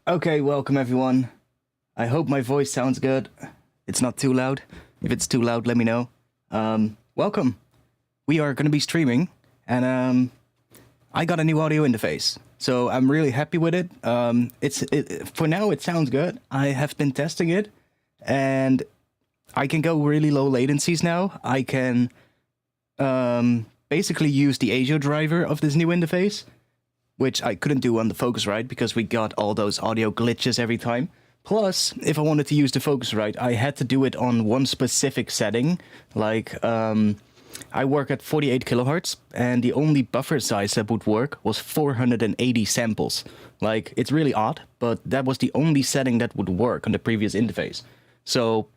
Okay, welcome everyone. I hope my voice sounds good. It's not too loud. If it's too loud, let me know. Welcome. We are going to be streaming, and I got a new audio interface, so I'm really happy with it. For now it sounds good. I have been testing it, and I can go really low latencies now. I can basically use the ASIO driver of this new interface, which I couldn't do on the Focusrite because we got all those audio glitches every time. Plus, if I wanted to use the Focusrite, I had to do it on one specific setting. Like, I work at 48 kilohertz, and the only buffer size that would work was 480 samples. Like, it's really odd, but that was the only setting that would work on the previous interface. So,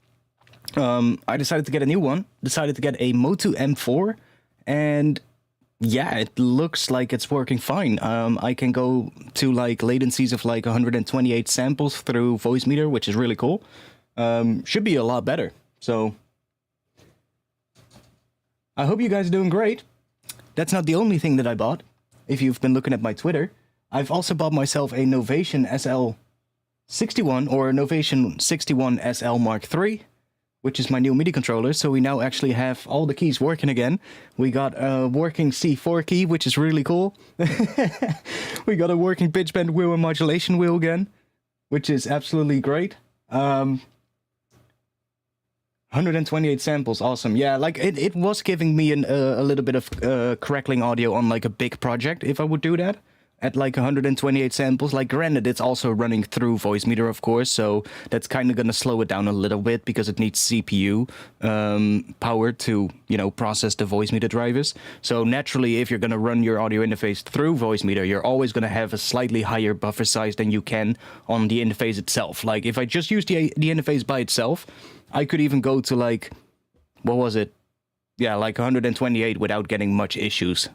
I decided to get a new one, decided to get a Motu M4, and yeah, it looks like it's working fine. I can go to like latencies of like 128 samples through Voicemeeter, which is really cool. Should be a lot better. So I hope you guys are doing great. That's not the only thing that I bought. If you've been looking at my Twitter, I've also bought myself a Novation SL61 or Novation 61 SL Mark III, which is my new MIDI controller, so we now actually have all the keys working again. We got a working C4 key, which is really cool. We got a working pitch bend wheel and modulation wheel again, which is absolutely great. 128 samples, awesome. Yeah, like it was giving me a little bit of crackling audio on like a big project if I would do that. At like 128 samples, like granted it's also running through Voicemeeter of course, so that's kind of gonna slow it down a little bit because it needs CPU power to, you know, process the Voicemeeter drivers. So naturally, if you're gonna run your audio interface through Voicemeeter, you're always gonna have a slightly higher buffer size than you can on the interface itself. Like if I just use the interface by itself, I could even go to like, what was it? Yeah, like 128 without getting much issues.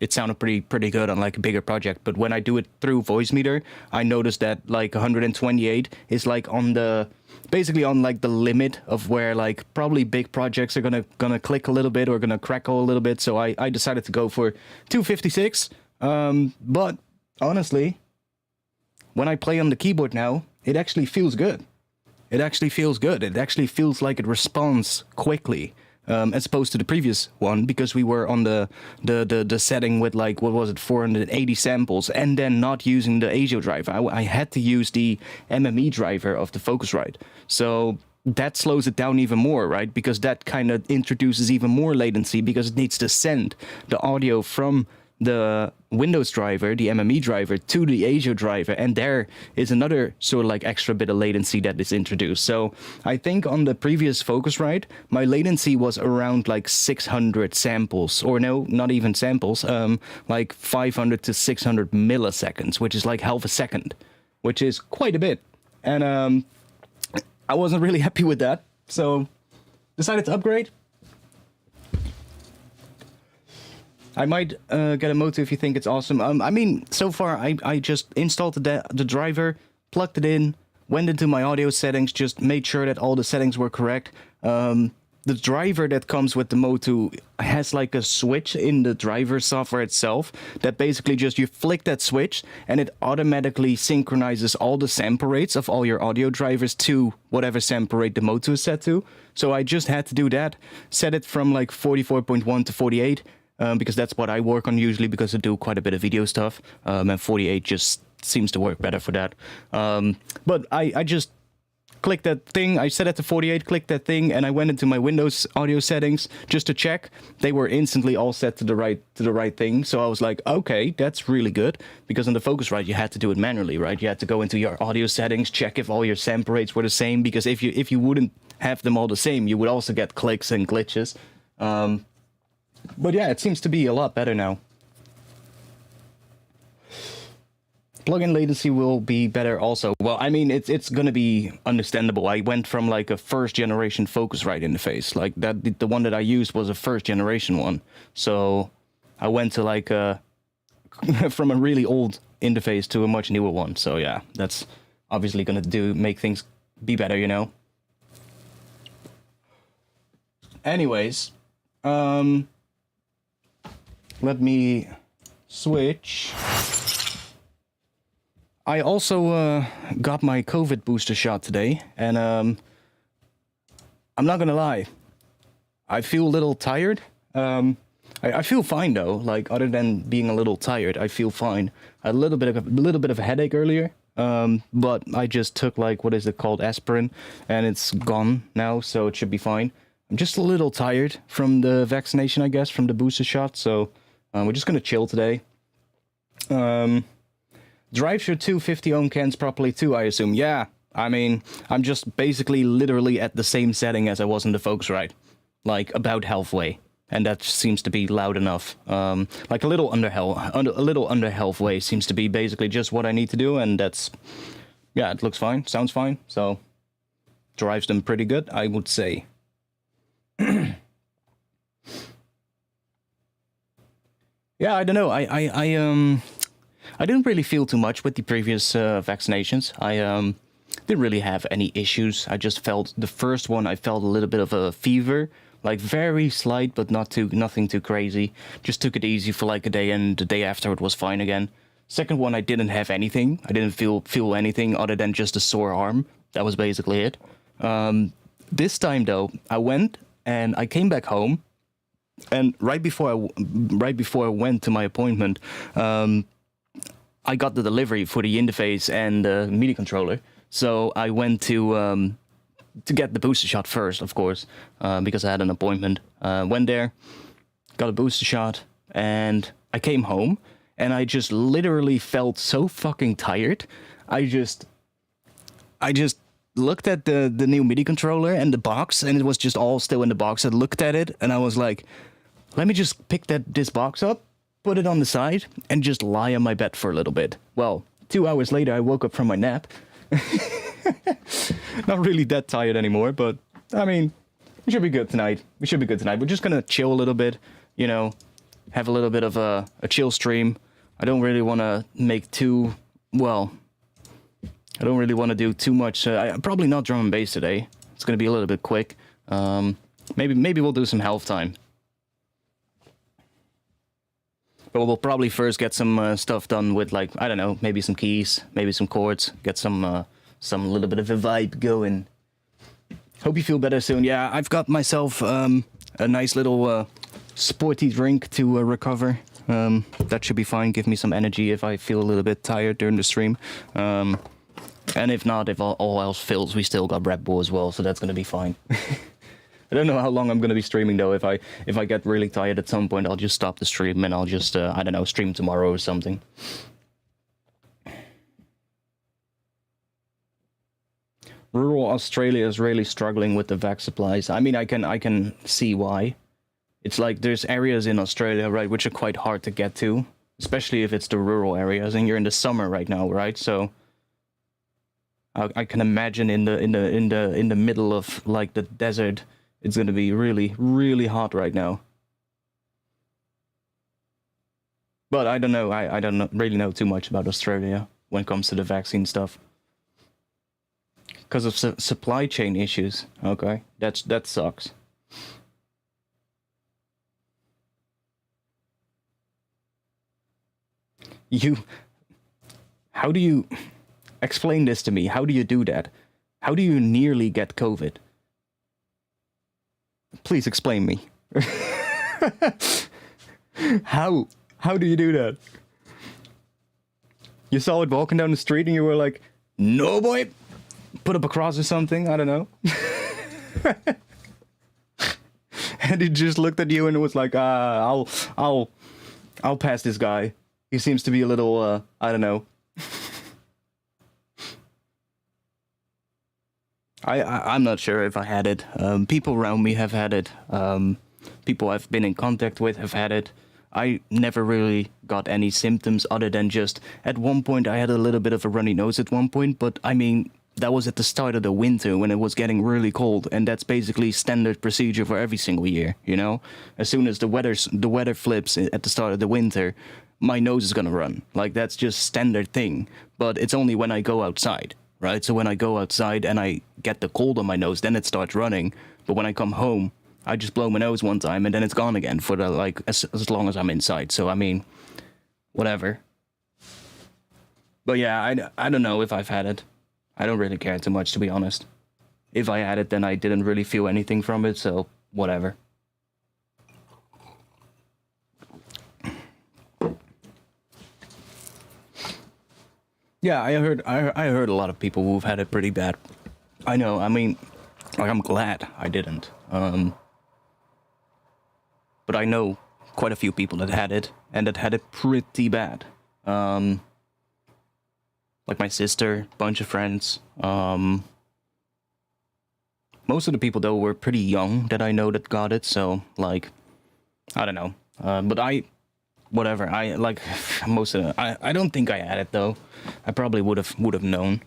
It sounded pretty good on like a bigger project, but when I do it through Voicemeeter, I noticed that like 128 is like on the basically on like the limit of where like probably big projects are gonna click a little bit or gonna crackle a little bit. So I decided to go for 256. But honestly, when I play on the keyboard now, it actually feels good. It actually feels good. It actually feels like it responds quickly. As opposed to the previous one, because we were on the setting with like, what was it, 480 samples, and then not using the ASIO driver. I had to use the MME driver of the Focusrite. So that slows it down even more, right? Because that kind of introduces even more latency because it needs to send the audio from the Windows driver, the MME driver, to the ASIO driver, and there is another sort of like extra bit of latency that is introduced. So I think on the previous Focusrite, my latency was around like 600 samples, or no, not even samples, like 500 to 600 milliseconds, which is like half a second, which is quite a bit. And I wasn't really happy with that, so decided to upgrade. I might get a Motu if you think it's awesome. I mean, so far I just installed the driver, plugged it in, went into my audio settings, just made sure that all the settings were correct. The driver that comes with the Motu has like a switch in the driver software itself that basically just you flick that switch and it automatically synchronizes all the sample rates of all your audio drivers to whatever sample rate the Motu is set to. So I just had to do that, set it from like 44.1 to 48. Because that's what I work on usually because I do quite a bit of video stuff, and 48 just seems to work better for that. But I just clicked that thing, I set it to 48, clicked that thing, and I went into my Windows audio settings just to check. They were instantly all set to the right thing, so I was like, okay, that's really good, because on the Focusrite you had to do it manually, right? You had to go into your audio settings, check if all your sample rates were the same, because if you wouldn't have them all the same, you would also get clicks and glitches. But yeah, it seems to be a lot better now. Plugin latency 2 will be better also. Well, I mean, it's gonna be understandable. I went from like a first generation Focusrite interface, like that. The one that I used was a first generation one. So I went to like from a really old interface to a much newer one. So yeah, that's obviously gonna make things be better, you know. Anyways, let me switch. I also got my COVID booster shot today, and I'm not gonna lie, I feel a little tired. I feel fine though. Like, other than being a little tired, I feel fine. I had a little bit of a headache earlier, but I just took, like, what is it called, aspirin, and it's gone now, so it should be fine. I'm just a little tired from the vaccination, I guess, from the booster shot. So we're just gonna chill today. Drives your 250 ohm cans properly too, I assume. Yeah, I mean, I'm just basically literally at the same setting as I was in the Focusrite, like about halfway, and that seems to be loud enough. Like a little under halfway seems to be basically just what I need to do, and that's, yeah, it looks fine, sounds fine, so drives them pretty good, I would say. Yeah, I don't know. I didn't really feel too much with the previous vaccinations. I didn't really have any issues. I just felt the first one. I felt a little bit of a fever, like very slight, but nothing too crazy. Just took it easy for like a day, and the day after it was fine again. Second one, I didn't have anything. I didn't feel anything other than just a sore arm. That was basically it. This time though, I went and I came back home, and right before I went to my appointment, I got the delivery for the interface and the MIDI controller. So I went to get the booster shot first, of course, because I had an appointment. Went there, got a booster shot, and I came home, and I just literally felt so fucking tired. I just looked at the new MIDI controller and the box, and it was just all still in the box. I looked at it, and I was like, let me just pick this box up, put it on the side, and just lie on my bed for a little bit. Well, 2 hours later, I woke up from my nap. Not really that tired anymore, but, I mean, we should be good tonight. We're just gonna chill a little bit, you know, have a little bit of a chill stream. I don't really want to make too, well, I don't really want to do too much. Probably not drum and bass today. It's gonna be a little bit quick. Maybe we'll do some health time. But we'll probably first get some stuff done with, like, I don't know, maybe some keys, maybe some chords, get some little bit of a vibe going. Hope you feel better soon. Yeah, I've got myself a nice little sporty drink to recover. That should be fine. Give me some energy if I feel a little bit tired during the stream. And if not, if all else fails, we still got Red Bull as well, so that's gonna be fine. I don't know how long I'm going to be streaming, though. If I get really tired at some point, I'll just stop the stream, and I'll just, I don't know, stream tomorrow or something. Rural Australia is really struggling with the vac supplies. I mean, I can see why. It's like there's areas in Australia, right, which are quite hard to get to, especially if it's the rural areas, and you're in the summer right now, right? So I can imagine in the middle of, like, the desert, it's going to be really, really hot right now. But I don't know. I don't really know too much about Australia when it comes to the vaccine stuff. Because of supply chain issues. Okay, that sucks. How do you explain this to me? How do you do that? How do you nearly get COVID? Please explain me. How do you do that? You saw it walking down the street and you were like, no boy, put up a cross or something, I don't know. And he just looked at you and was like, I'll pass this guy. He seems to be a little, I don't know. I'm not sure if I had it. People around me have had it. People I've been in contact with have had it. I never really got any symptoms other than just, at one point I had a little bit of a runny nose at one point, but I mean, that was at the start of the winter when it was getting really cold, and that's basically standard procedure for every single year, you know? As soon as the weather flips at the start of the winter, my nose is gonna run. Like, that's just standard thing, but it's only when I go outside. Right, so when I go outside and I get the cold on my nose, then it starts running. But when I come home, I just blow my nose one time and then it's gone again for the, like, as long as I'm inside. So I mean, whatever. But yeah, I don't know if I've had it. I don't really care too much, to be honest. If I had it, then I didn't really feel anything from it, so whatever. Yeah, I heard a lot of people who've had it pretty bad. I know, I mean, like, I'm glad I didn't. But I know quite a few people that had it, and that had it pretty bad. Like my sister, bunch of friends. Most of the people, though, were pretty young that I know that got it, so, like, I don't know. But whatever, like, most of the, I don't think I had it, though. I probably would have known.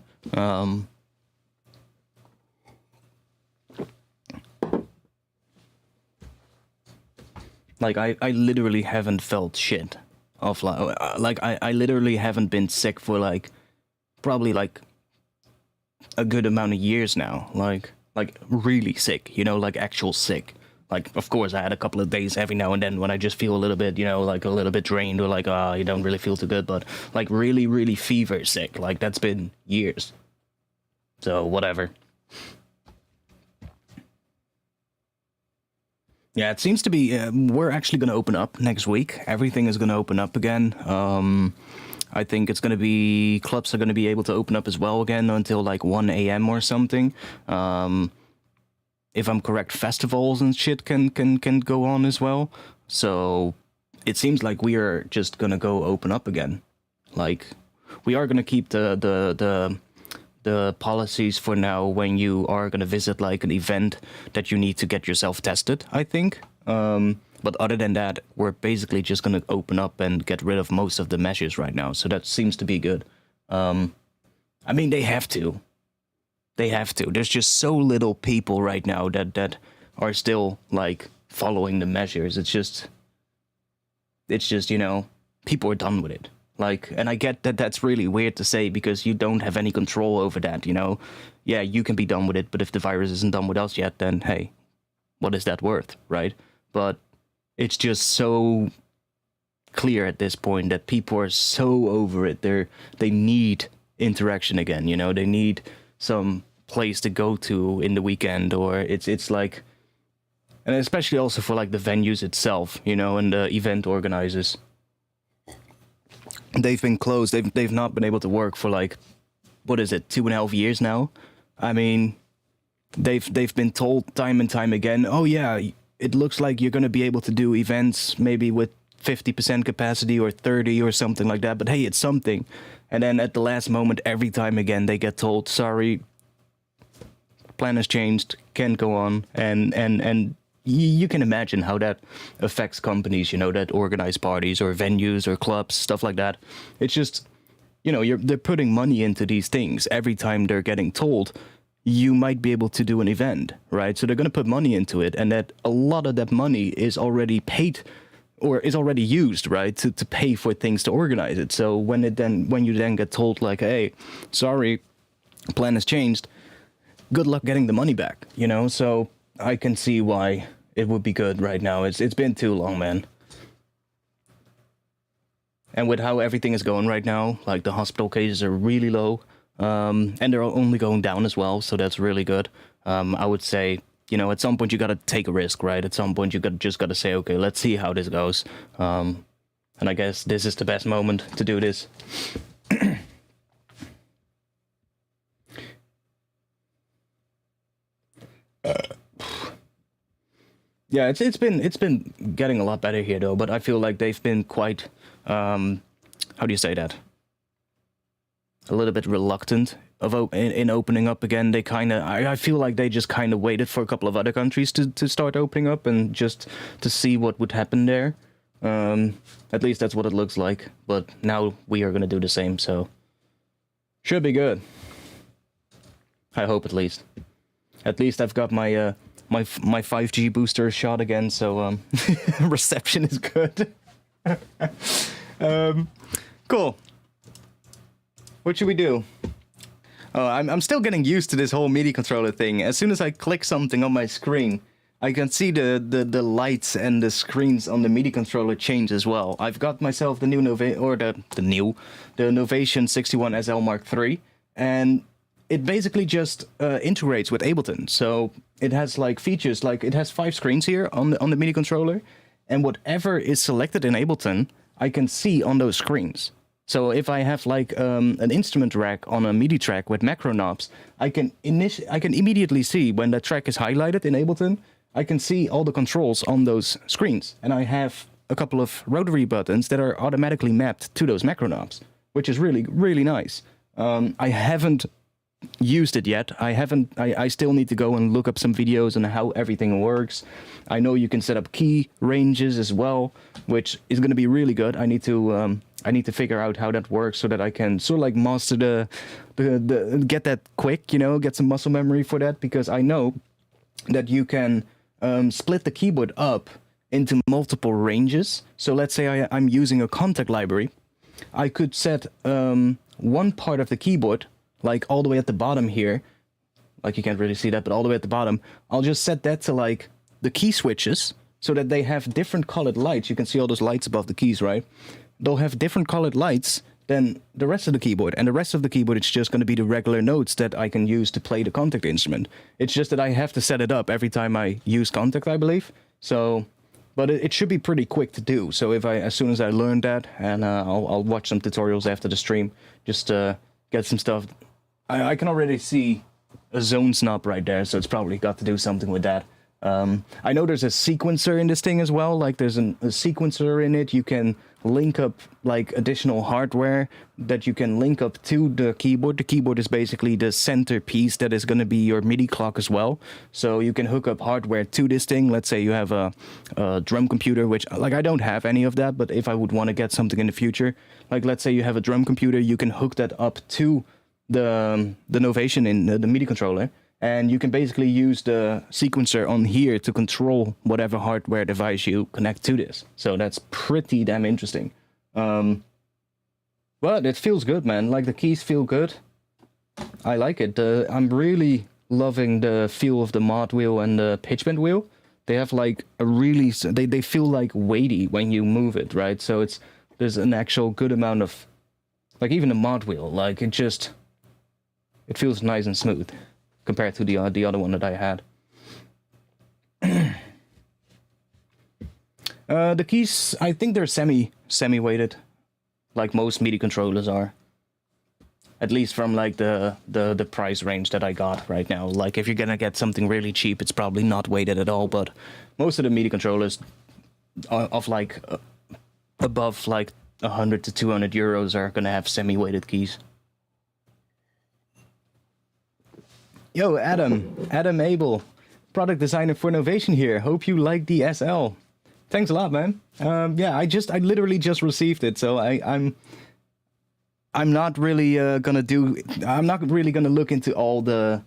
Like, I literally haven't felt shit of, like, I literally haven't been sick for, like, probably, like, a good amount of years now. Like, really sick, you know, like, actual sick. Like, of course, I had a couple of days every now and then when I just feel a little bit, you know, like, a little bit drained, or, like, you don't really feel too good, but, like, really, really fever sick. Like, that's been years. So, whatever. Yeah, it seems to be, we're actually going to open up next week. Everything is going to open up again. I think it's going to be, clubs are going to be able to open up as well again until like 1 a.m. or something. If I'm correct, festivals and shit can go on as well. So it seems like we are just going to go open up again. Like, we are going to keep the policies for now when you are going to visit like an event that you need to get yourself tested, I think. But other than that, we're basically just going to open up and get rid of most of the measures right now. So that seems to be good. I mean, they have to. They have to. There's just so little people right now that are still like following the measures. It's just, you know, people are done with it. Like, and I get that that's really weird to say because you don't have any control over that, you know? Yeah, you can be done with it, but if the virus isn't done with us yet, then hey, what is that worth, right? But it's just so clear at this point that people are so over it. They need interaction again, you know? They need some place to go to in the weekend, or it's like, and especially also for like the venues itself, you know, and the event organizers. They've been closed. They've not been able to work for like, what is it, 2.5 years now? I mean, they've been told time and time again, oh yeah, it looks like you're gonna be able to do events maybe with 50% capacity or 30 or something like that, but hey, it's something. And then at the last moment, every time again, they get told, sorry, plan has changed, can't go on, and you can imagine how that affects companies, you know, that organize parties or venues or clubs, stuff like that. It's just, you know, they're putting money into these things every time they're getting told you might be able to do an event, right? So they're going to put money into it, and that a lot of that money is already paid or is already used, right, to pay for things to organize it. So when you then get told like, hey, sorry, plan has changed, good luck getting the money back, you know? So I can see why it would be good right now. It's been too long, man. And with how everything is going right now, like the hospital cases are really low, and they're only going down as well, so that's really good. I would say, you know, at some point you gotta take a risk, right? At some point you just gotta say, okay, let's see how this goes. And I guess this is the best moment to do this. Yeah, it's been getting a lot better here though, but I feel like they've been quite, how do you say that? A little bit reluctant in opening up again. They kind of, I feel like they just kind of waited for a couple of other countries to start opening up and just to see what would happen there. At least that's what it looks like. But now we are gonna do the same, so should be good. I hope at least. At least I've got my my 5G booster shot again, so reception is good. Cool. What should we do? Oh, I'm still getting used to this whole MIDI controller thing. As soon as I click something on my screen, I can see the lights and the screens on the MIDI controller change as well. I've got myself the new the Novation 61 SL Mark III, and it basically just integrates with Ableton. So it has like features, like it has 5 screens here on the MIDI controller, and whatever is selected in Ableton, I can see on those screens. So if I have like an instrument rack on a MIDI track with macro knobs, I can immediately see when the track is highlighted in Ableton. I can see all the controls on those screens, and I have a couple of rotary buttons that are automatically mapped to those macro knobs, which is really, really nice. I haven't used it yet. I still need to go and look up some videos on how everything works. I know you can set up key ranges as well, which is going to be really good. I need to figure out how that works so that I can sort of like master the get that quick, you know, get some muscle memory for that, because I know that you can split the keyboard up into multiple ranges. So let's say I'm using a contact library. I could set one part of the keyboard, like all the way at the bottom here, like you can't really see that, but all the way at the bottom, I'll just set that to like the key switches so that they have different colored lights. You can see all those lights above the keys, right? They'll have different colored lights than the rest of the keyboard, and the rest of the keyboard, it's just going to be the regular notes that I can use to play the contact instrument. It's just that I have to set it up every time I use contact, I believe. So, but it should be pretty quick to do. So as soon as I learn that, and I'll watch some tutorials after the stream, just get some stuff. I can already see a zones knob right there, so it's probably got to do something with that. I know there's a sequencer in this thing as well, like there's a sequencer in it. You can link up like additional hardware that you can link up to the keyboard. The keyboard is basically the centerpiece that is going to be your MIDI clock as well. So you can hook up hardware to this thing. Let's say you have a drum computer, which like I don't have any of that, but if I would want to get something in the future, like let's say you have a drum computer, you can hook that up to the Novation in the MIDI controller, and you can basically use the sequencer on here to control whatever hardware device you connect to this. So that's pretty damn interesting. But it feels good, man. Like the keys feel good. I like it. I'm really loving the feel of the mod wheel and the pitch bend wheel. They have like a really, they feel like weighty when you move it, right? So there's an actual good amount of, like even the mod wheel, like it feels nice and smooth compared to the other one that I had. The keys, I think they're semi-weighted, like most MIDI controllers are. At least from like the price range that I got right now. Like if you're gonna get something really cheap, it's probably not weighted at all. But most of the MIDI controllers of like above like 100 to 200 euros are gonna have semi-weighted keys. Yo, Adam Abel, product designer for Novation here. Hope you like the SL. Thanks a lot, man. Yeah, I literally just received it, so I'm not really I'm not really gonna look into all the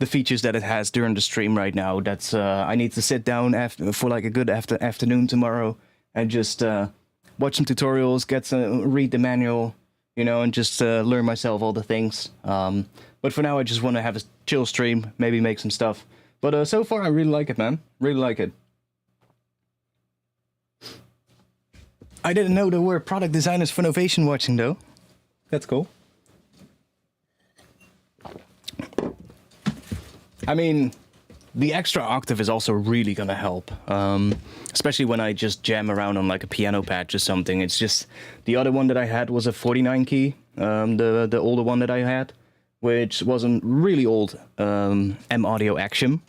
features that it has during the stream right now. That's I need to sit down for like a good afternoon tomorrow and just watch some tutorials, read the manual, you know, and just learn myself all the things. But for now, I just want to have a chill stream, maybe make some stuff. But so far, I really like it, man. Really like it. I didn't know there were product designers for Novation watching, though. That's cool. I mean, the extra octave is also really gonna help, especially when I just jam around on like a piano patch or something. It's just the other one that I had was a 49 key, the older one that I had, which wasn't really old, M Audio Axiom,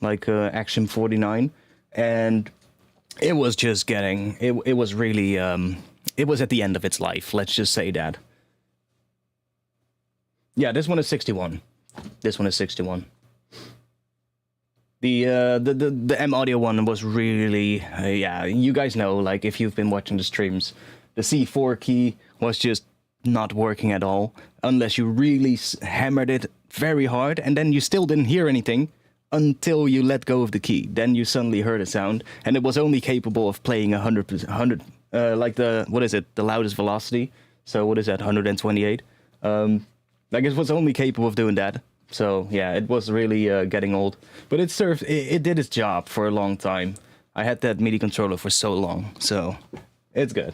like Axiom 49, and it was just getting it was really it was at the end of its life. Let's just say that. Yeah, this one is 61. This one is 61. The M Audio one was really, yeah, you guys know, like, if you've been watching the streams, the C4 key was just not working at all, unless you really hammered it very hard, and then you still didn't hear anything until you let go of the key. Then you suddenly heard a sound, and it was only capable of playing 100, like the, what is it, the loudest velocity, so what is that, 128? Like, it was only capable of doing that So yeah, it was really getting old. But it served, it did its job for a long time. I had that MIDI controller for so long, so it's good.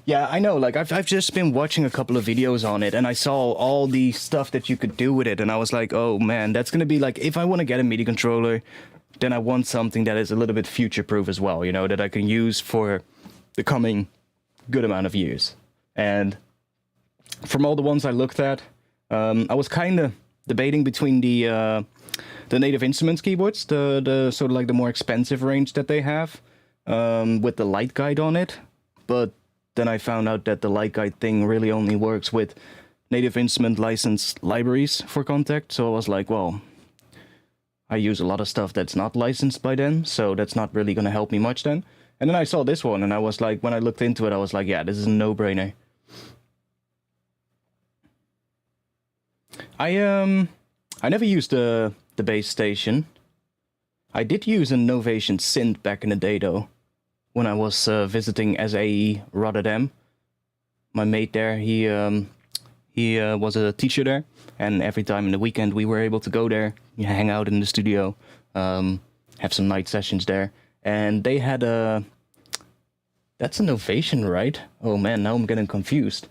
Yeah, I know, like, I've just been watching a couple of videos on it, and I saw all the stuff that you could do with it, and I was like, oh man, that's gonna be like, if I want to get a MIDI controller, then I want something that is a little bit future-proof as well, you know, that I can use for the coming good amount of years. And from all the ones I looked at, I was kind of debating between the Native Instruments keyboards, the sort of like the more expensive range that they have, with the light guide on it, but then I found out that the light guide thing really only works with Native Instrument licensed libraries for Contact, so I was like, well, I use a lot of stuff that's not licensed by them, so that's not really going to help me much then. And then I saw this one, and I was like, when I looked into it, I was like, yeah, this is a no-brainer. I never used the bass station. I did use a Novation Synth back in the day, though. When I was visiting SAE Rotterdam, my mate there, he was a teacher there, and every time in the weekend we were able to go there, hang out in the studio, have some night sessions there, and they had a... That's a Novation, right? Oh man, now I'm getting confused.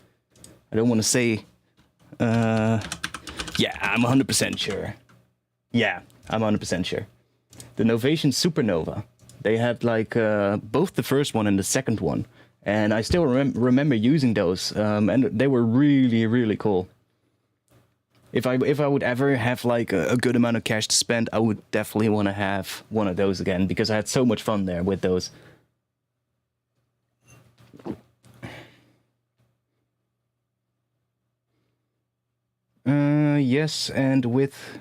I don't want to say... Yeah, I'm 100% sure. Yeah, I'm 100% sure. The Novation Supernova. They had like both the first one and the second one, and I still remember using those, and they were really, really cool. If I would ever have like a good amount of cash to spend, I would definitely want to have one of those again, because I had so much fun there with those. Yes, and with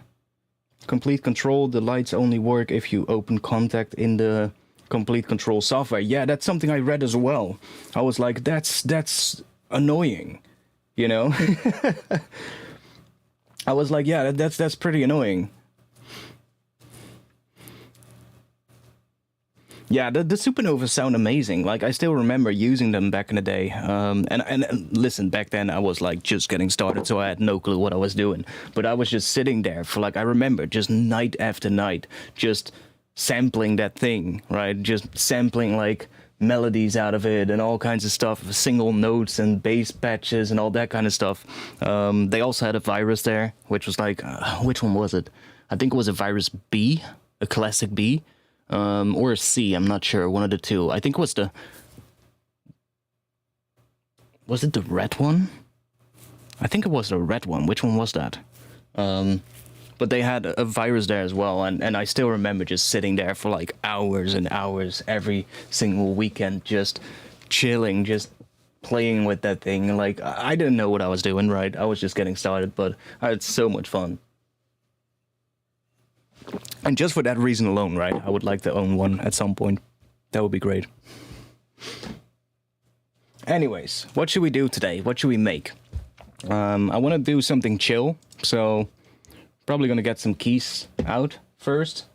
Complete Control, the lights only work if you open Contact in the Complete Control software. Yeah, that's something I read as well. I was like, that's annoying, you know? I was like, yeah, that's pretty annoying. Yeah, the Supernovas sound amazing. Like, I still remember using them back in the day. And listen, back then I was like just getting started, so I had no clue what I was doing. But I was just sitting there for like, I remember just night after night, just sampling that thing, right? Just sampling like melodies out of it and all kinds of stuff, single notes and bass patches and all that kind of stuff. They also had a virus there, which was like, which one was it? I think it was a virus B, a classic B. Or a C, I'm not sure, one of the two. I think it was the... Was it the red one? I think it was the red one. Which one was that? But they had a virus there as well, and I still remember just sitting there for like hours and hours every single weekend, just chilling, just playing with that thing. Like, I didn't know what I was doing, right? I was just getting started, but I had so much fun. And just for that reason alone, right, I would like to own one at some point. That would be great. Anyways, what should we do today? What should we make? I want to do something chill, so probably going to get some keys out first.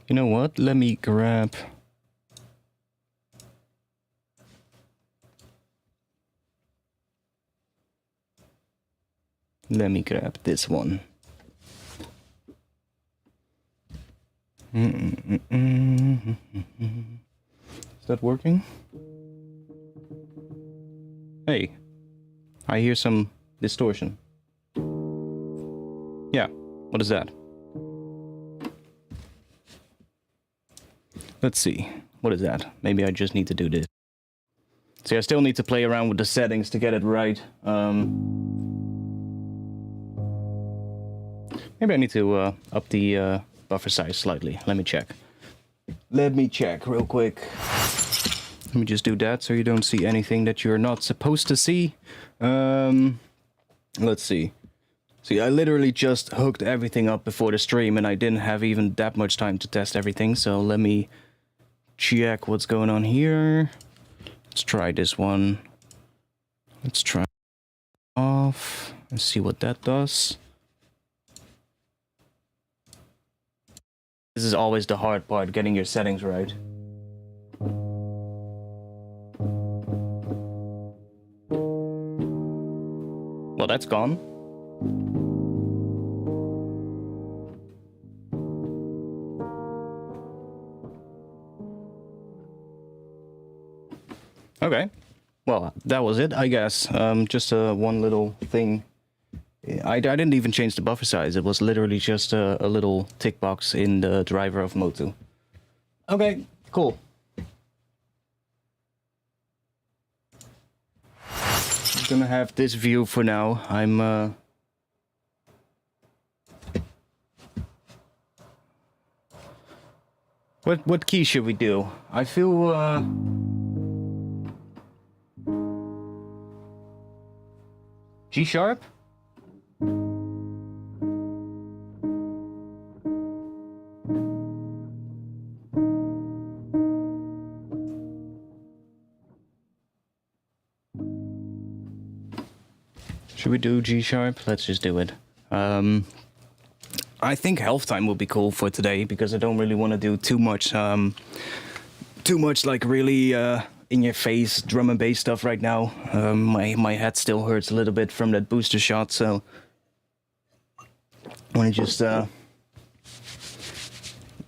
You know what? Let me grab... this one. Is that working? Hey, I hear some distortion. Yeah, what is that? Let's see. What is that? Maybe I just need to do this. See, I still need to play around with the settings to get it right. Maybe I need to up the buffer size slightly. Let me check. Let me check real quick. Let me just do that so you don't see anything that you're not supposed to see. Let's see. See, I literally just hooked everything up before the stream, and I didn't have even that much time to test everything, so let me check what's going on here. Let's try this one. Let's try off and see what that does. This is always the hard part, getting your settings right. Well, that's gone. Okay. Well, that was it, I guess. Just one little thing. I didn't even change the buffer size. It was literally just a little tick box in the driver of Motu. Okay, cool. I'm gonna have this view for now. What key should we do? I feel G sharp? Should we do G sharp? Let's just do it. I think health time will be cool for today because I don't really want to do too much like really in your face drum and bass stuff right now. My head still hurts a little bit from that booster shot, so I want to just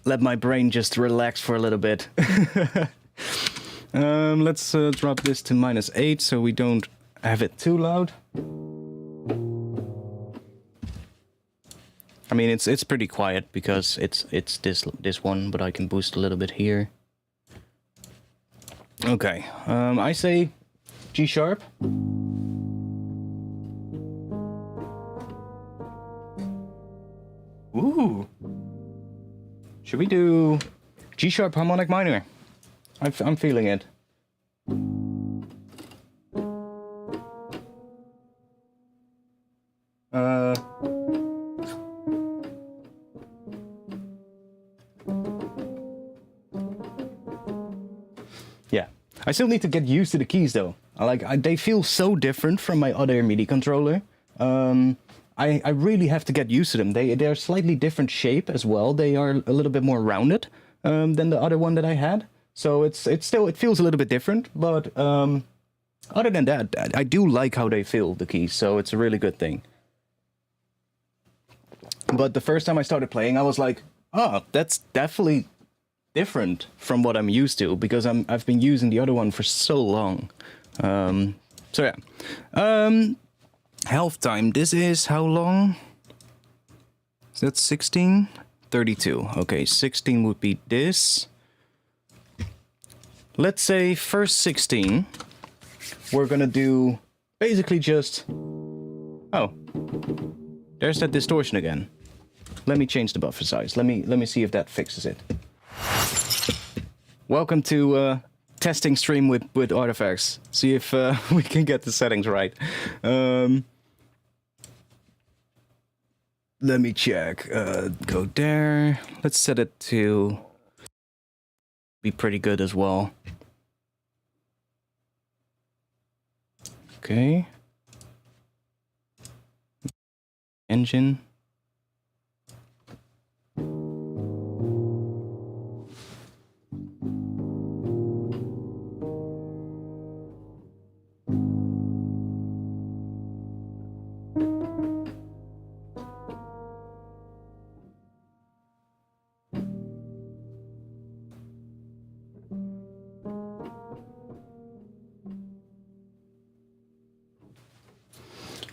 let my brain just relax for a little bit. Let's drop this to -8 so we don't have it too loud. I mean, it's pretty quiet because it's this one, but I can boost a little bit here. Okay, I say G sharp. Ooh. Should we do G sharp harmonic minor? I'm feeling it. Yeah, I still need to get used to the keys though. They feel so different from my other MIDI controller. I really have to get used to them. They're slightly different shape as well. They are a little bit more rounded than the other one that I had. So it feels a little bit different, but other than that, I do like how they feel, the keys, so it's a really good thing. But the first time I started playing, I was like, oh, that's definitely different from what I'm used to, because I've been using the other one for so long. So yeah. Health time, this is how long? Is that 16? 32. Okay, 16 would be this. Let's say first 16, we're gonna do basically just... Oh, there's that distortion again. Let me change the buffer size. Let me see if that fixes it. Welcome to testing stream with artifacts. See if we can get the settings right. Let me check. Go there. Let's set it to be pretty good as well. Okay. Engine.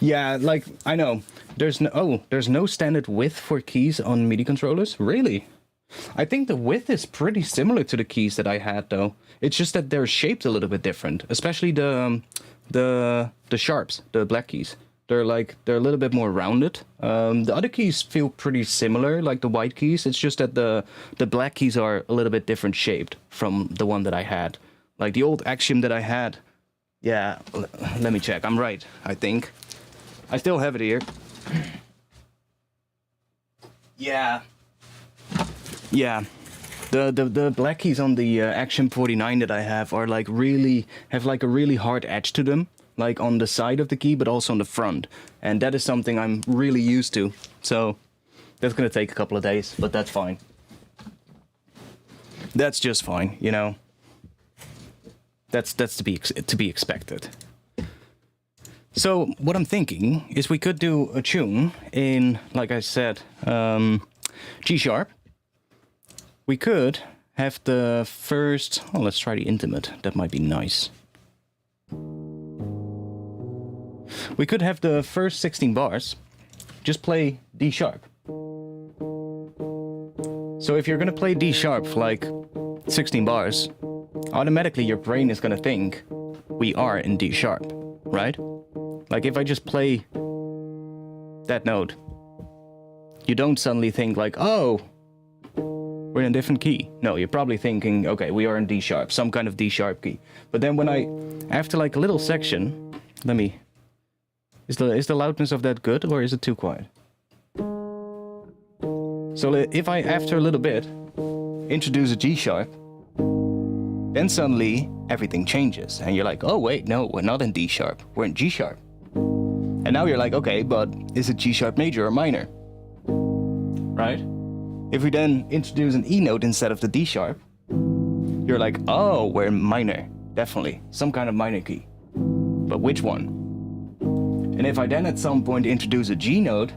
Yeah, like, I know. There's no standard width for keys on MIDI controllers? Really? I think the width is pretty similar to the keys that I had, though. It's just that they're shaped a little bit different, especially the sharps, the black keys. They're a little bit more rounded. The other keys feel pretty similar, like the white keys. It's just that the black keys are a little bit different shaped from the one that I had. Like the old Axiom that I had. Yeah, let me check. I'm right, I think. I still have it here. Yeah. Yeah. The black keys on the Axiom 49 that I have are like have a really hard edge to them, like on the side of the key, but also on the front. And that is something I'm really used to. So that's gonna take a couple of days, but that's fine. That's just fine, you know. That's to be expected. So what I'm thinking is we could do a tune in, like I said, G sharp. We could have the first. Oh, let's try the intimate. That might be nice. We could have the first 16 bars. Just play D sharp. So if you're gonna play D sharp for like 16 bars, automatically your brain is gonna think we are in D sharp, right? Like if I just play that note, you don't suddenly think like, oh, we're in a different key. No, you're probably thinking, okay, we are in D sharp, some kind of D sharp key. But then when after like a little section, is the loudness of that good or is it too quiet? So if I, after a little bit, introduce a G sharp, then suddenly everything changes. And you're like, oh wait, no, we're not in D sharp, we're in G sharp. And now you're like, okay, but is it G sharp major or minor? Right? If we then introduce an E note instead of the D sharp, you're like, oh, we're in minor, definitely, some kind of minor key. But which one? And if I then at some point introduce a G note,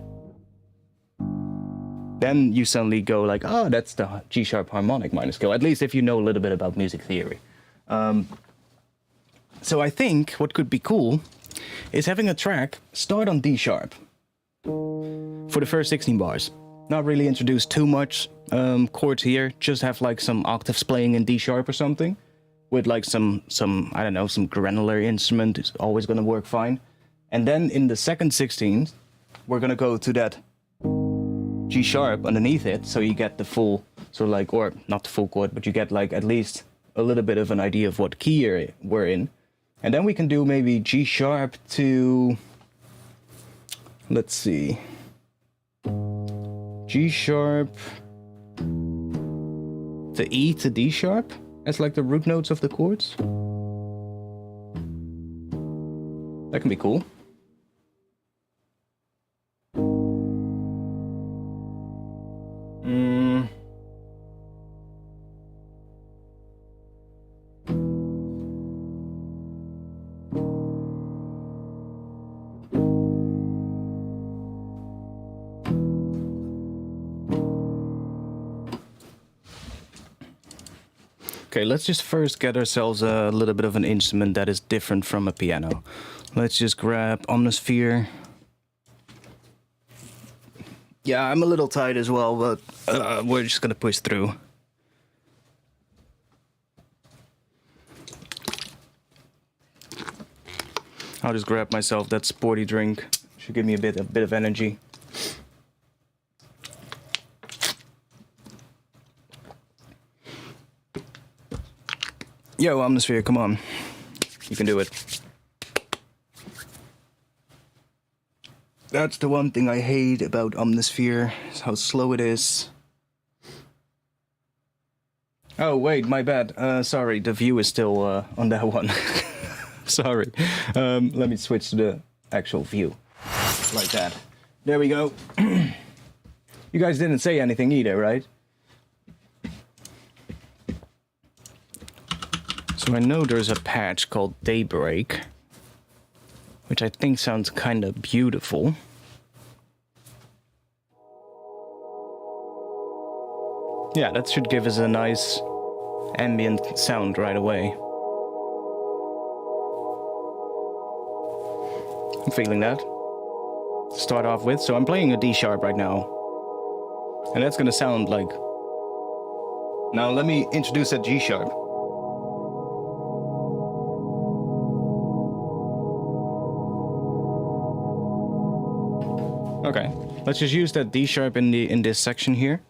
then you suddenly go like, oh, that's the G sharp harmonic minor scale, at least if you know a little bit about music theory. So I think what could be cool is having a track start on D sharp for the first 16 bars. Not really introduce too much chords here, just have like some octaves playing in D sharp or something, with like some I don't know, some granular instrument is always gonna work fine. And then in the second 16, we're gonna go to that G sharp underneath it, so you get the full, so like, or not the full chord, but you get like at least a little bit of an idea of what key we're in. And then we can do maybe G sharp to, let's see, G sharp to E to D sharp as like the root notes of the chords. That can be cool. Okay, let's just first get ourselves a little bit of an instrument that is different from a piano. Let's just grab Omnisphere. Yeah, I'm a little tired as well, but we're just gonna push through. I'll just grab myself that sporty drink. Should give me a bit of energy. Yo, Omnisphere, come on. You can do it. That's the one thing I hate about Omnisphere, is how slow it is. Oh, wait, my bad. Sorry, the view is still on that one. Sorry. Let me switch to the actual view. Like that. There we go. You guys didn't say anything either, right? So I know there's a patch called Daybreak, which I think sounds kind of beautiful. Yeah, that should give us a nice ambient sound right away. I'm feeling that. To start off with, so I'm playing a D sharp right now. And that's gonna sound like... Now let me introduce that G sharp. Okay, let's just use that D sharp in this section here.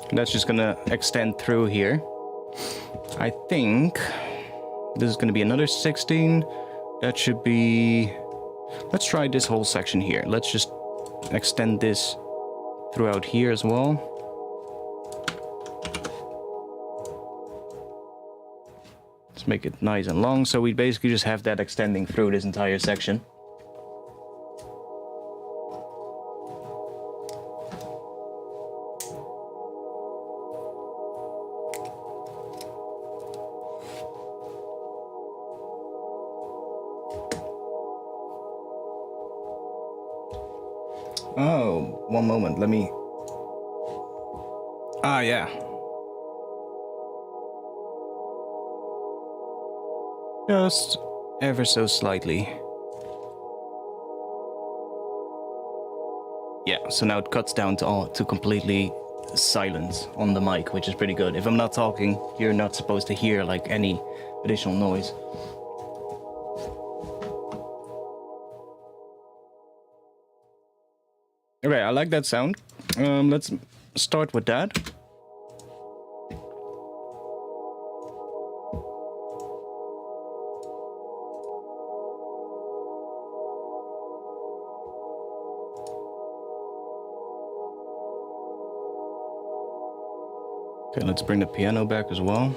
And that's just gonna extend through here. I think this is gonna be another 16. That should be... Let's try this whole section here. Let's just extend this throughout here as well. Make it nice and long, so we basically just have that extending through this entire section. Oh, one moment, let me... Ah, yeah. Just ever so slightly. Yeah, so now it cuts down to completely silence on the mic, which is pretty good. If I'm not talking, you're not supposed to hear like any additional noise. Okay, I like that sound. Let's start with that. Okay, let's bring the piano back as well.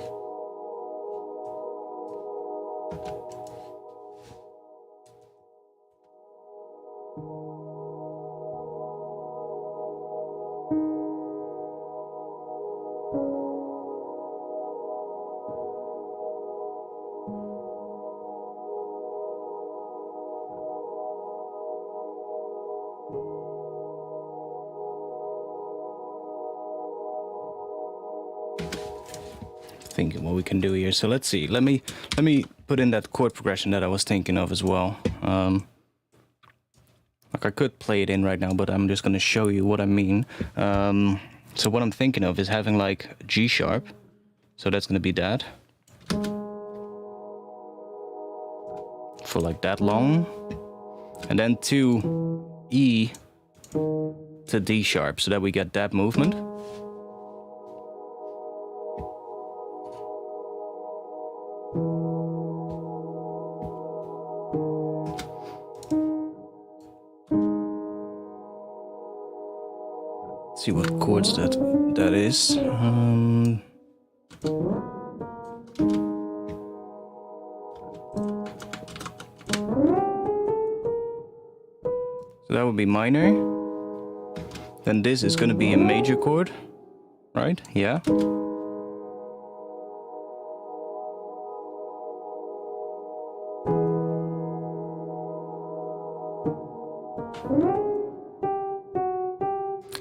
Thinking what we can do here. So let's see. Let me put in that chord progression that I was thinking of as well. Like I could play it in right now, but I'm just gonna show you what I mean. So what I'm thinking of is having like G sharp. So that's gonna be that. For like that long. And then to E to D sharp, so that we get that movement. See what chords that is. So that would be minor. Then this is going to be a major chord, right? Yeah.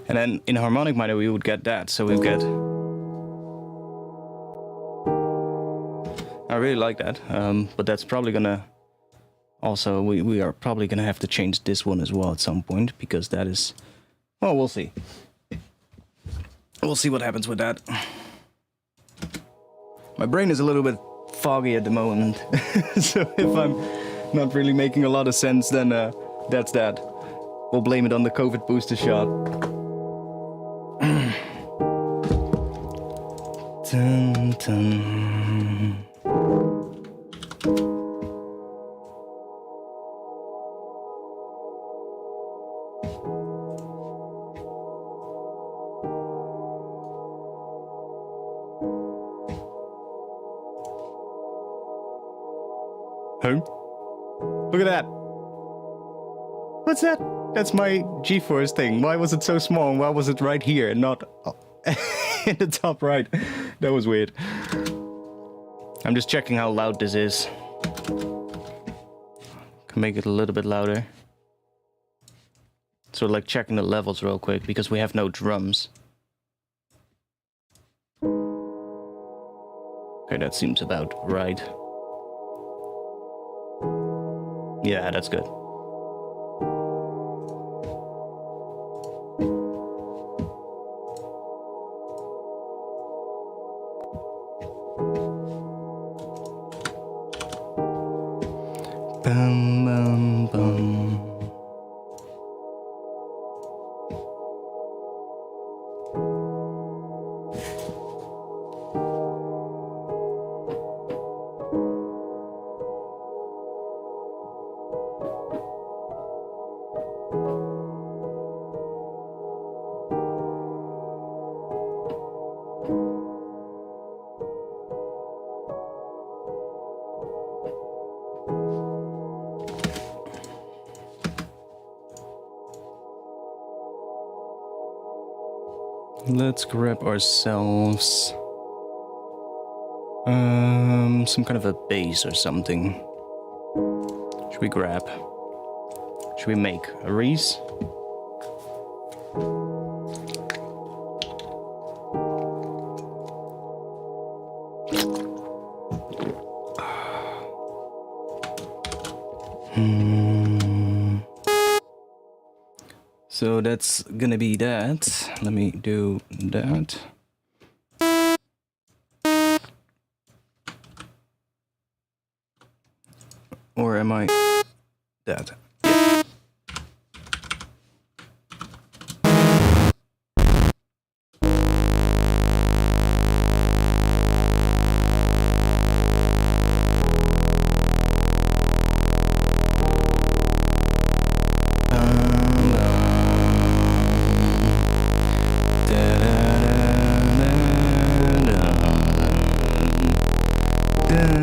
And then in harmonic minor we would get that, so we get... I really like that, but that's probably gonna... Also, we are probably gonna have to change this one as well at some point, because that is... Well, we'll see. We'll see what happens with that. My brain is a little bit foggy at the moment, so if I'm not really making a lot of sense, then that's that. We'll blame it on the COVID booster shot. Dun, dun. Home? Look at that! What's that? That's my G-force thing. Why was it so small and why was it right here and not in the top right? That was weird. I'm just checking how loud this is. Can make it a little bit louder. So like checking the levels real quick because we have no drums. Okay, that seems about right. Yeah, that's good. Bum, bum, bum. Let's grab ourselves some kind of a bass or something. Should we grab? Should we make a Reese? So that's gonna be that. Let me do that. Or am I that? Yeah.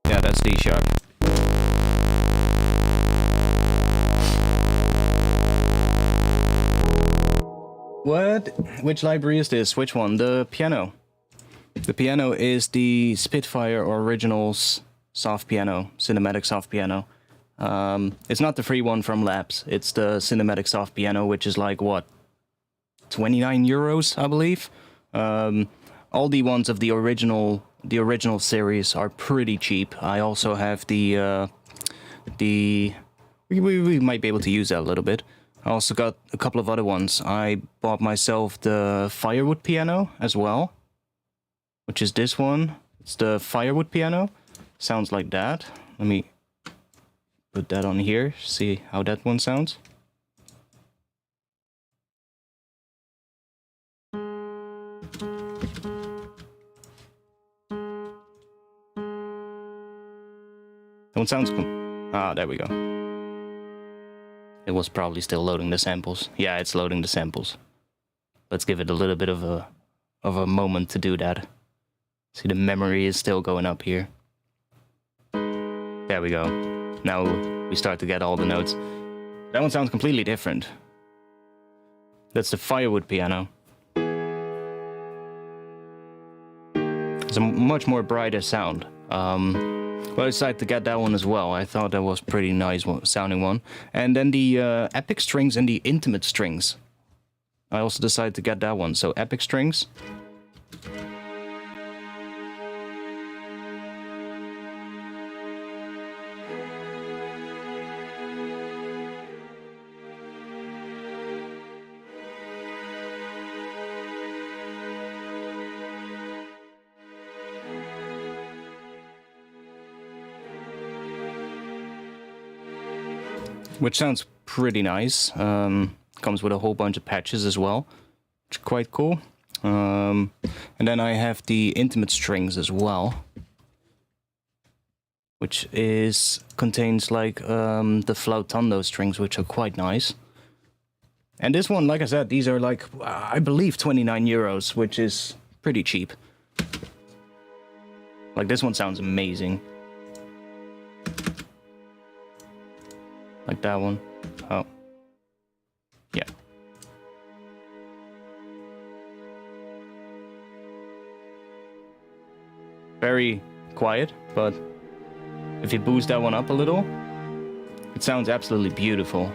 Yeah, that's D sharp. What? Which library is this? Which one? The piano. The piano is the Spitfire Originals soft piano, cinematic soft piano. It's not the free one from Labs. It's the cinematic soft piano, which is like, what, 29 euros, I believe. All the ones of the original series are pretty cheap. I also have we might be able to use that a little bit. I also got a couple of other ones. I bought myself the Firewood piano as well, which is this one. It's the Firewood piano. Sounds like that. Let me put that on here, see how that one sounds. That one sounds cool. Ah, there we go. It was probably still loading the samples. Yeah, it's loading the samples. Let's give it a little bit of a moment to do that. See, the memory is still going up here. There we go. Now we start to get all the notes. That one sounds completely different. That's the Firewood piano. It's a much more brighter sound. Well, I decided to get that one as well. I thought that was pretty nice sounding one. And then the Epic strings and the Intimate strings. I also decided to get that one. So Epic strings. Which sounds pretty nice. Comes with a whole bunch of patches as well, which is quite cool. And then I have the Intimate strings as well, which contains like the flautando strings, which are quite nice. And this one, like I said, these are like, I believe 29 euros, which is pretty cheap. Like, this one sounds amazing. Like that one. Oh. Yeah. Very quiet, but if you boost that one up a little, it sounds absolutely beautiful.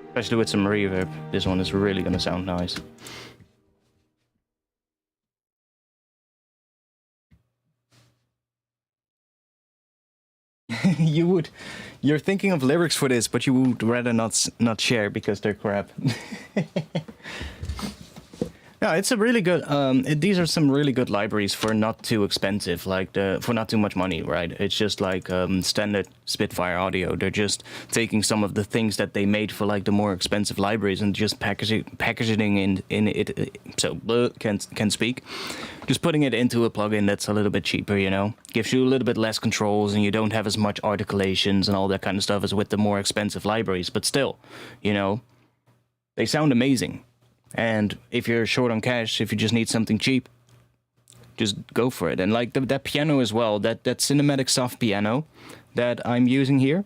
Especially with some reverb, this one is really gonna sound nice. You're thinking of lyrics for this, but you would rather not share because they're crap. No, it's a really good. These are some really good libraries for not too expensive, like for not too much money, right? It's just like standard Spitfire audio. They're just taking some of the things that they made for like the more expensive libraries and just packaging in it. So can speak. Just putting it into a plugin that's a little bit cheaper, you know, gives you a little bit less controls, and you don't have as much articulations and all that kind of stuff as with the more expensive libraries. But still, you know, they sound amazing. And if you're short on cash, if you just need something cheap, just go for it. And like that piano as well, that cinematic soft piano that I'm using here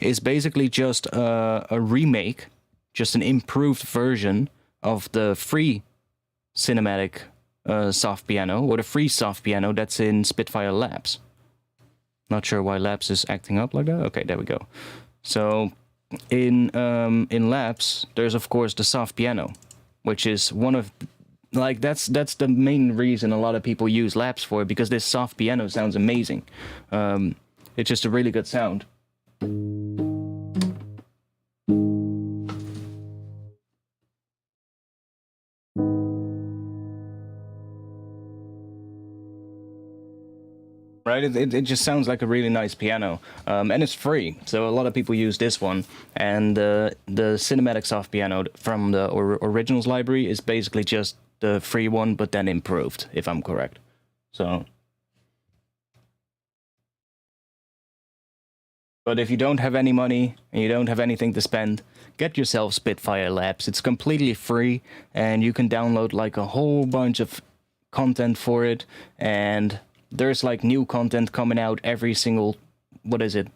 is basically just a remake, just an improved version of the free cinematic soft piano, or the free soft piano that's in Spitfire Labs. Not sure why Labs is acting up like that. Okay, there we go. So in Labs, there's of course the soft piano, which is one of, like, that's the main reason a lot of people use Labs for, because this soft piano sounds amazing. It's just a really good sound. Right, it just sounds like a really nice piano, and it's free, so a lot of people use this one. And the cinematic soft piano from the originals library is basically just the free one, but then improved, if I'm correct. So, but if you don't have any money and you don't have anything to spend, get yourself Spitfire Labs. It's completely free, and you can download like a whole bunch of content for it, and there's like new content coming out every single, what is it,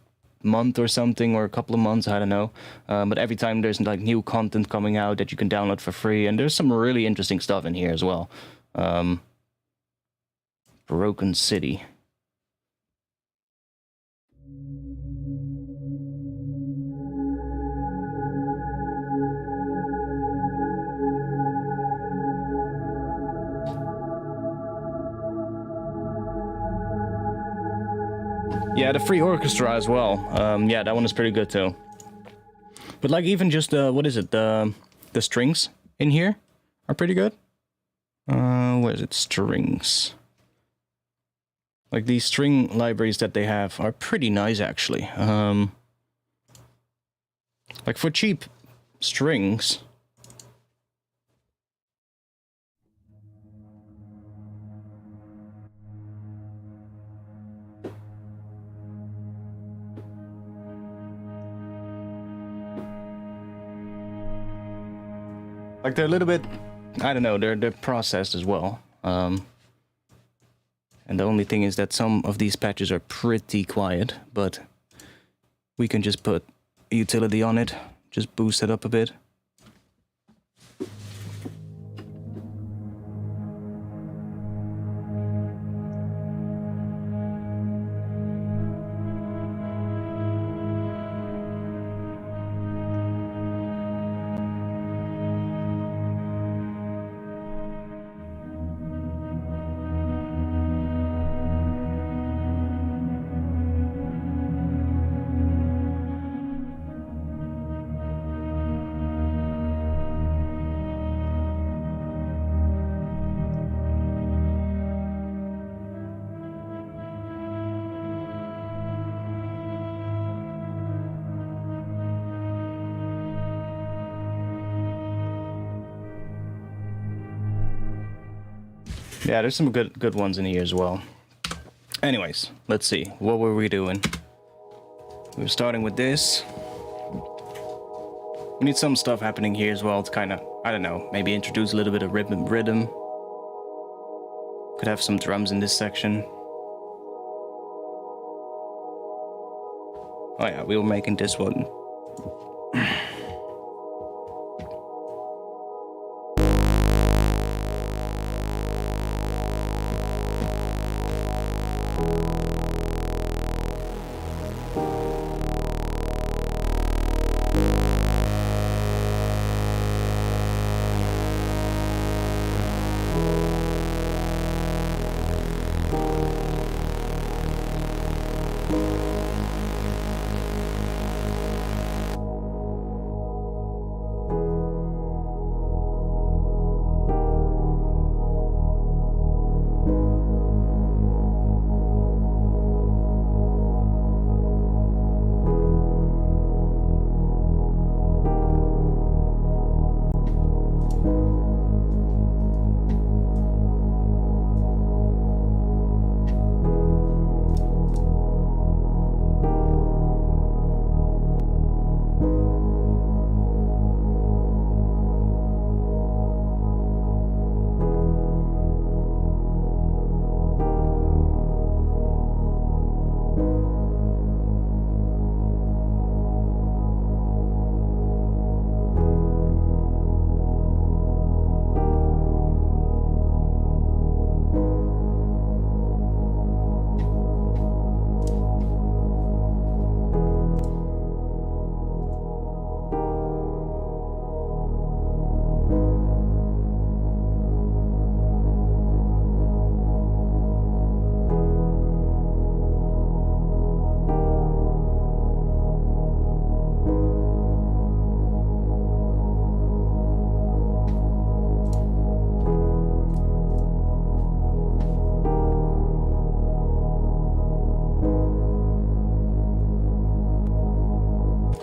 month or something, or a couple of months, I don't know. But every time there's like new content coming out that you can download for free, and there's some really interesting stuff in here as well. Broken City. Yeah, the free orchestra as well. Yeah, that one is pretty good too. But like even just what is it? The strings in here are pretty good. What is it? Strings. Like these string libraries that they have are pretty nice actually. Like for cheap strings. Like they're a little bit, I don't know, they're processed as well. And the only thing is that some of these patches are pretty quiet, but we can just put a utility on it, just boost it up a bit. Yeah, there's some good ones in here as well. Anyways, let's see. What were we doing? We were starting with this. We need some stuff happening here as well to kind of, I don't know, maybe introduce a little bit of rhythm. Could have some drums in this section. Oh yeah, we were making this one.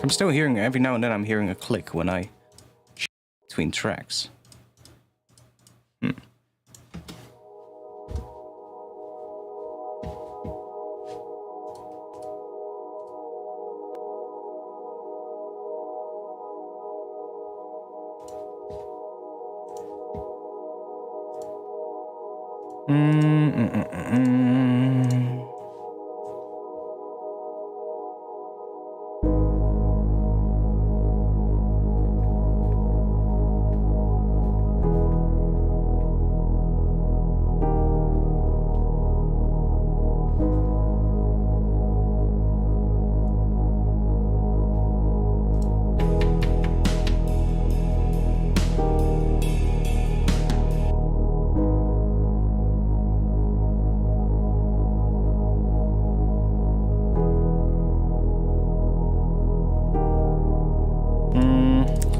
I'm still hearing, every now and then I'm hearing a click when I between tracks.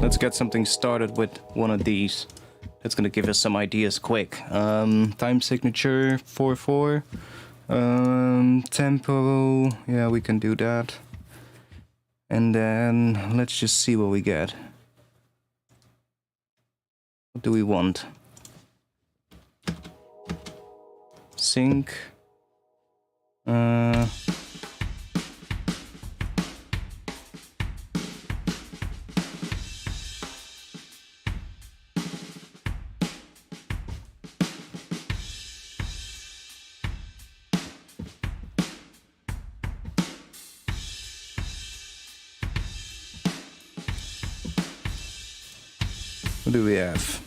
Let's get something started with one of these. That's gonna give us some ideas quick. Time signature 4/4. Tempo, yeah, we can do that. And then let's just see what we get. What do we want? Sync. What do we have?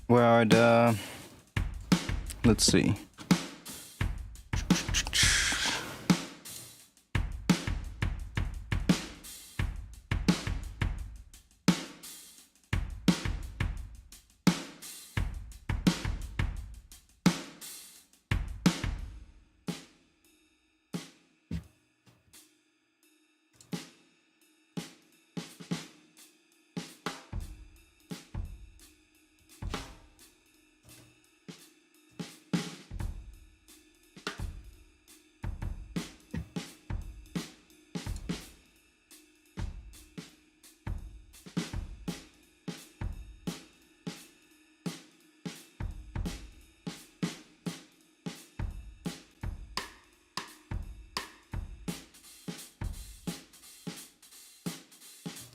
Where are the... Let's see.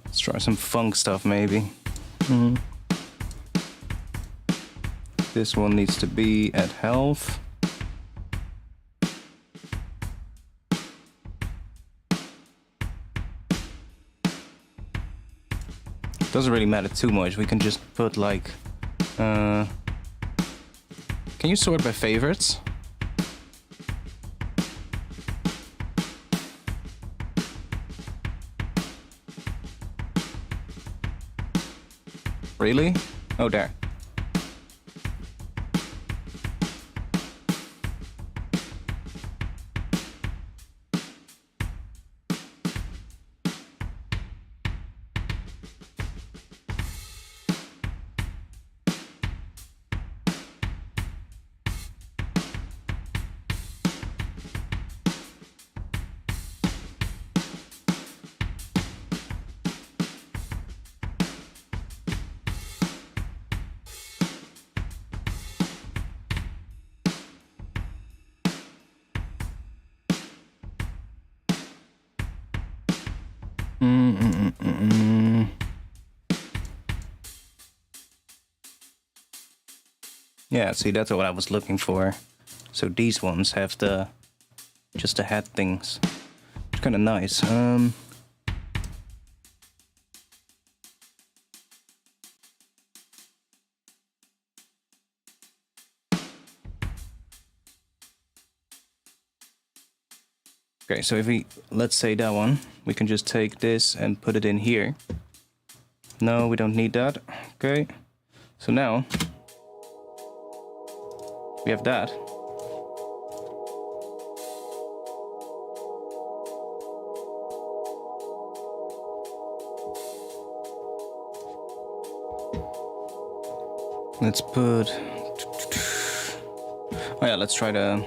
Let's try some funk stuff, maybe. This one needs to be at health. Doesn't really matter too much. We can just put like... Can you sort by favorites? Really? Oh, there. Yeah, see, that's what I was looking for. So these ones have just the head things. It's kind of nice. Okay, so if we, let's say that one, we can just take this and put it in here. No, we don't need that. Okay, so now we have that. Let's put, oh yeah, let's try to,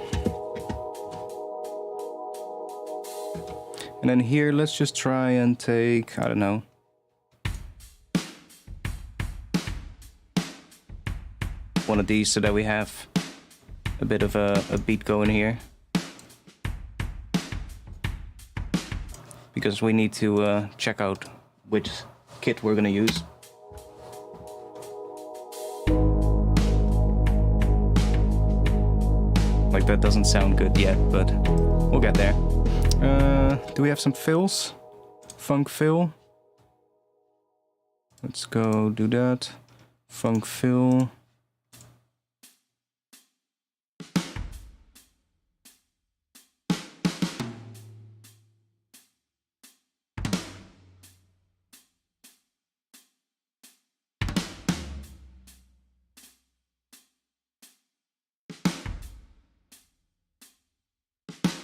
and then here, let's just try and take, I don't know, one of these so that we have a bit of a beat going here. Because we need to check out which kit we're gonna use. Like, that doesn't sound good yet, but we'll get there. Do we have some fills? Funk fill. Let's go do that. Funk fill.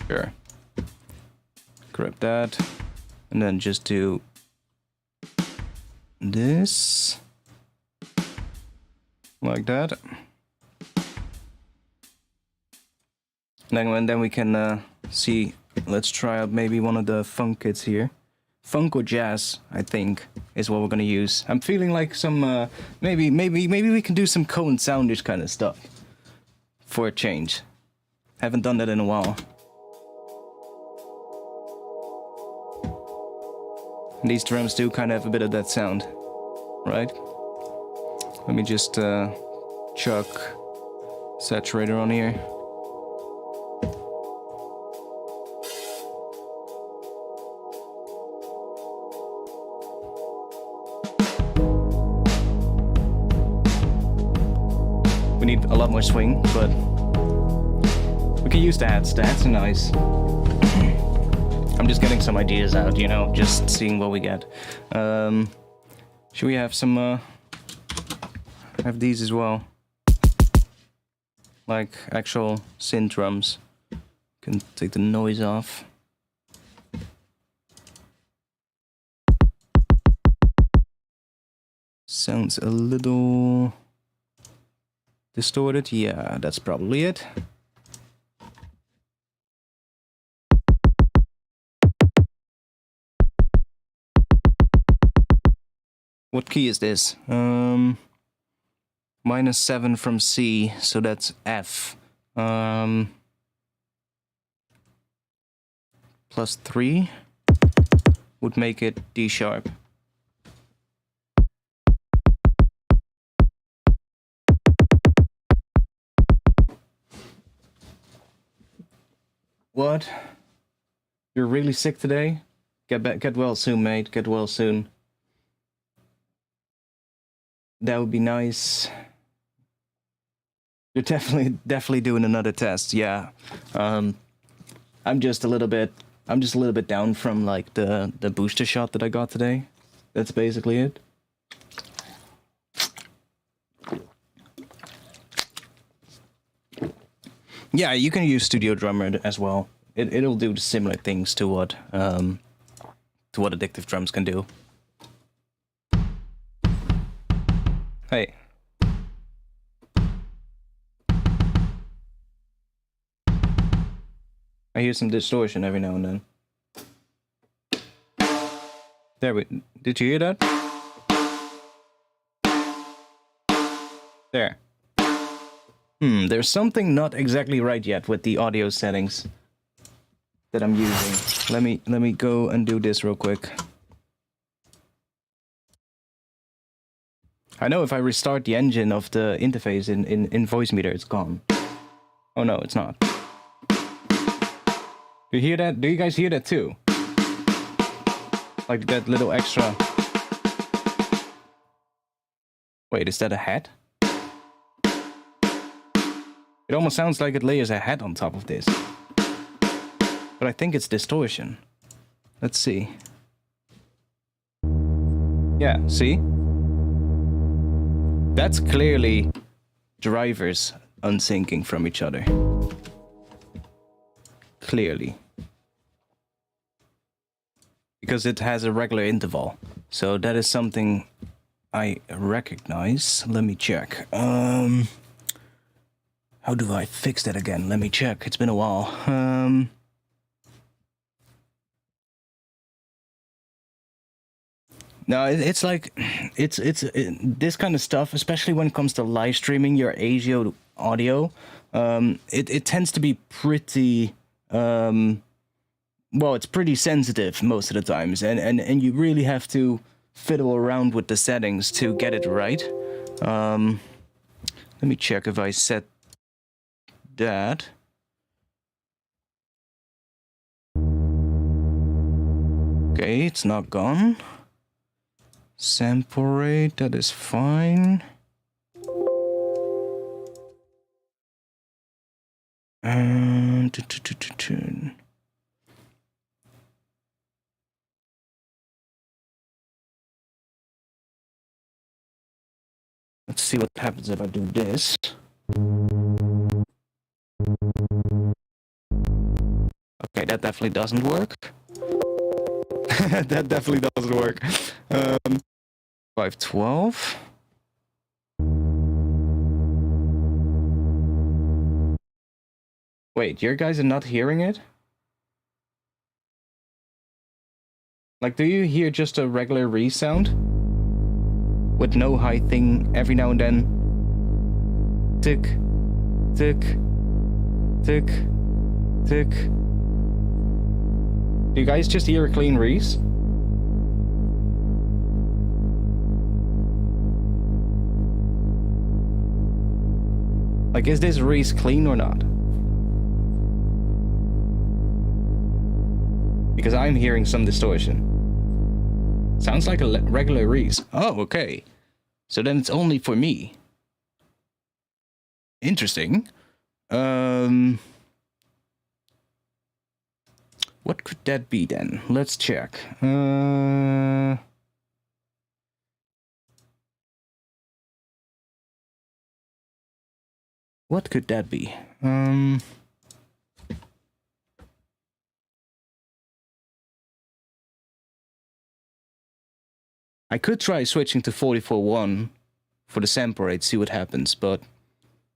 Sure. Grab that, and then just do this, like that. And then we can see, let's try out maybe one of the funk kits here. Funk or jazz, I think, is what we're gonna use. I'm feeling like some, maybe we can do some Cohen soundish kind of stuff for a change. Haven't done that in a while. And these drums do kind of have a bit of that sound, right? Let me just chuck saturator on here. We need a lot more swing, but we can use the hats. The hats are nice. I'm just getting some ideas out, you know, just seeing what we get. Should we have some, have these as well? Like actual synth drums. Can take the noise off. Sounds a little distorted. Yeah, that's probably it. What key is this? -7 from C, so that's F. +3 would make it D sharp. What? You're really sick today? Get well soon, mate. Get well soon. That would be nice. You're definitely doing another test, yeah. I'm just a little bit down from like the booster shot that I got today. That's basically it. Yeah, you can use Studio Drummer as well. It'll do similar things to what Addictive Drums can do. Hey. I hear some distortion every now and then. Did you hear that? There. There's something not exactly right yet with the audio settings that I'm using. Let me go and do this real quick. I know if I restart the engine of the interface in Voicemeeter, it's gone. Oh no, it's not. Do you hear that? Do you guys hear that too? Like that little extra... Wait, is that a hat? It almost sounds like it layers a hat on top of this. But I think it's distortion. Let's see. Yeah, see? That's clearly drivers unsyncing from each other. Clearly. Because it has a regular interval. So that is something I recognize. Let me check. How do I fix that again? Let me check. It's been a while. No, it's like, it's this kind of stuff, especially when it comes to live streaming your ASIO audio, it tends to be pretty, well, it's pretty sensitive most of the times, and you really have to fiddle around with the settings to get it right. Let me check if I set that. Okay, it's not gone. Sample rate, that is fine. Let's see what happens if I do this. Okay, that definitely doesn't work. That definitely doesn't work. 512. Wait, your guys are not hearing it? Like, do you hear just a regular resound? With no high thing every now and then? Tick, tick, tick, tick. Do you guys just hear a clean Reese? Like, is this Reese clean or not? Because I'm hearing some distortion. Sounds like a regular Reese. Oh, okay. So then it's only for me. Interesting. What could that be then? Let's check. What could that be? I could try switching to 44.1 for the sample rate, see what happens, but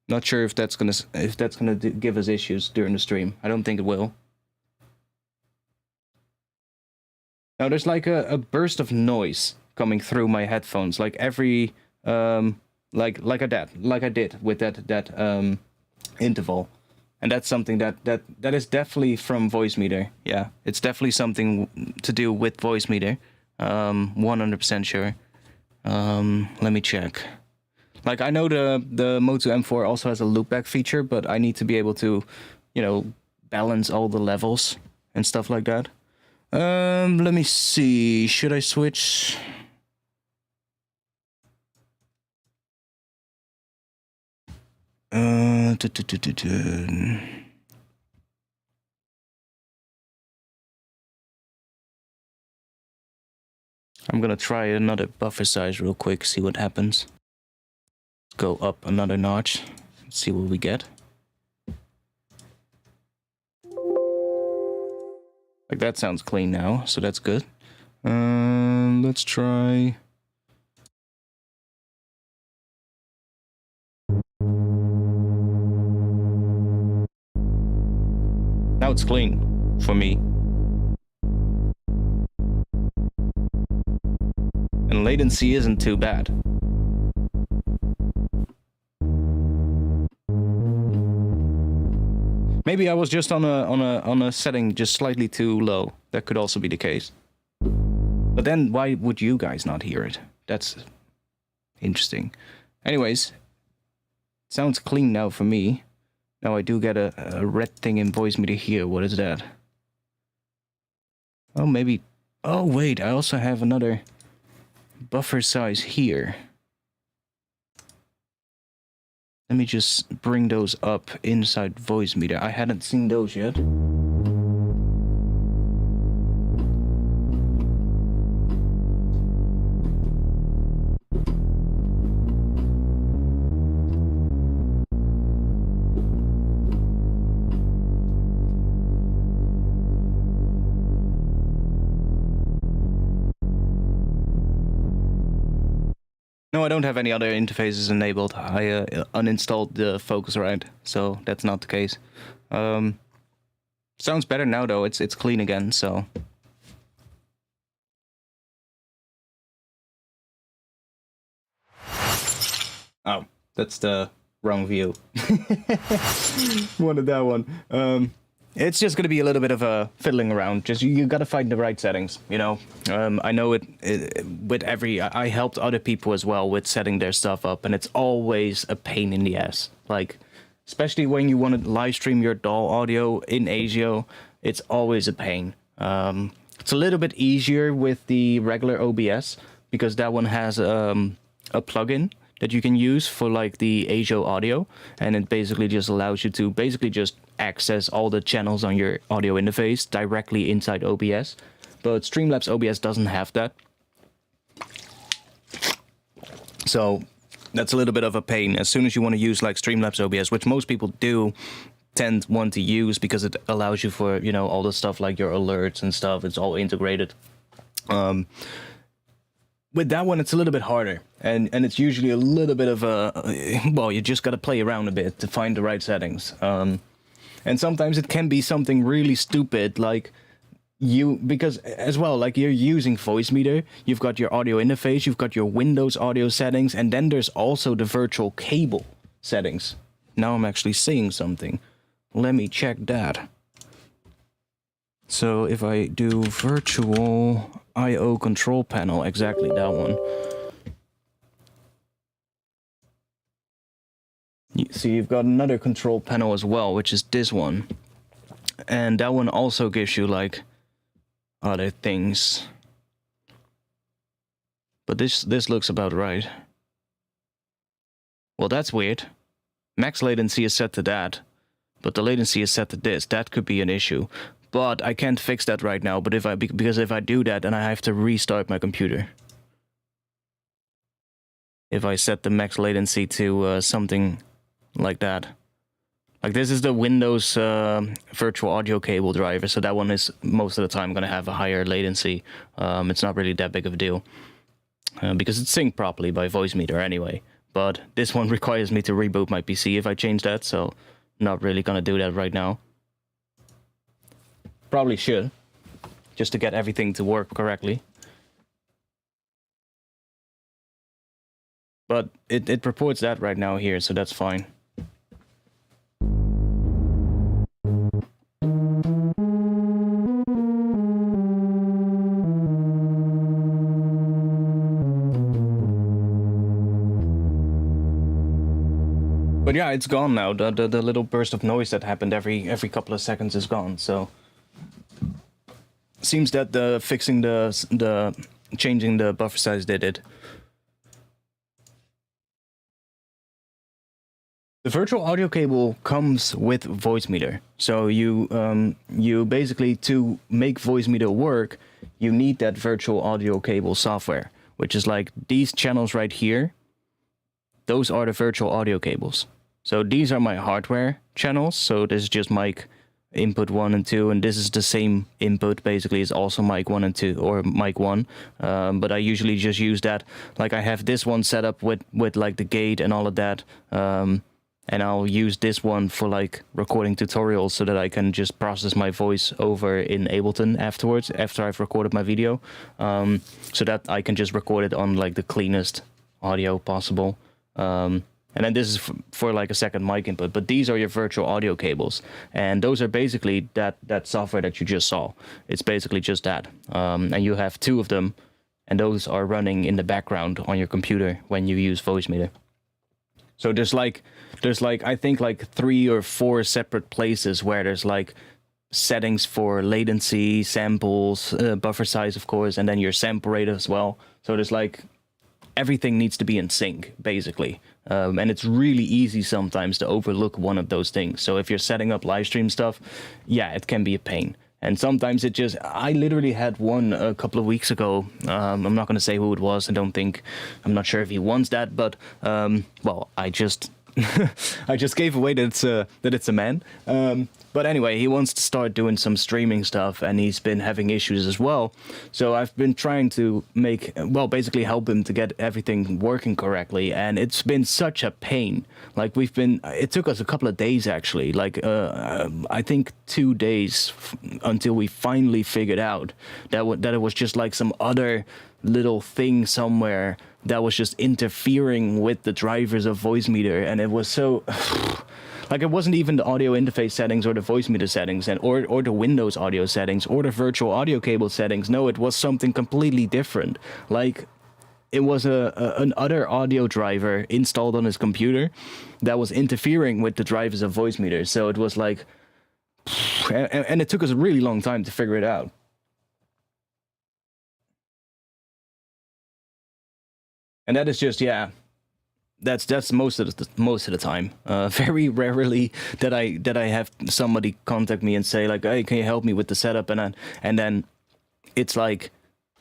not sure if that's gonna give us issues during the stream. I don't think it will. Now there's like a burst of noise coming through my headphones, like every like I did with that interval, and that's something that is definitely from voice meter. Yeah, it's definitely something to do with voice meter. 100% sure. Let me check. Like, I know the Moto M4 also has a loopback feature, but I need to be able to, you know, balance all the levels and stuff like that. Let me see. Should I switch? I'm gonna try another buffer size real quick, see what happens. Go up another notch, see what we get. Like, that sounds clean now, so that's good. Let's try. Now it's clean for me. And latency isn't too bad. Maybe I was just on a setting just slightly too low. That could also be the case. But then why would you guys not hear it? That's interesting. Anyways, it sounds clean now for me. Now I do get a red thing in voice meter here. What is that? Oh, maybe. Oh wait, I also have another buffer size here. Let me just bring those up inside voice meter. I hadn't seen those yet. No, I don't have any other interfaces enabled. I uninstalled the Focusrite, so that's not the case. Sounds better now though. It's clean again, so. Oh, that's the wrong view. Wanted that one. It's just gonna be a little bit of a fiddling around. Just you gotta find the right settings, you know. I know it with I helped other people as well with setting their stuff up, and it's always a pain in the ass. Like, especially when you want to live stream your DAW audio in ASIO, it's always a pain. It's a little bit easier with the regular OBS because that one has a plugin that you can use for like the ASIO audio, and it basically just allows you to basically just access all the channels on your audio interface directly inside OBS. But Streamlabs OBS doesn't have that. So that's a little bit of a pain. As soon as you want to use like Streamlabs OBS, which most people do want to use because it allows you for, you know, all the stuff like your alerts and stuff, it's all integrated. With that one, it's a little bit harder, and it's usually a little bit of a, well, you just got to play around a bit to find the right settings. And sometimes it can be something really stupid, like because as well, like you're using Voicemeeter, you've got your audio interface, you've got your Windows audio settings, and then there's also the virtual cable settings. Now I'm actually seeing something. Let me check that. So if I do virtual I/O control panel, exactly that one. So you've got another control panel as well, which is this one. And that one also gives you like other things. But this looks about right. Well, that's weird. Max latency is set to that, but the latency is set to this. That could be an issue. But I can't fix that right now, but because if I do that, then I have to restart my computer. If I set the max latency to something like that. Like this is the Windows virtual audio cable driver, so that one is most of the time going to have a higher latency. It's not really that big of a deal. Because it's synced properly by Voicemeeter anyway. But this one requires me to reboot my PC if I change that, so not really going to do that right now. Probably should, just to get everything to work correctly. But it purports that right now here, so that's fine. But yeah, it's gone now. The little burst of noise that happened every couple of seconds is gone, so... Seems that fixing changing the buffer size did it. The virtual audio cable comes with Voicemeeter, so you basically, to make Voicemeeter work, you need that virtual audio cable software, which is like these channels right here. Those are the virtual audio cables. So these are my hardware channels. So this is just mic input 1 and 2, and this is the same input basically, is also mic 1 and 2, or mic 1, but I usually just use that. Like I have this one set up with like the gate and all of that, and I'll use this one for like recording tutorials so that I can just process my voice over in Ableton afterwards, after I've recorded my video, so that I can just record it on like the cleanest audio possible. And then this is for like a second mic input, but these are your virtual audio cables, and those are basically that software that you just saw. It's basically just that, and you have 2 of them, and those are running in the background on your computer when you use Voicemeeter. So there's like I think like 3 or 4 separate places where there's like settings for latency, samples, buffer size of course, and then your sample rate as well. So there's like everything needs to be in sync basically. And it's really easy sometimes to overlook one of those things. So if you're setting up live stream stuff, yeah, it can be a pain. And sometimes it just, I literally had one a couple of weeks ago. I'm not going to say who it was. I'm not sure if he wants that, but, well, I just, I just gave away that it's a man. But anyway, he wants to start doing some streaming stuff, and he's been having issues as well. So I've been trying to basically help him to get everything working correctly, and it's been such a pain. Like it took us a couple of days actually, like I think 2 days until we finally figured out that it was just like some other little thing somewhere that was just interfering with the drivers of Voicemeeter, and it was so. Like, it wasn't even the audio interface settings or the Voicemeeter settings or the Windows audio settings or the virtual audio cable settings. No, it was something completely different. Like, it was an other audio driver installed on his computer that was interfering with the drivers of Voicemeeter. So it was like, and it took us a really long time to figure it out. And that is just, yeah. That's most of the time. Very rarely that I have somebody contact me and say like, "Hey, can you help me with the setup?" And then it's like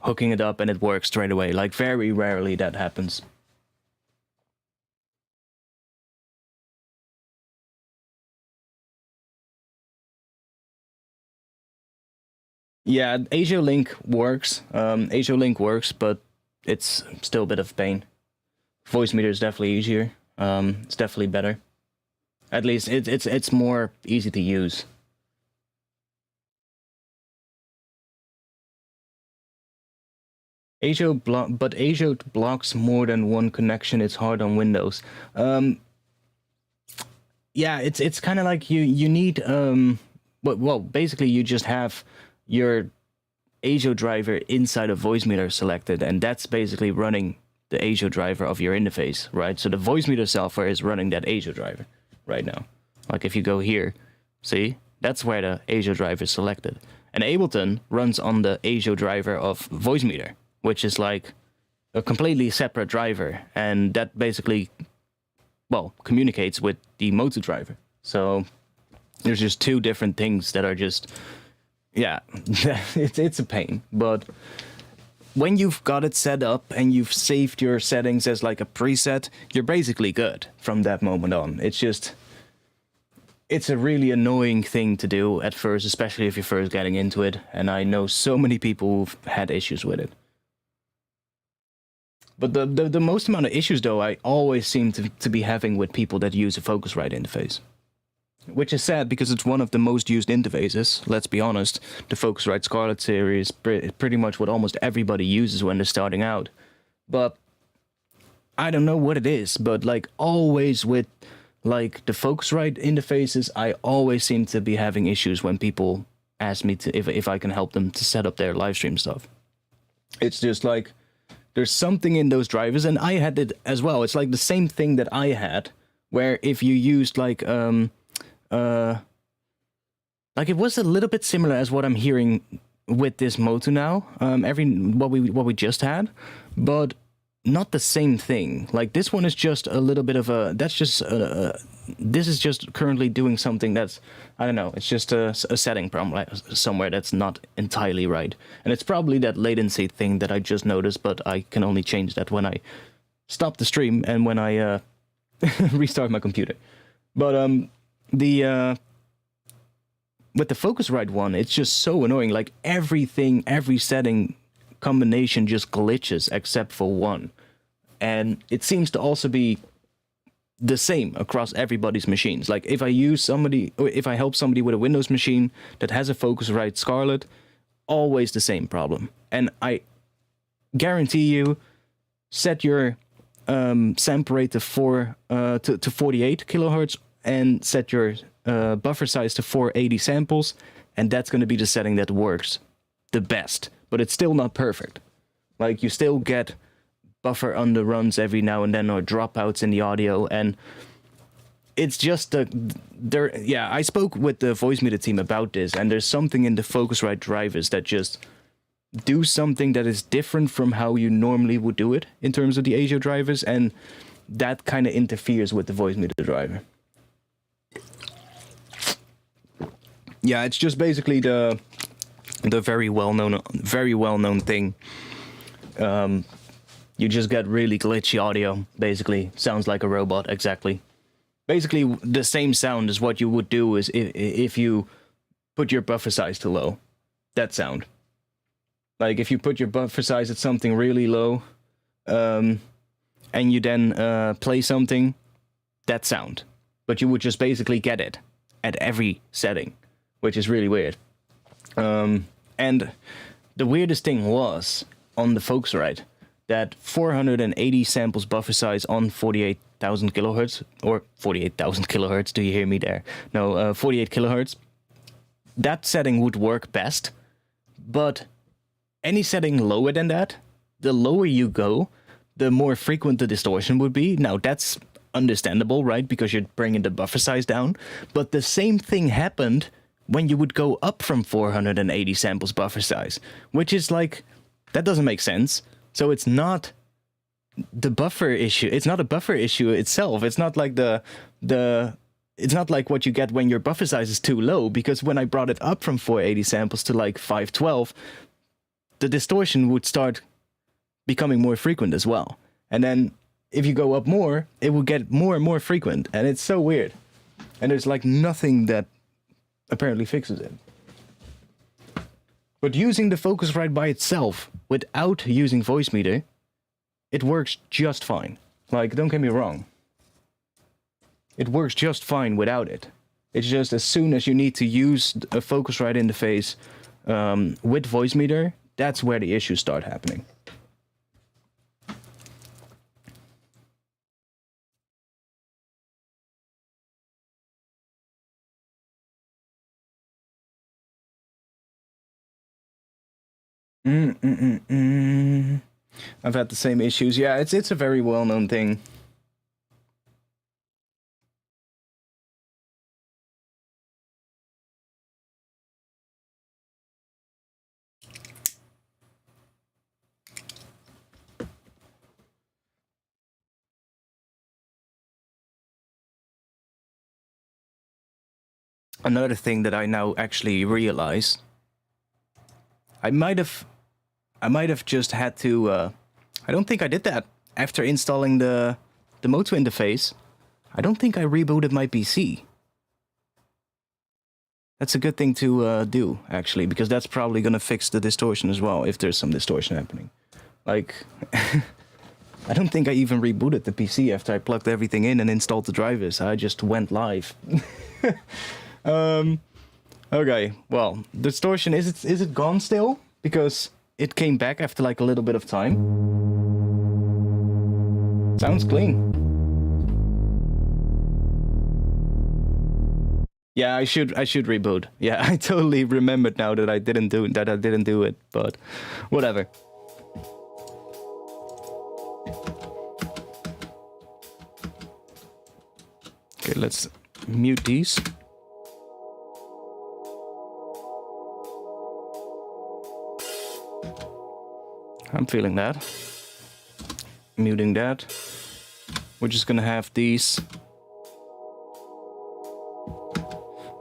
hooking it up and it works straight away. Like, very rarely that happens. Yeah, ASIO Link works. ASIO Link works, but it's still a bit of pain. Voicemeeter is definitely easier. It's definitely better. At least it's more easy to use. But ASIO blocks more than one connection. It's hard on Windows. Yeah, it's kind of like you need well, basically you just have your ASIO driver inside of Voicemeeter selected, and that's basically running the ASIO driver of your interface, right? So the Voicemeeter software is running that ASIO driver right now. Like, if you go here, see? That's where the ASIO driver is selected. And Ableton runs on the ASIO driver of Voicemeeter, which is like a completely separate driver. And that basically, well, communicates with the Motu driver. So there's just two different things that are just, yeah, it's a pain. But when you've got it set up and you've saved your settings as like a preset, you're basically good from that moment on. It's a really annoying thing to do at first, especially if you're first getting into it. And I know so many people who've had issues with it. But the most amount of issues, though, I always seem to be having with people that use a Focusrite interface. Which is sad, because it's one of the most used interfaces. Let's be honest, the Focusrite Scarlett series is pretty much what almost everybody uses when they're starting out. But I don't know what it is, but like always with like the Focusrite interfaces, I always seem to be having issues when people ask me to if I can help them to set up their live stream stuff. It's just like there's something in those drivers, and I had it as well. It's like the same thing that I had, where if you used like it was a little bit similar as what I'm hearing with this Motu now, what we just had, but not the same thing. Like, this one is just a little bit of this is just currently doing something that's, I don't know, it's just a setting problem somewhere that's not entirely right. And it's probably that latency thing that I just noticed, but I can only change that when I stop the stream and when I restart my computer. But with the Focusrite one, it's just so annoying. Like, every setting combination just glitches except for one. And it seems to also be the same across everybody's machines. Like, if I help somebody with a Windows machine that has a Focusrite Scarlett, always the same problem. And I guarantee you, set your sample rate to 48 kilohertz and set your buffer size to 480 samples, and that's going to be the setting that works the best. But it's still not perfect. Like, you still get buffer underruns every now and then, or dropouts in the audio, and it's just I spoke with the Voicemeeter team about this, and there's something in the Focusrite drivers that just do something that is different from how you normally would do it in terms of the ASIO drivers, and that kind of interferes with the Voicemeeter driver. Yeah, it's just basically the very well known thing. You just get really glitchy audio, basically. Sounds like a robot, exactly. basically the same sound as what you would do is if you put your buffer size to low. That sound. Like if you put your buffer size at something really low, and you then play something, that sound. But you would just basically get it at every setting, which is really weird. And the weirdest thing was on the Focusrite that 480 samples buffer size on 48,000 kilohertz, or 48,000 kilohertz, do you hear me there? No, 48 kilohertz. That setting would work best, but any setting lower than that, the lower you go, the more frequent the distortion would be. Now, that's understandable, right? Because you're bringing the buffer size down. But the same thing happened when you would go up from 480 samples buffer size, which is like, that doesn't make sense. So it's not the buffer issue. It's not a buffer issue itself. It's not like it's not like what you get when your buffer size is too low, because when I brought it up from 480 samples to like 512, the distortion would start becoming more frequent as well. And then if you go up more, it will get more and more frequent. And it's so weird. And there's like nothing that apparently fixes it. But using the Focusrite by itself, without using Voicemeeter, it works just fine. Like, don't get me wrong. It works just fine without it. It's just as soon as you need to use a Focusrite interface with Voicemeeter, that's where the issues start happening. I've had the same issues. Yeah, it's a very well-known thing. Another thing that I now actually realize, I might have just had to, I don't think I did that. After installing the Moto interface, I don't think I rebooted my PC. That's a good thing to do, actually, because that's probably gonna fix the distortion as well, if there's some distortion happening. Like, I don't think I even rebooted the PC after I plugged everything in and installed the drivers. I just went live. Okay, well, distortion, is it gone still? Because it came back after like a little bit of time. Sounds clean. Yeah, I should reboot. Yeah, I totally remembered now that I didn't do it, but whatever. Okay, let's mute these. I'm feeling that. Muting that. We're just gonna have these.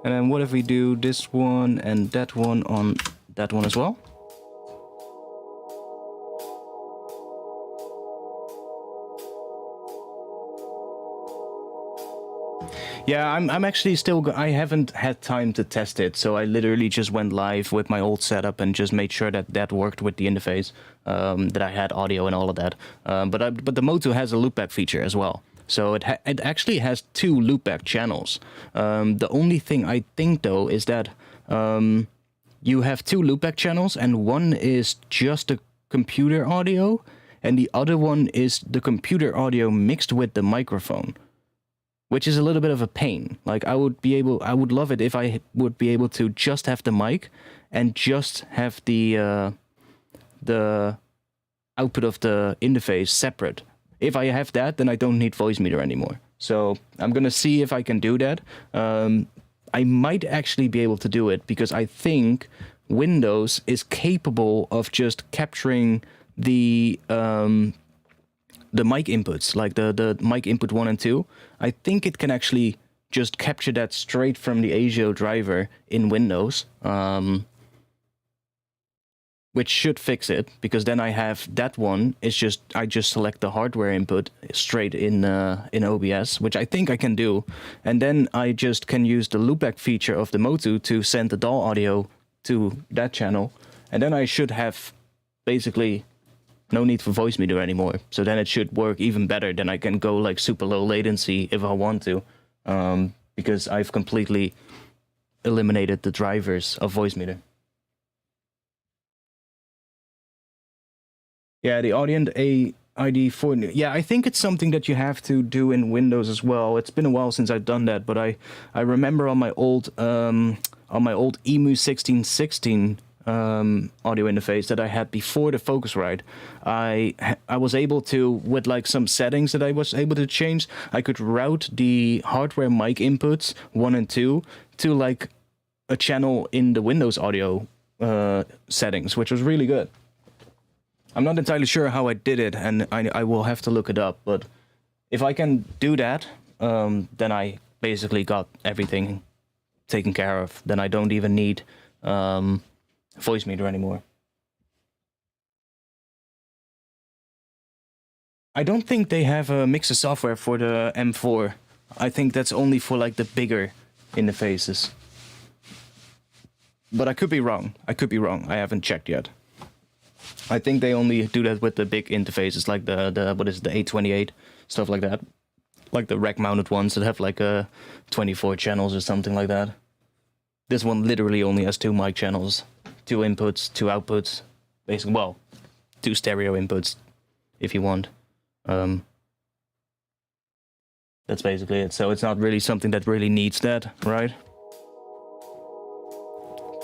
And then what if we do this one and that one on that one as well? Yeah, I'm actually still, I haven't had time to test it, so I literally just went live with my old setup and just made sure that that worked with the interface, that I had audio and all of that. But the Moto has a loopback feature as well, so it actually has 2 loopback channels. The only thing I think though is that you have 2 loopback channels, and one is just the computer audio, and the other one is the computer audio mixed with the microphone, which is a little bit of a pain. Like I would love it if I would be able to just have the mic and just have the output of the interface separate. If I have that, then I don't need Voicemeeter anymore. So I'm gonna see if I can do that. I might actually be able to do it because I think Windows is capable of just capturing the mic inputs, like the mic input 1 and 2. I think it can actually just capture that straight from the ASIO driver in Windows. which should fix it, because then I have that one. It's just I just select the hardware input straight in OBS, which I think I can do, and then I just can use the loopback feature of the Motu to send the DAW audio to that channel, and then I should have basically no need for voice meter anymore. So then it should work even better. Then I can go like super low latency if I want to, because I've completely eliminated the drivers of voice meter. Yeah, the Audient ID for... Yeah, I think it's something that you have to do in Windows as well. It's been a while since I've done that, but I remember on my old EMU 1616 audio interface that I had before the Focusrite, I was able to, with like some settings that I was able to change, I could route the hardware mic inputs 1 and 2 to like a channel in the Windows audio settings, which was really good. I'm not entirely sure how I did it, and I will have to look it up, but if I can do that, then I basically got everything taken care of. Then I don't even need voice meter anymore. I don't think they have a mixer software for the M4. I think that's only for like the bigger interfaces. But I could be wrong. I haven't checked yet. I think they only do that with the big interfaces, like the what is it, the 828, stuff like that. Like the rack-mounted ones that have like 24 channels or something like that. This one literally only has 2 mic channels, 2 inputs, 2 outputs. Basically, well, 2 stereo inputs, if you want. That's basically it. So it's not really something that really needs that, right?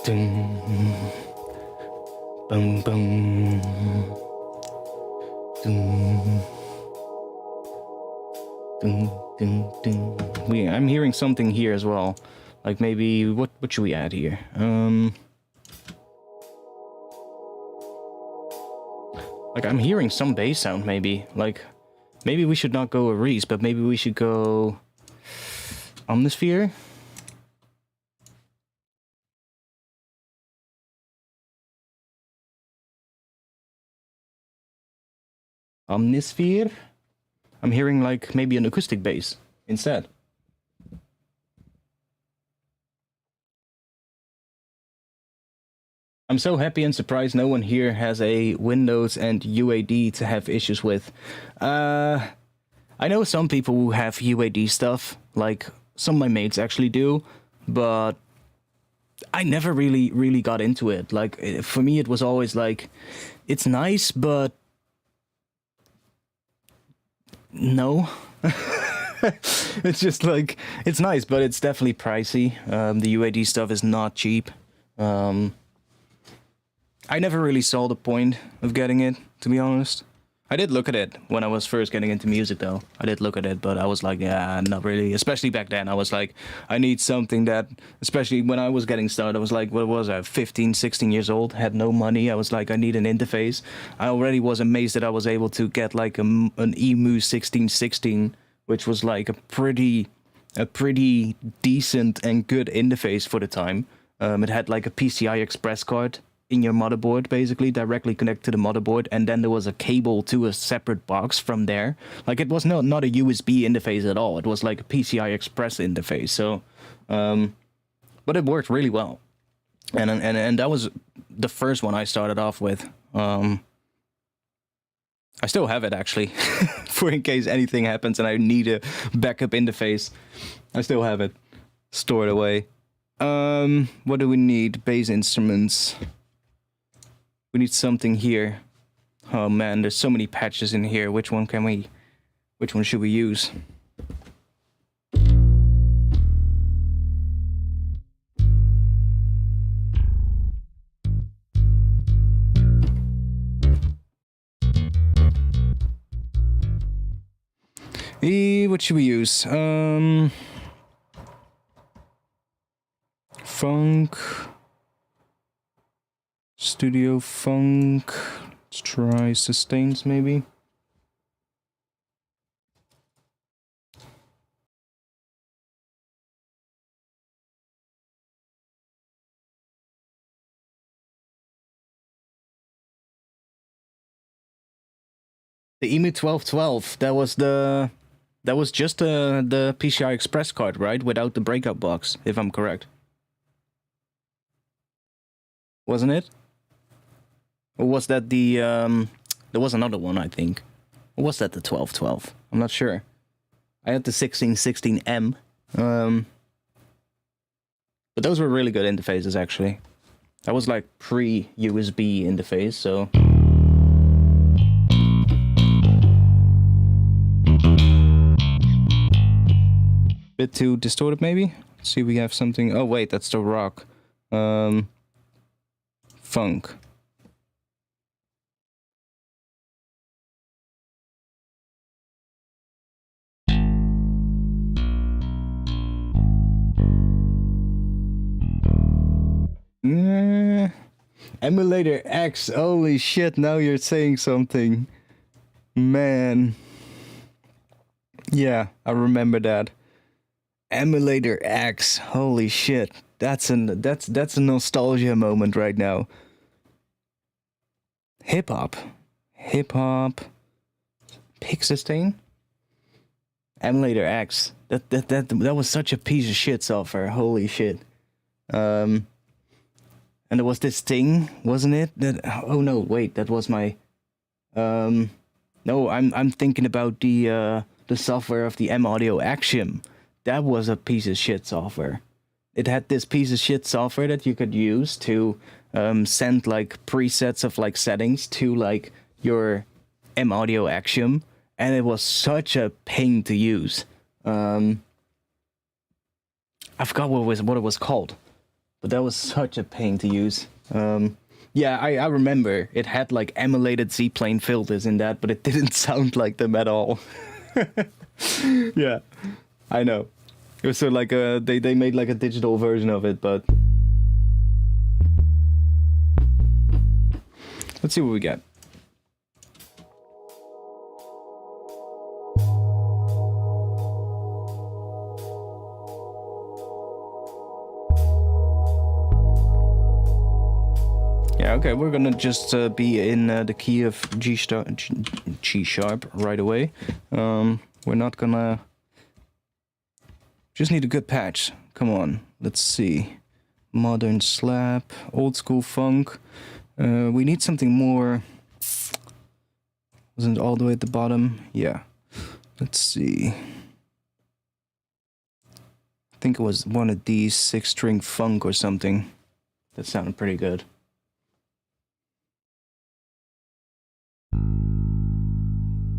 Boom, boom. Dun, dun, dun, dun. I'm hearing something here as well. Like maybe what should we add here? Like I'm hearing some bass sound maybe. Like maybe we should not go a Reese, but maybe we should go Omnisphere. Omnisphere? I'm hearing like maybe an acoustic bass instead. I'm so happy and surprised no one here has a Windows and UAD to have issues with. I know some people who have UAD stuff, like some of my mates actually do, but I never really got into it. Like for me it was always like, it's nice, but no. It's just like, it's nice, but it's definitely pricey. The UAD stuff is not cheap. I never really saw the point of getting it, to be honest. I did look at it when I was first getting into music, though. I did look at it, but I was like, yeah, not really. Especially back then, I was like, I need something that, especially when I was getting started, I was like, what was I, 15, 16 years old, had no money. I was like, I need an interface. I already was amazed that I was able to get like an EMU 1616, which was like a pretty decent and good interface for the time. It had like a PCI Express card in your motherboard, basically directly connect to the motherboard, and then there was a cable to a separate box from there. Like it was not a USB interface at all. It was like a PCI Express interface. So, but it worked really well, and that was the first one I started off with. I still have it actually, for in case anything happens and I need a backup interface. I still have it stored away. What do we need? Bass instruments. We need something here. Oh man, there's so many patches in here. Which one should we use? What should we use? Funk. Studio Funk. Let's try sustains maybe. The EMU 1212, that was just the PCI Express card, right? Without the breakout box, if I'm correct. Wasn't it? Or was that the there was another one, I think. Or was that the 1212? I'm not sure. I had the 1616M. But those were really good interfaces, actually. That was like pre-USB interface, so... Bit too distorted, maybe? Let's see if we have something... Oh, wait, that's the rock. Funk. Emulator X, holy shit, now you're saying something. Man. Yeah, I remember that. Emulator X, holy shit. That's a nostalgia moment right now. Hip hop. Pick sustain? Emulator X. That was such a piece of shit software, holy shit. And there was this thing, wasn't it? That, oh no, wait, that was my... No, I'm thinking about the software of the M-Audio Axiom. That was a piece of shit software. It had this piece of shit software that you could use to send like presets of like settings to like your M-Audio Axiom, and it was such a pain to use. I forgot what it was called. But that was such a pain to use. Yeah, I remember it had like emulated Z-plane filters in that, but it didn't sound like them at all. Yeah, I know. It was sort of like they made like a digital version of it, but let's see what we get. Yeah, okay, we're gonna just be in the key of G sharp right away. We're not gonna... Just need a good patch. Come on, let's see. Modern slap, old school funk. We need something more... Wasn't it all the way at the bottom? Yeah. Let's see. I think it was one of these 6-string funk or something. That sounded pretty good.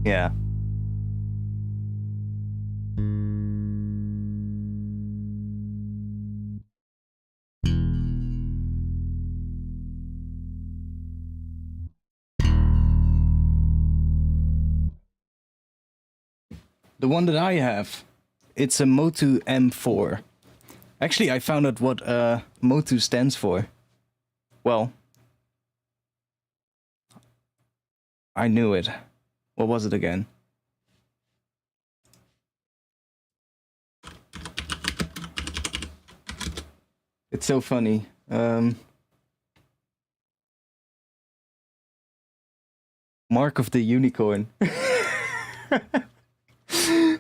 Yeah. The one that I have, it's a Motu M4. Actually, I found out what Motu stands for. Well, I knew it. What was it again? It's so funny. Mark of the Unicorn.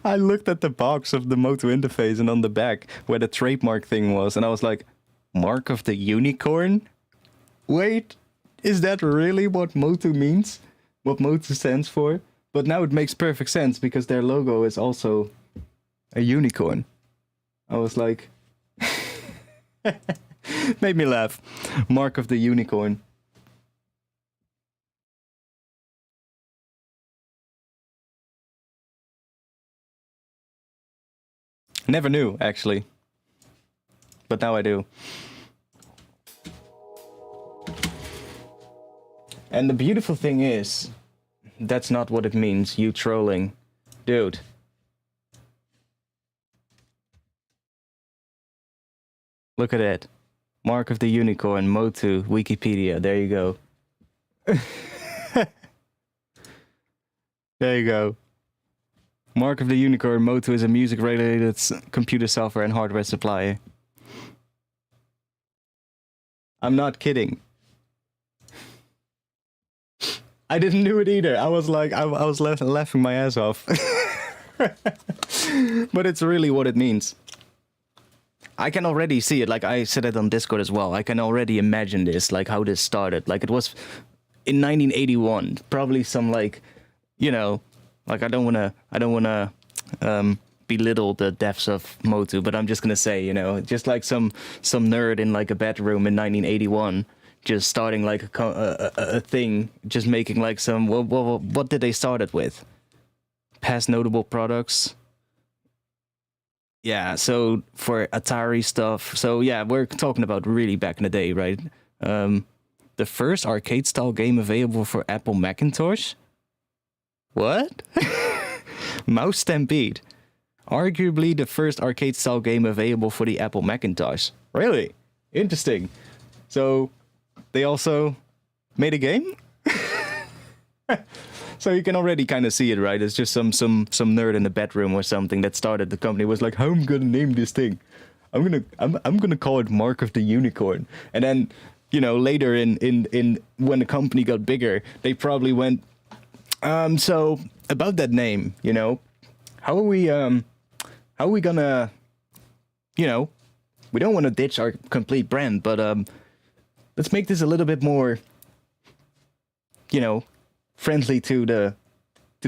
I looked at the box of the Motu interface and on the back where the trademark thing was, and I was like, Mark of the Unicorn? Wait, is that really what Motu means? What Motu stands for? But now it makes perfect sense because their logo is also a unicorn. I was like... Made me laugh. Mark of the Unicorn. Never knew, actually. But now I do. And the beautiful thing is, that's not what it means, you trolling. Dude. Look at it. Mark of the Unicorn, Motu, Wikipedia, there you go. There you go. Mark of the Unicorn, Motu is a music-related computer software and hardware supplier. I'm not kidding. I didn't do it either. I was like, I was laughing my ass off. But it's really what it means. I can already see it. Like I said it on Discord as well. I can already imagine this, like how this started. Like it was in 1981. Probably some like, you know, like I don't wanna belittle the depths of Motu, but I'm just gonna say, you know, just like some nerd in like a bedroom in 1981, just starting like a thing, just making like some. What did they start it with? Past notable products. Yeah, so for Atari stuff. So yeah, we're talking about really back in the day, right? The first arcade-style game available for Apple Macintosh. What? Mouse Stampede. Arguably the first arcade-style game available for the Apple Macintosh. Really? Interesting. So they also made a game? So you can already kind of see it, right? It's just some nerd in the bedroom or something that started the company, was like, how am I gonna name this thing? I'm gonna call it Mark of the Unicorn. And then, you know, later in when the company got bigger, they probably went, so about that name, you know, how are we gonna, you know, we don't want to ditch our complete brand, but let's make this a little bit more, you know, friendly to the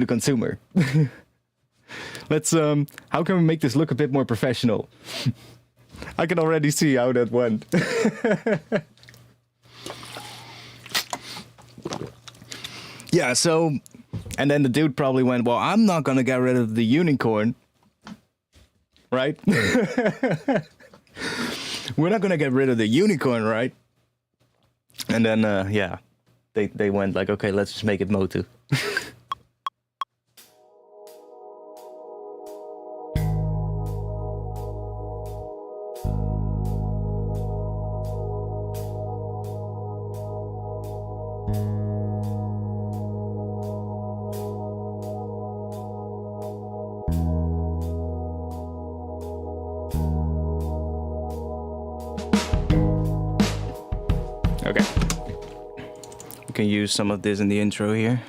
consumer. Let's how can we make this look a bit more professional? I can already see how that went. Yeah, so and then the dude probably went, well, I'm not gonna get rid of the unicorn, right? We're not gonna get rid of the unicorn, right? And then yeah, they went like, okay, let's just make it Motu. Okay. We can use some of this in the intro here.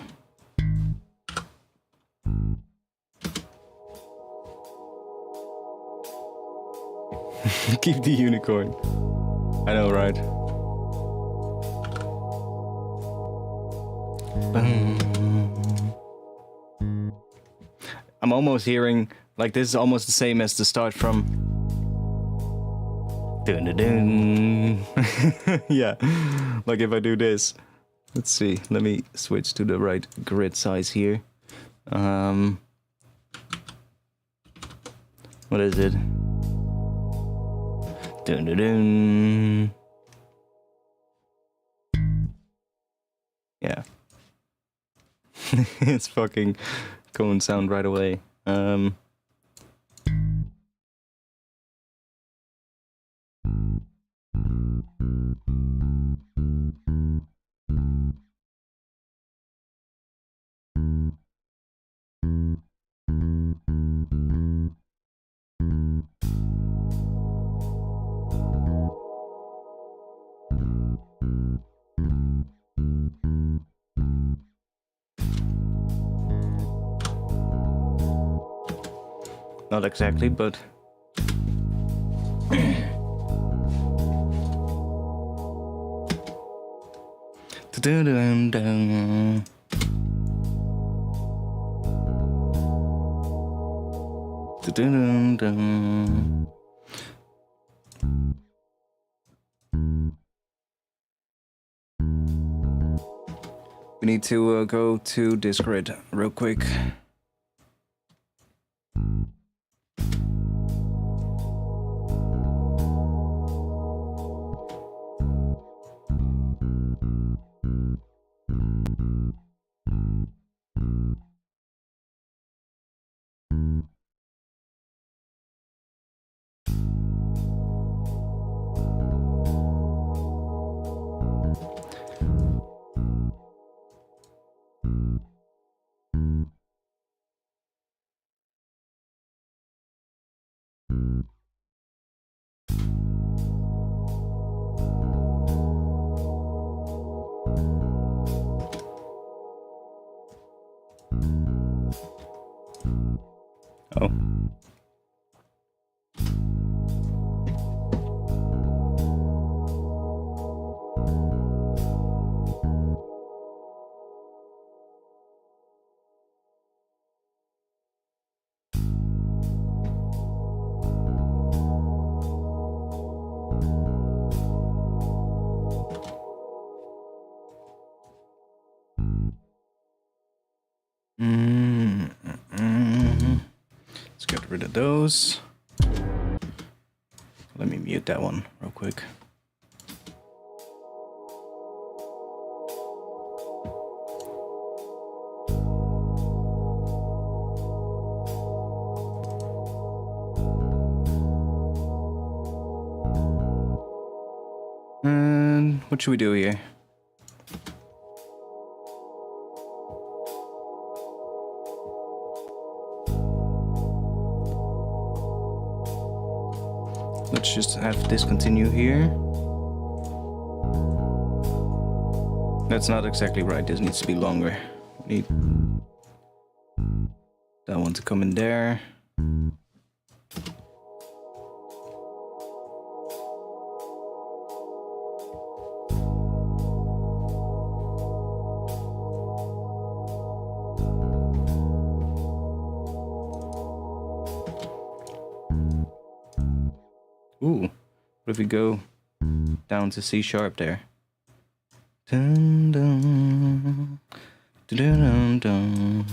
Keep the unicorn. I know, right? I'm almost hearing, like, this is almost the same as the start from... Dun dun dun. Yeah, like if I do this. Let's see, let me switch to the right grid size here. What is it? Dun dun dun. Yeah. It's fucking going sound right away. Not exactly, but... Dun-dun-dun. Dun-dun-dun. We need to go to this grid real quick. Oh. Let's get rid of those. Let me mute that one real quick. And what should we do here? Let's just have this continue here. That's not exactly right. This needs to be longer. We need that one to come in there. Ooh, what if we go down to C sharp there? Dun, dun, dun, dun, dun.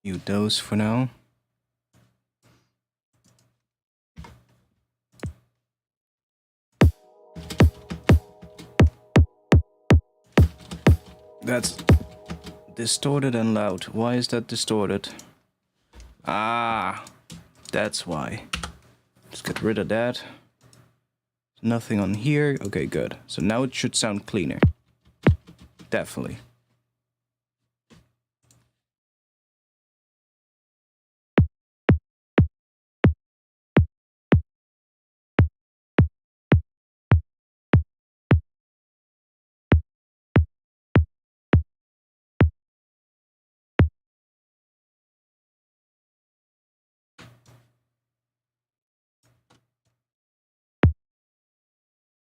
Mute those for now. That's distorted and loud. Why is that distorted? Ah, that's why. Just get rid of that. Nothing on here. Okay, good. So now it should sound cleaner. Definitely.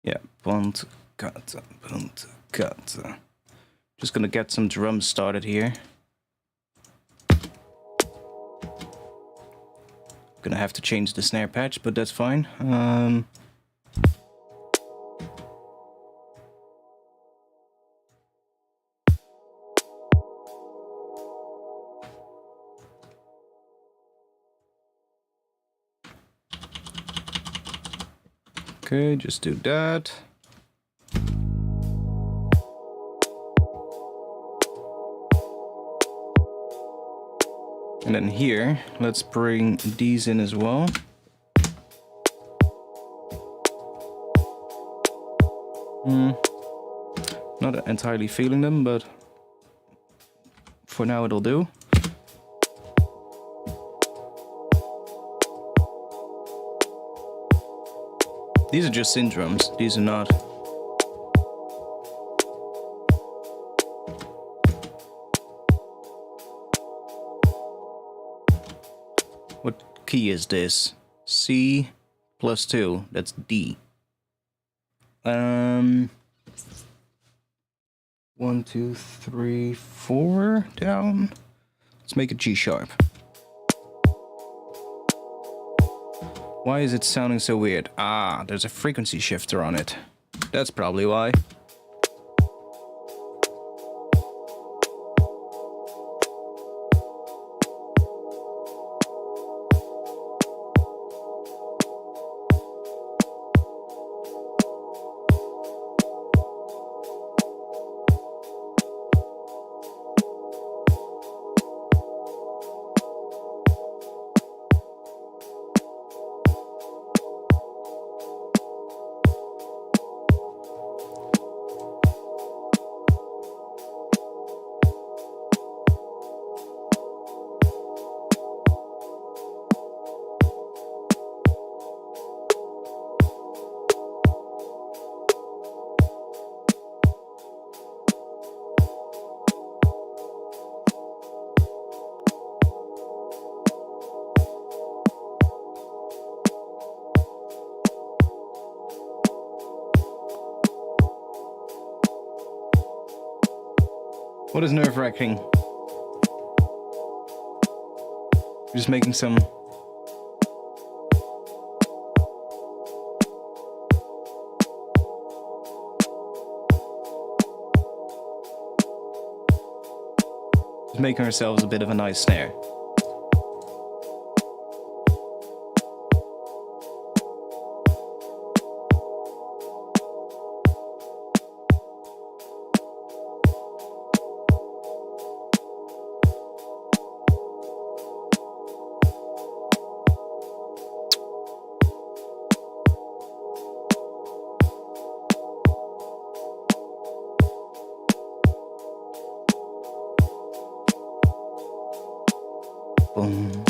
Yeah, bunt, cut, bunt, cut. Just gonna get some drums started here. Gonna have to change the snare patch, but that's fine. Okay, just do that. And then here, let's bring these in as well. Not entirely feeling them, but for now it'll do. These are just synth drums, these are not. What key is this? C plus 2, that's D. 1, 2, 3, 4 down. Let's make it G sharp. Why is it sounding so weird? Ah, there's a frequency shifter on it. That's probably why. What is nerve-wracking? Just making some... Just making ourselves a bit of a nice snare. Boom.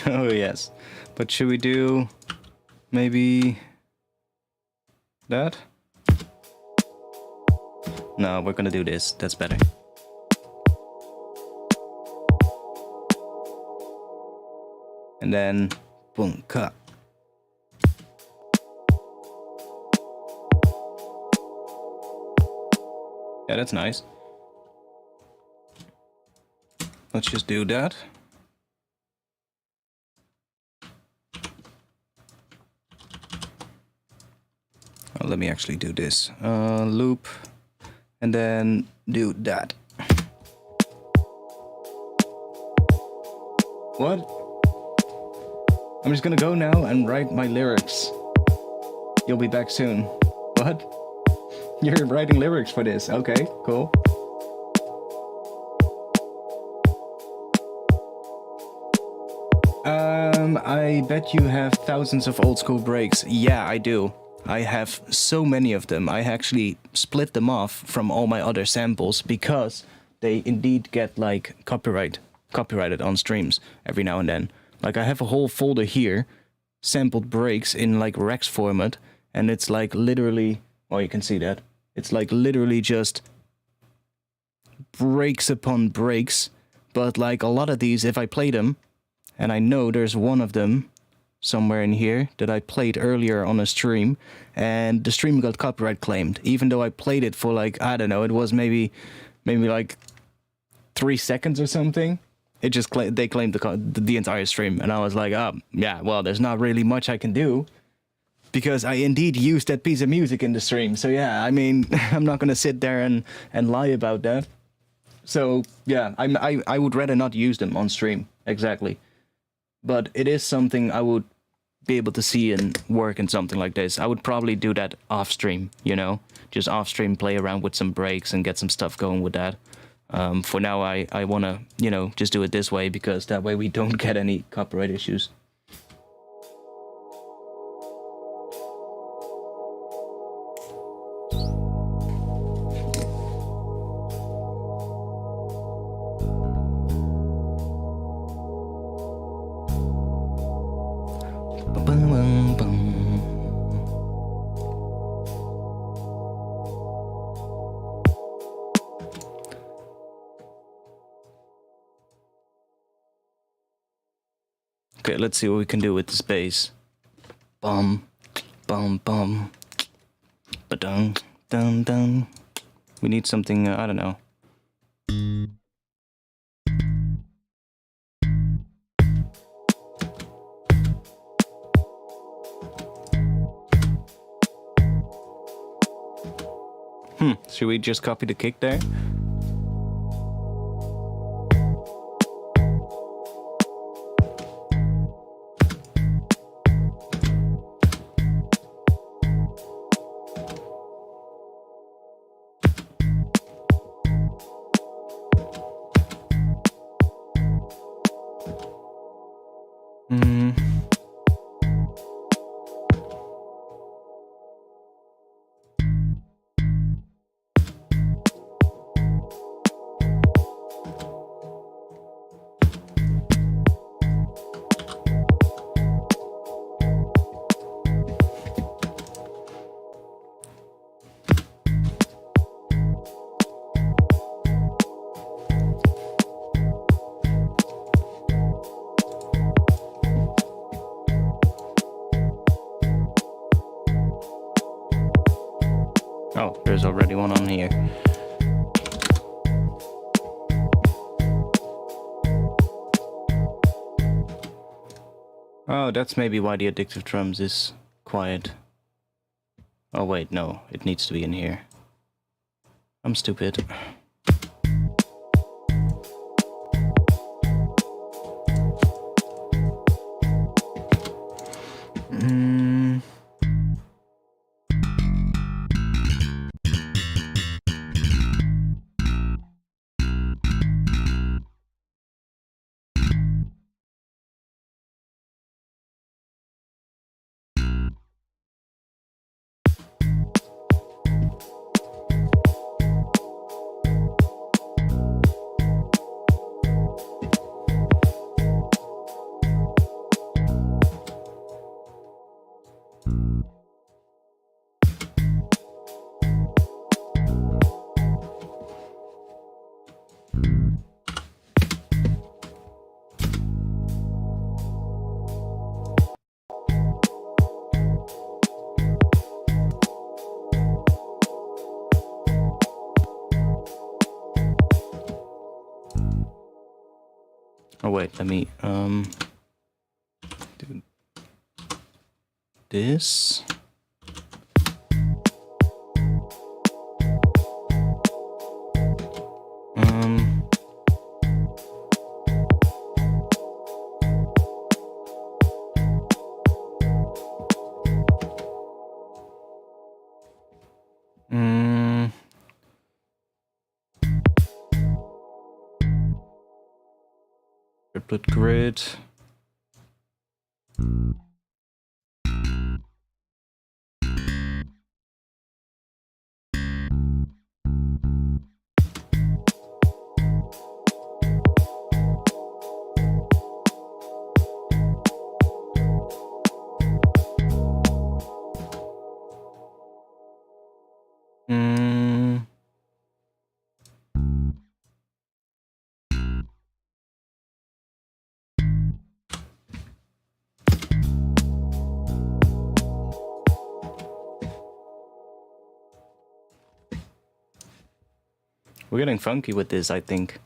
Oh yes, but should we do maybe that? No, we're gonna do this. That's better. And then boom, cut. Yeah, that's nice. Let's just do that. Let me actually do this. Loop, and then do that. What? I'm just gonna go now and write my lyrics. You'll be back soon. What? You're writing lyrics for this? Okay, cool. I bet you have thousands of old school breaks. Yeah, I do. I have so many of them. I actually split them off from all my other samples because they indeed get like copyrighted on streams every now and then. Like I have a whole folder here, sampled breaks in like Rex format, and it's like literally, well, you can see that. It's like literally just breaks upon breaks, but like a lot of these, if I play them, and I know there's one of them somewhere in here that I played earlier on a stream, and the stream got copyright claimed, even though I played it for like, I don't know, it was maybe like 3 seconds or something. It just they claimed the entire stream, and I was like, oh, yeah, well, there's not really much I can do, because I indeed used that piece of music in the stream. So yeah, I mean, I'm not gonna sit there and lie about that. So yeah, I would rather not use them on stream, exactly. But it is something I would be able to see and work in something like this. I would probably do that off stream, you know, just off stream, play around with some breaks and get some stuff going with that. For now, I want to, you know, just do it this way, because that way we don't get any copyright issues. Okay, let's see what we can do with this bass. Bum, bum, bum, ba-dum, dum, dum. We need something, I don't know. Should we just copy the kick there? Oh, there's already one on here. Oh, that's maybe why the addictive drums is quiet. Oh wait, no, it needs to be in here. I'm stupid. Oh wait, let me do this. Triplet grid. We're getting funky with this, I think.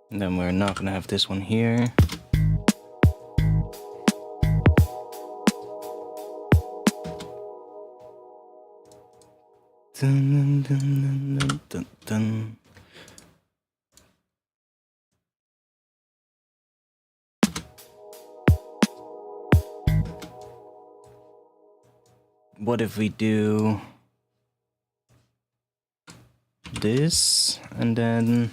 And then we're not gonna have this one here. Dun, dun, dun, dun, dun, dun. What if we do this and then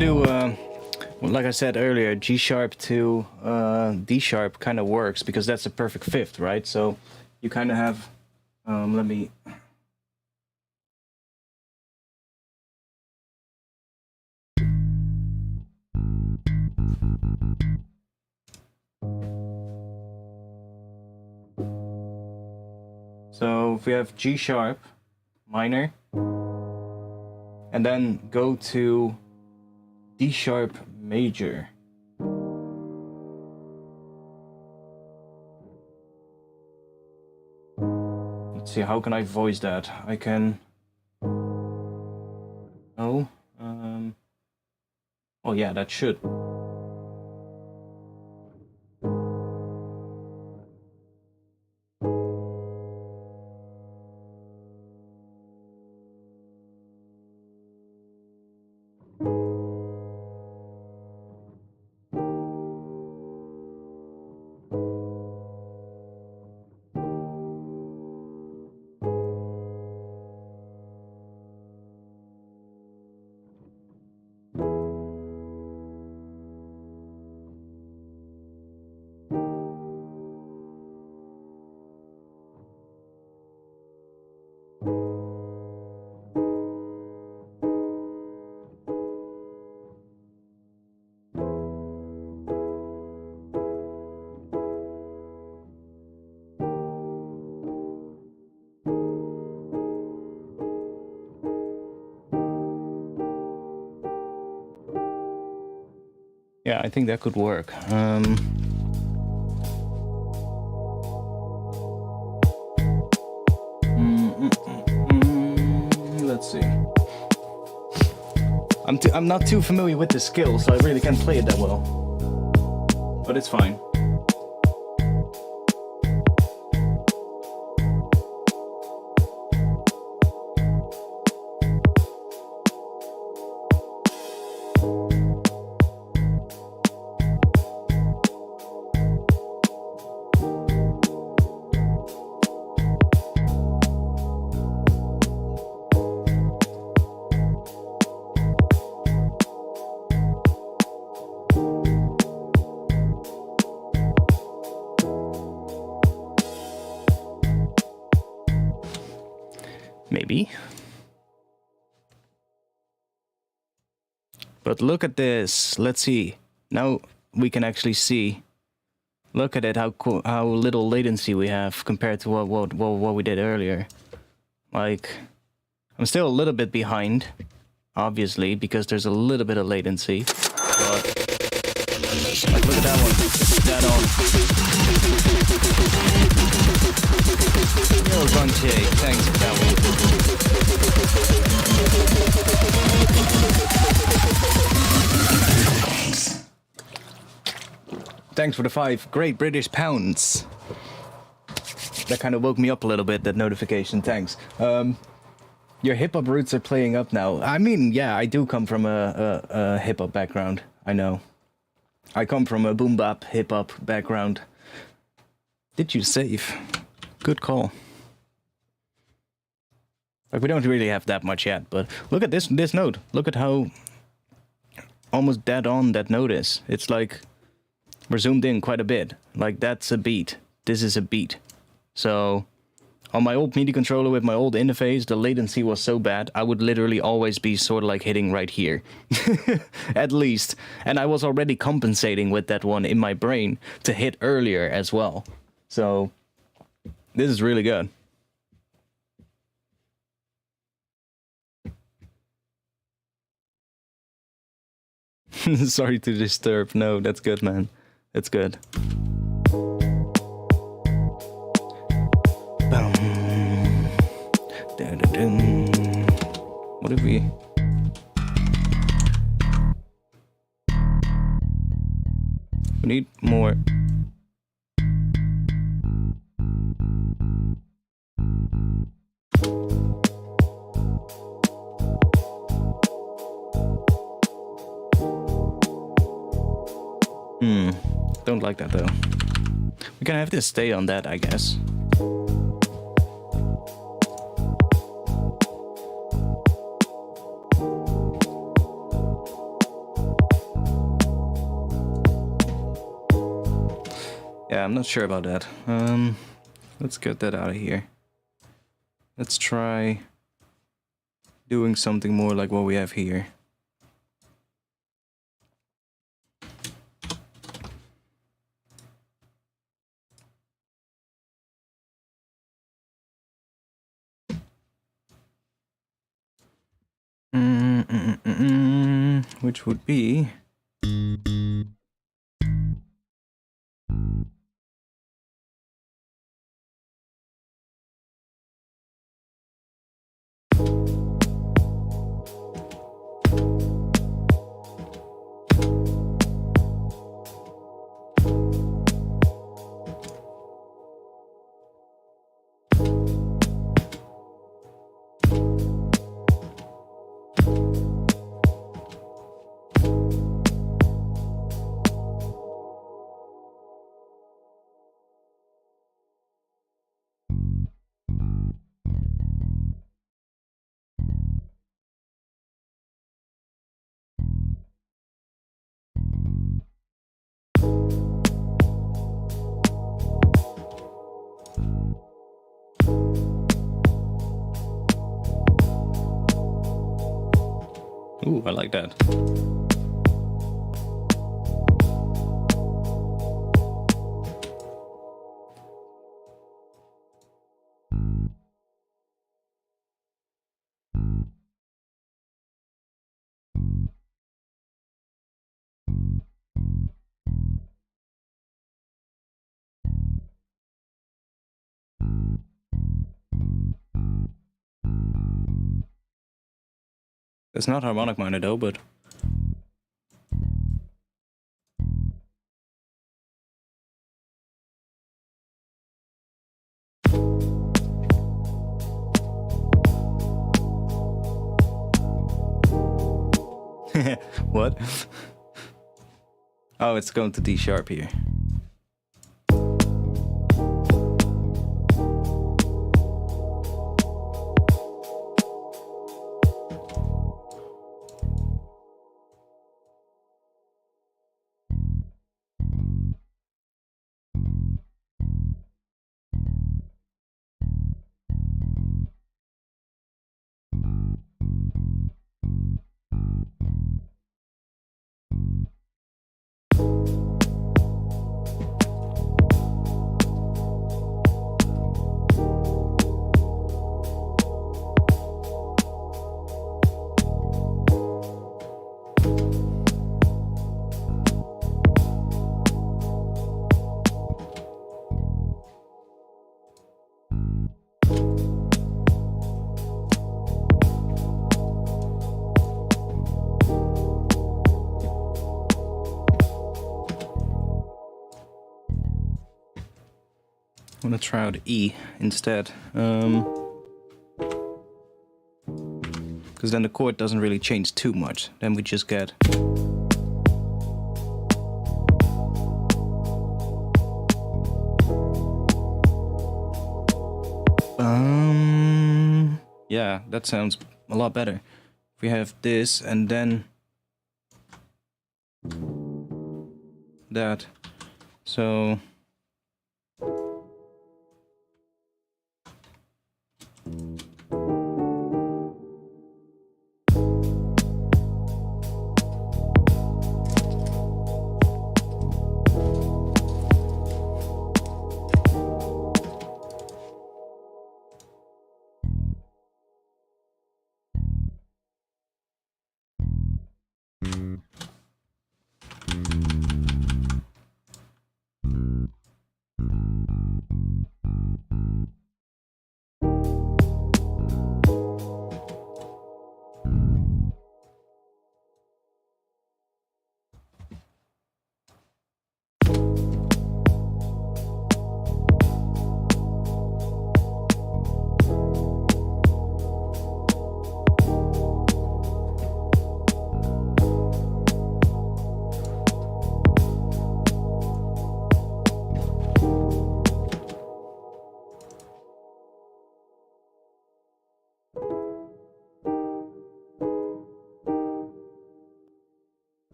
do, well, like I said earlier, G sharp to D sharp kind of works because that's a perfect fifth, right? So you kind of have, let me. So if we have G sharp minor, and then go to D sharp major. Let's see, how can I voice that? I can. Oh, oh yeah, that should. Yeah, I think that could work. Let's see. I'm not too familiar with the skill, so I really can't play it that well. But it's fine. Maybe. But look at this. Let's see. Now we can actually see. Look at it, how little latency we have compared to what we did earlier. Like, I'm still a little bit behind, obviously, because there's a little bit of latency. But like, look at that one. It's dead on. Yo, Gonche, thanks for that one. Thanks for the 5 great British pounds. That kind of woke me up a little bit, that notification, thanks. Your hip-hop roots are playing up now. I mean, yeah, I do come from a hip-hop background, I know. I come from a boom-bap hip-hop background. Did you save? Good call. Like, we don't really have that much yet, but look at this note. Look at how almost dead on that note is. It's like we're zoomed in quite a bit. Like, that's a beat. This is a beat. So on my old MIDI controller with my old interface, the latency was so bad, I would literally always be sort of like hitting right here. At least. And I was already compensating with that one in my brain to hit earlier as well. So this is really good. Sorry to disturb. No, that's good, man. That's good. What if we... We need more... Don't like that though. We can have this stay on that, I guess. Yeah, I'm not sure about that. Let's get that out of here. Let's try doing something more like what we have here. Which would be... Ooh, I like that. It's not harmonic minor though, but... What? Oh, it's going to D sharp here. I'm gonna try out E instead. Because then the chord doesn't really change too much. Then we just get... Yeah, that sounds a lot better. If we have this and then... that. So...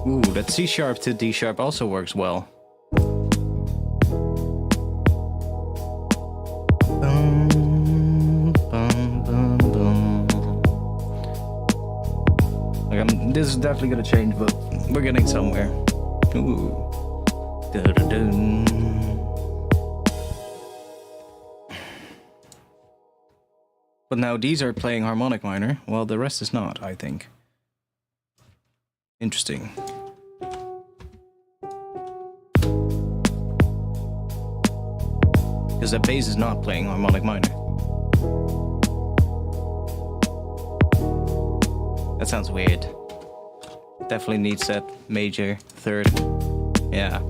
Ooh, that C sharp to D sharp also works well. Like this is definitely gonna change, but we're getting somewhere. Ooh. Da-da-dum. But now these are playing harmonic minor, while the rest is not, I think. Interesting. Because the bass is not playing harmonic minor. That sounds weird. Definitely needs that major third. Yeah.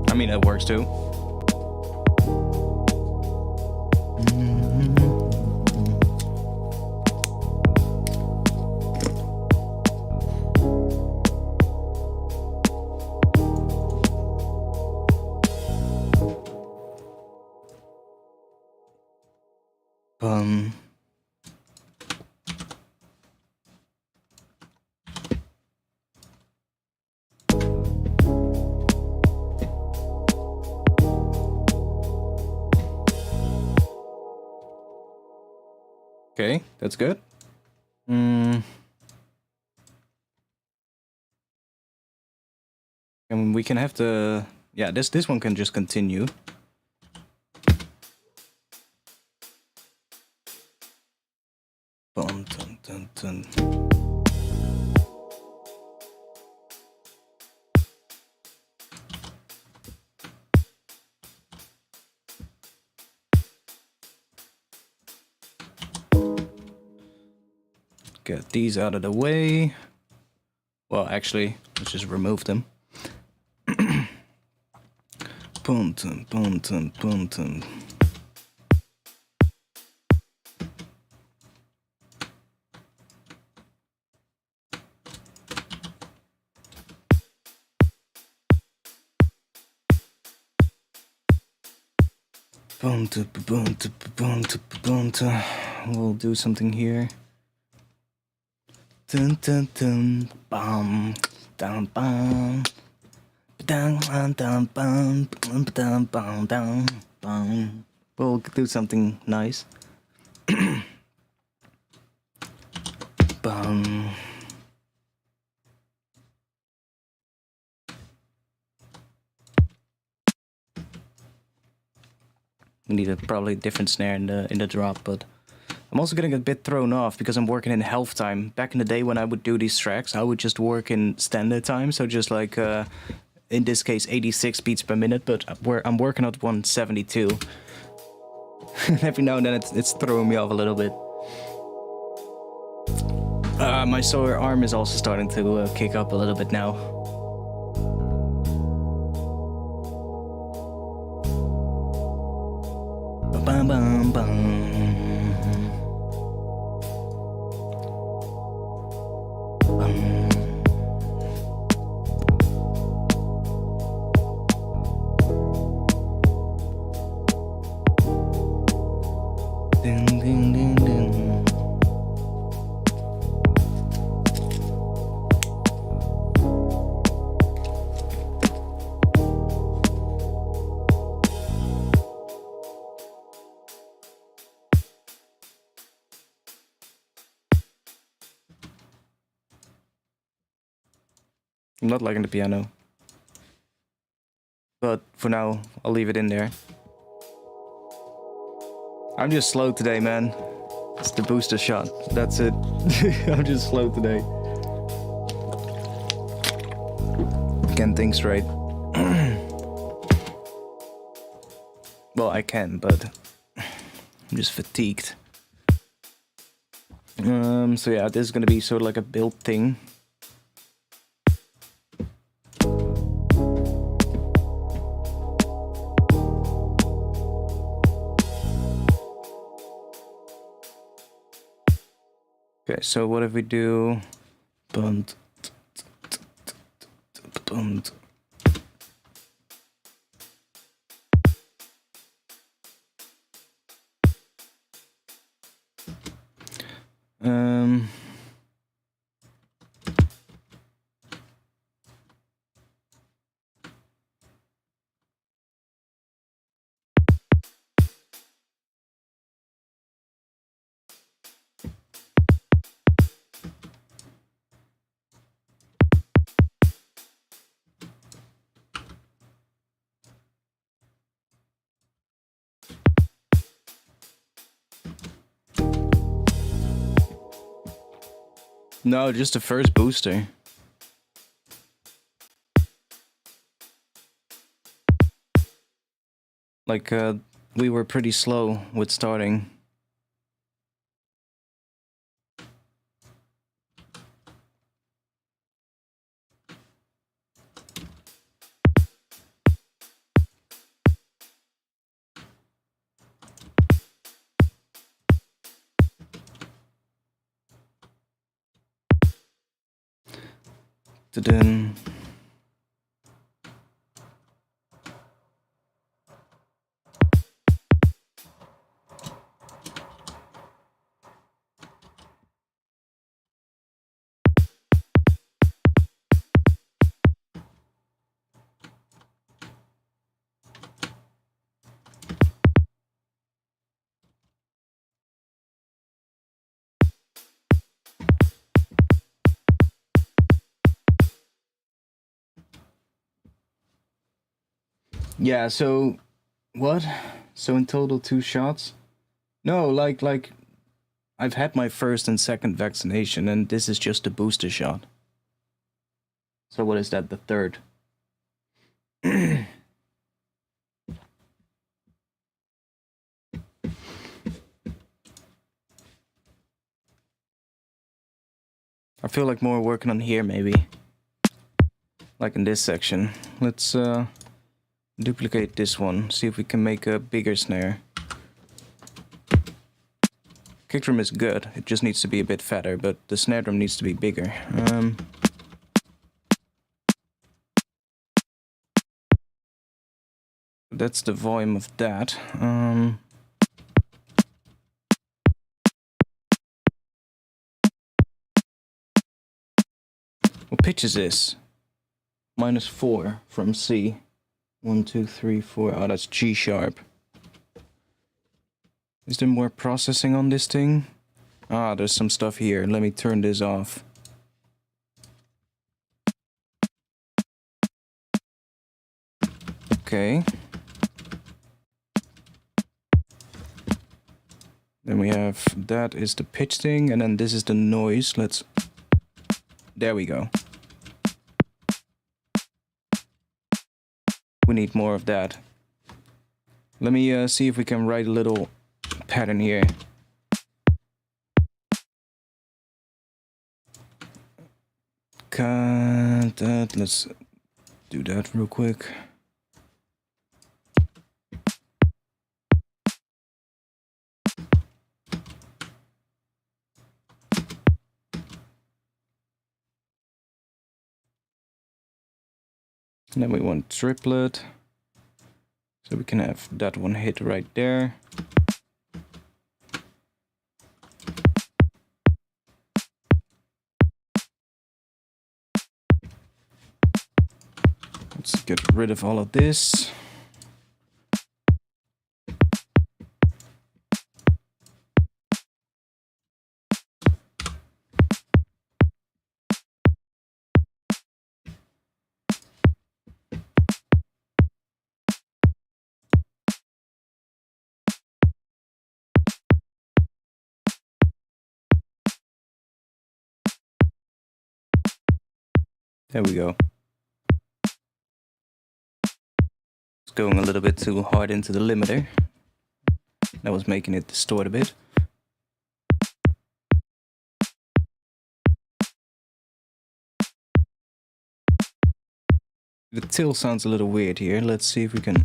I mean, that works too. Okay, that's good. And we can have the... Yeah, this one can just continue. Dun, dun, dun, dun. Get these out of the way. Well, actually, let's just remove them. Boom, boom, boom, boom, boom, boom. We'll do something here. Dun dun dun bum dun bum dun dun dun bum dun bum dun bum. We'll do something nice. Bum. We need a probably different snare in the drop, but I'm also getting a bit thrown off because I'm working in half time. Back in the day when I would do these tracks, I would just work in standard time, so just like in this case 86 beats per minute, but I'm working at 172. Every now and then it's throwing me off a little bit. My sore arm is also starting to kick up a little bit now. Bum bum bum. Ding ding ding ding. I'm not liking the piano, but for now, I'll leave it in there. I'm just slow today, man. It's the booster shot. That's it. I'm just slow today. Can't think straight. Well, I can, but I'm just fatigued. So yeah, this is gonna be sort of like a build thing. Okay, so what if we do bunt, bunt, No, just the first booster. Like, we were pretty slow with starting. Ta-dun. Yeah, so what? So in total 2 shots? No, like I've had my first and second vaccination, and this is just a booster shot. So what is that, the third? I feel like more working on here, maybe. Like in this section. Let's duplicate this one, see if we can make a bigger snare. Kick drum is good, it just needs to be a bit fatter, but the snare drum needs to be bigger. That's the volume of that. What pitch is this? -4 from C. 1, 2, 3, 4. Oh, that's G sharp. Is there more processing on this thing? Ah, there's some stuff here. Let me turn this off. Okay. Then we have, that is the pitch thing, and then this is the noise. Let's... There we go. We need more of that. Let me see if we can write a little pattern here. Cut that. Let's do that real quick. And then we want triplet. So we can have that one hit right there. Let's get rid of all of this. There we go. It's going a little bit too hard into the limiter. That was making it distort a bit. The till sounds a little weird here. Let's see if we can...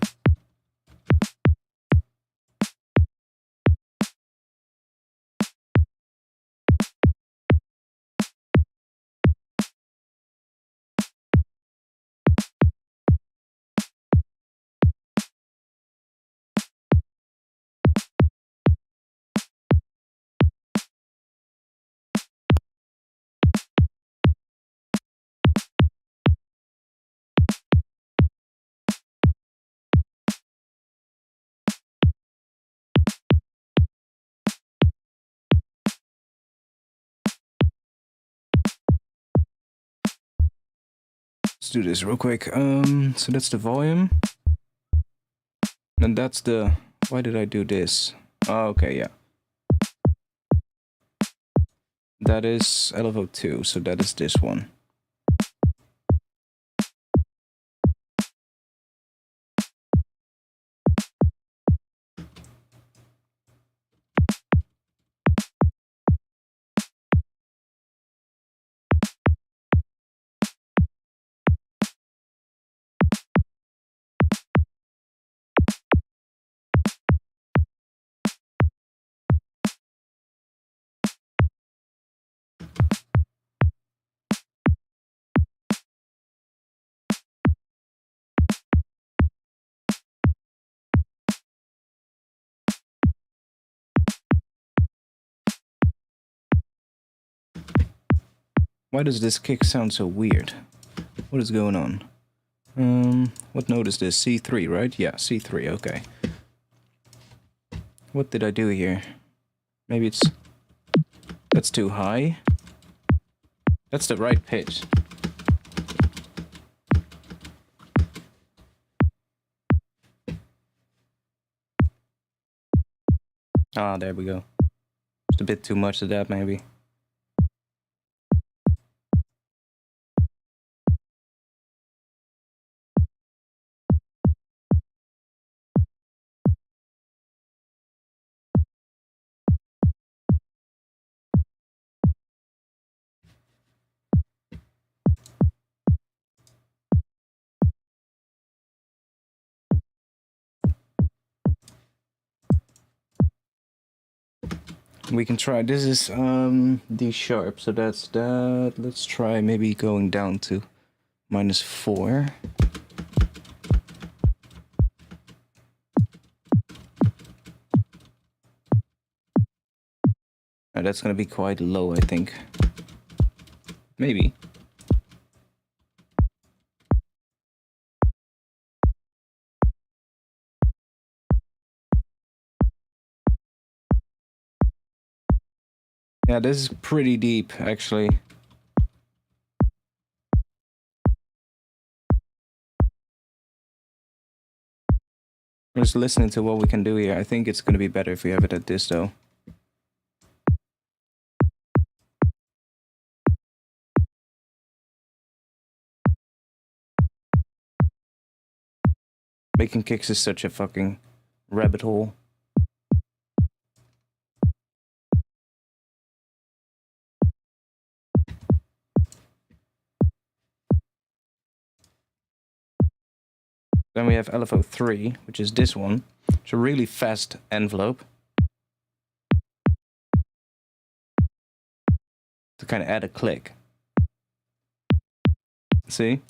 Let's do this real quick. So that's the volume. And that's the... Why did I do this? Oh, okay, yeah. That is LFO 2, so that is this one. Why does this kick sound so weird? What is going on? What note is this? C3, right? Yeah, C3, okay. What did I do here? Maybe it's... That's too high. That's the right pitch. Ah, there we go. Just a bit too much of that, maybe. We can try, this is D sharp, so that's that. Let's try maybe going down to -4. That's gonna be quite low, I think. Maybe. Yeah, this is pretty deep, actually. I'm just listening to what we can do here. I think it's gonna be better if we have it at this, though. Making kicks is such a fucking rabbit hole. Then we have LFO 3, which is this one. It's a really fast envelope. To kind of add a click. See?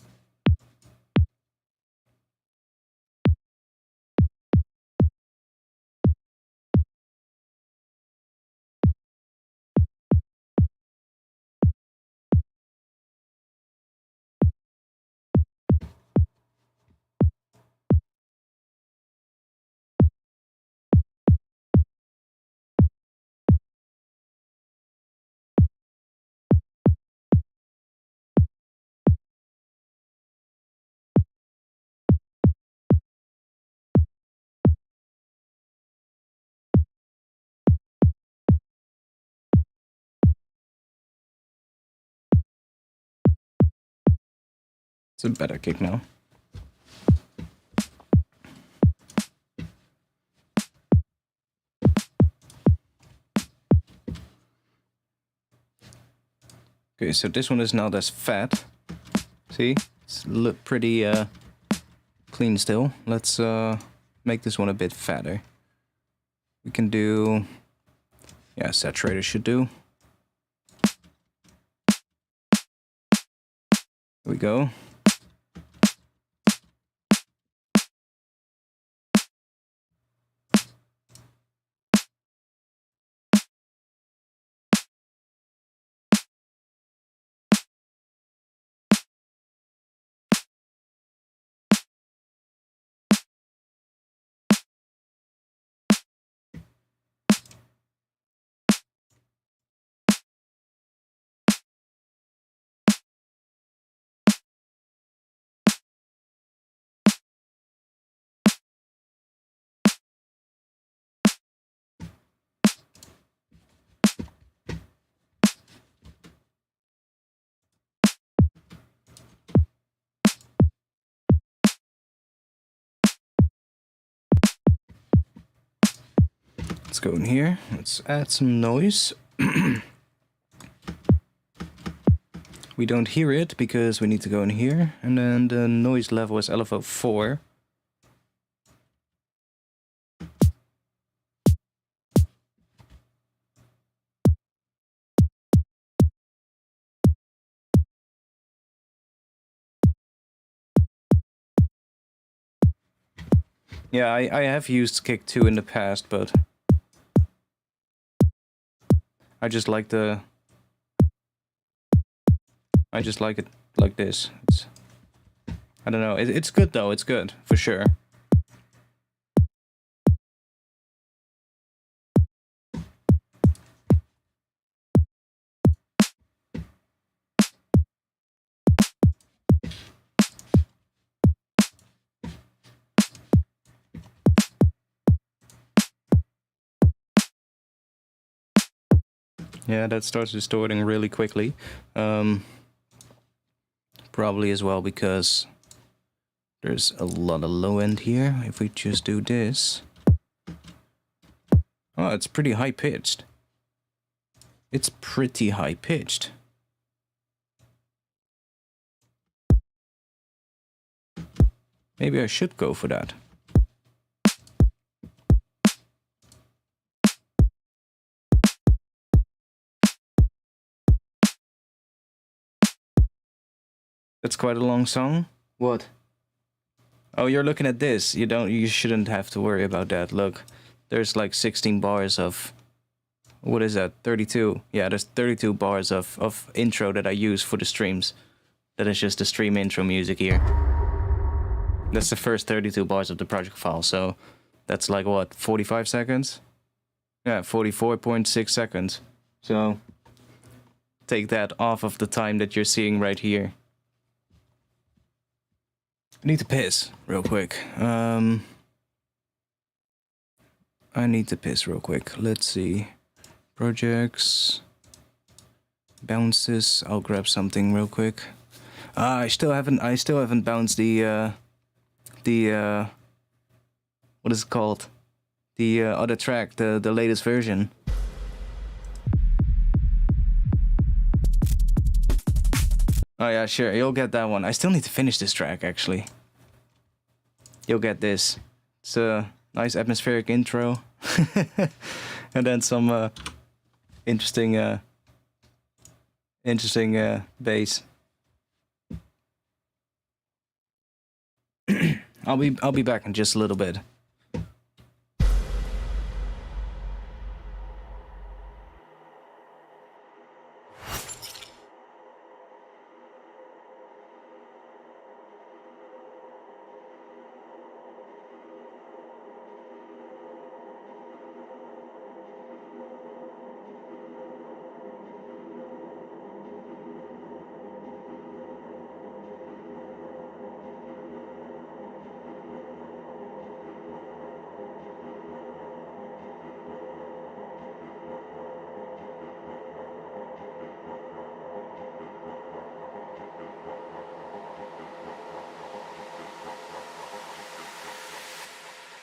It's a better kick now. Okay, so this one is not as fat. See? It's look pretty clean still. Let's make this one a bit fatter. We can do... Yeah, saturator should do. There we go. Let's go in here. Let's add some noise. We don't hear it because we need to go in here. And then the noise level is LFO 4. Yeah, I have used Kick 2 in the past, but I just like it like this. I don't know. It's good though. It's good for sure. Yeah, that starts distorting really quickly. Probably as well because there's a lot of low end here. If we just do this... Oh, it's pretty high pitched. It's pretty high pitched. Maybe I should go for that. That's quite a long song. What? Oh, you're looking at this. You shouldn't have to worry about that. Look, there's like 16 bars of... What is that? 32. Yeah, there's 32 bars of intro that I use for the streams. That is just the stream intro music here. That's the first 32 bars of the project file, so that's like what, 45 seconds? Yeah, 44.6 seconds. So take that off of the time that you're seeing right here. I need to piss real quick. I need to piss real quick. Let's see. Projects. Bounces. I'll grab something real quick. I still haven't bounced the what is it called? The other track, the latest version. Oh yeah, sure, you'll get that one. I still need to finish this track, actually. You'll get this. It's a nice atmospheric intro. And then some interesting bass. I'll be back in just a little bit.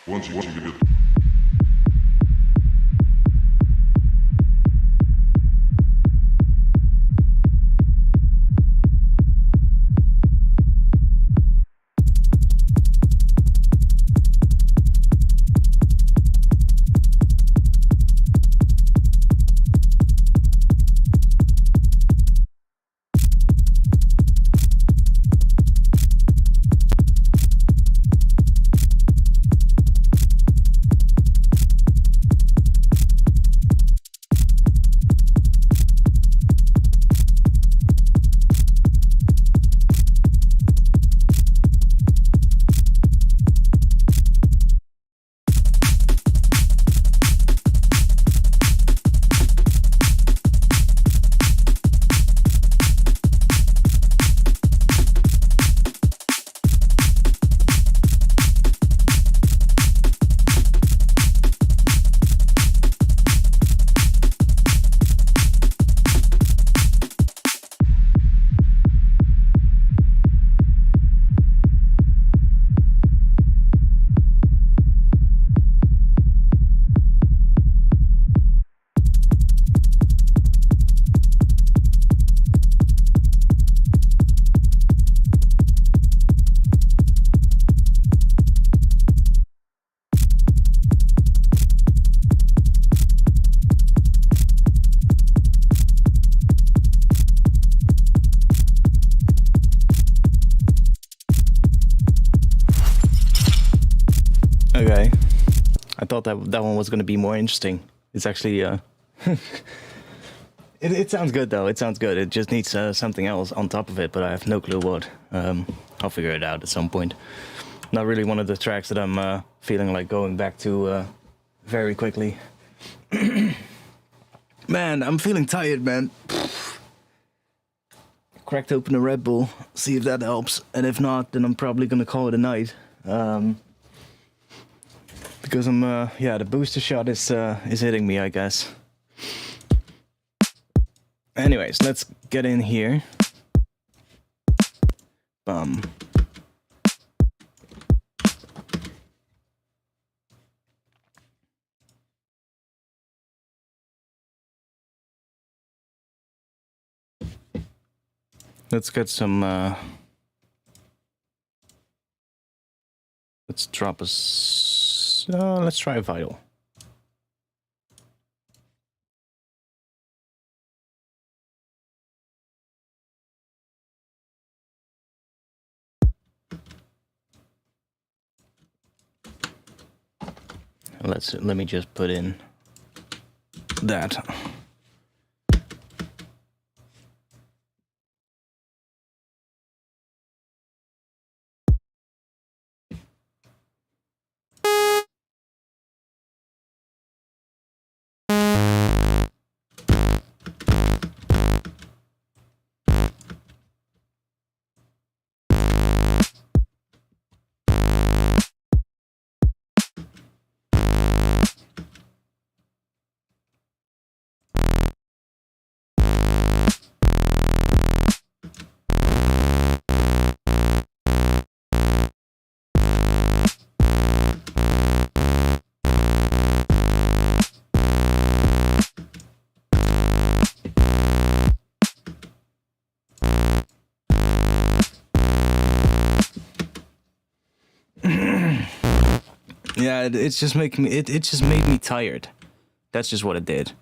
Once you get thought that that one was going to be more interesting. It's actually it sounds good though. It sounds good. It just needs something else on top of it, but I have no clue what. I'll figure it out at some point. Not really one of the tracks that I'm feeling like going back to very quickly. Man, I'm feeling tired, man. Cracked open a Red Bull, see if that helps, and if not, then I'm probably gonna call it a night. Because I'm, yeah, the booster shot is hitting me, I guess. Anyways, let's get in here. Bum. Let's get some, let's drop a, let's try a vital. Let me just put in that. Yeah, it's just making me. It just made me tired. That's just what it did.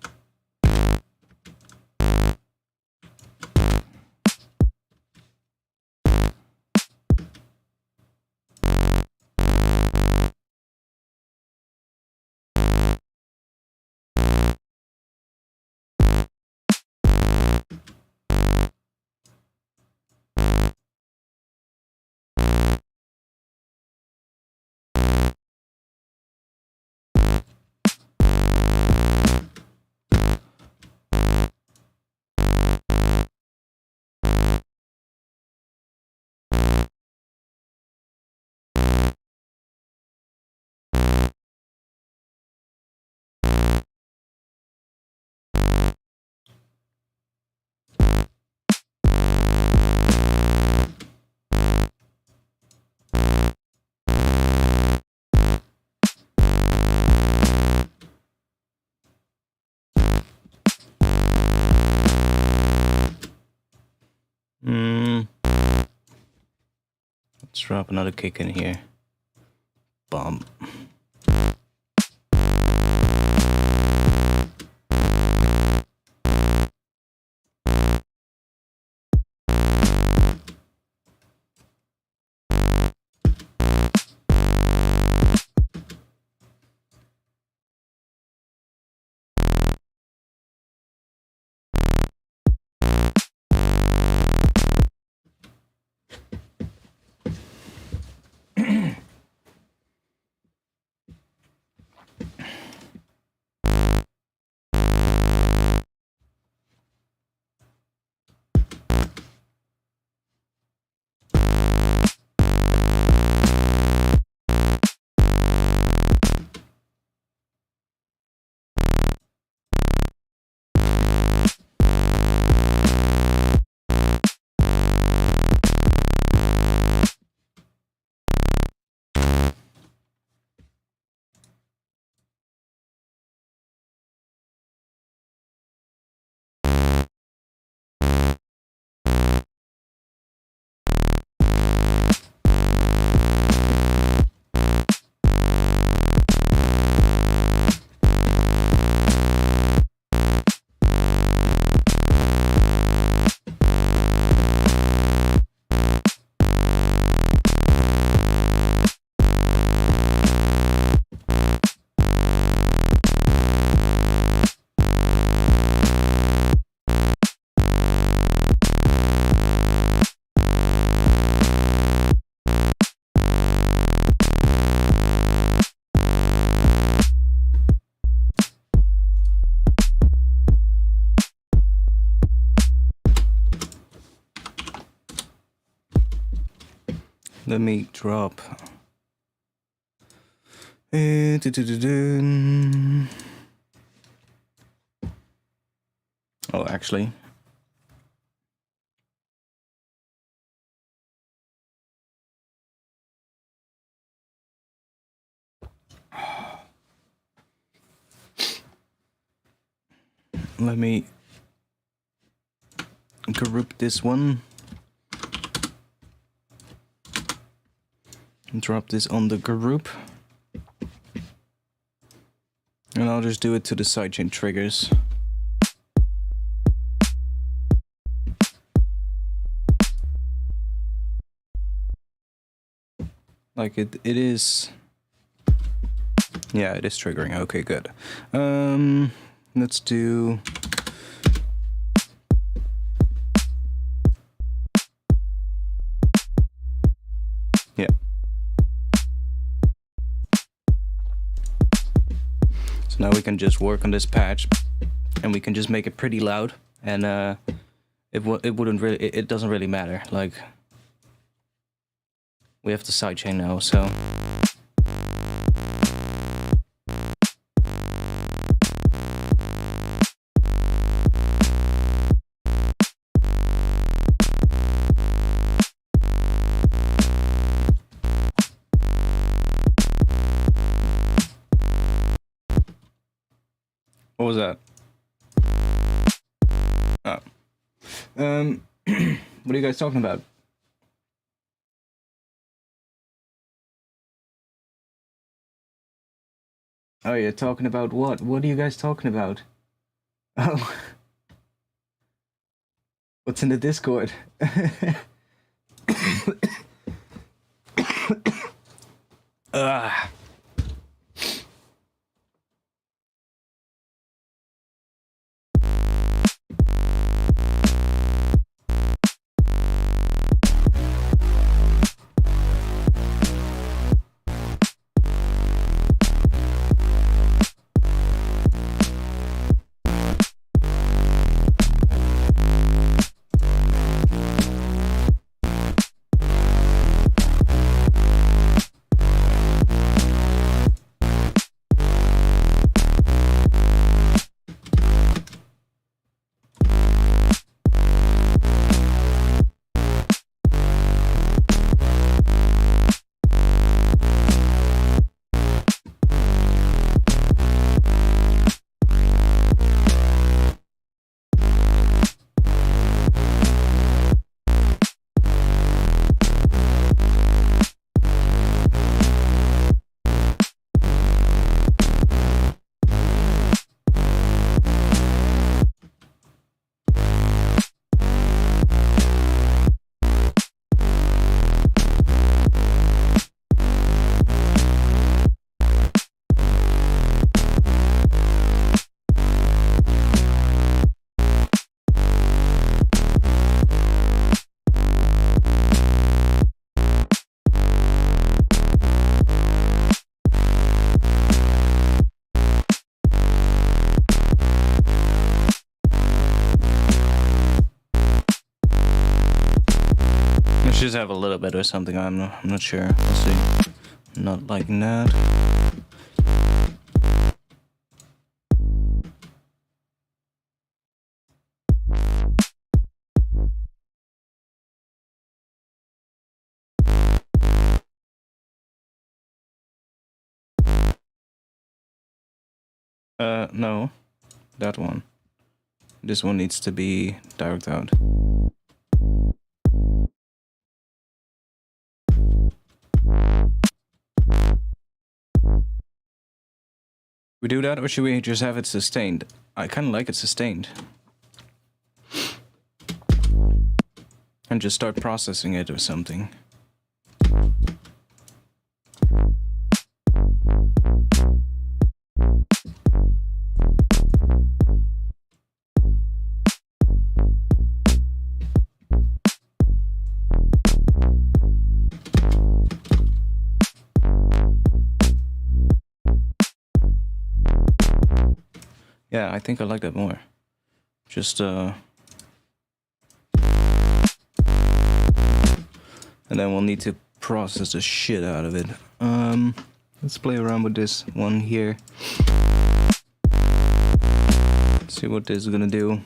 Let's drop another kick in here. Bump. Let me drop. Oh, actually. Let me group this one. Drop this on the group. And I'll just do it to the sidechain triggers. Like it is. Yeah, it is triggering. Okay, good. Let's do. Yeah. So now we can just work on this patch, and we can just make it pretty loud, and it doesn't really matter. Like we have the sidechain now, so. What was that? Oh. What are you guys talking about? Oh, you're talking about what? What are you guys talking about? Oh. What's in the Discord? Ugh. Just have a little bit or something. I'm not sure. We'll see. Not like that. No, that one. This one needs to be direct out. We do that, or should we just have it sustained? I kind of like it sustained. And just start processing it or something. Yeah, I think I like that more. Just, and then we'll need to process the shit out of it. Let's play around with this one here. See what this is gonna do.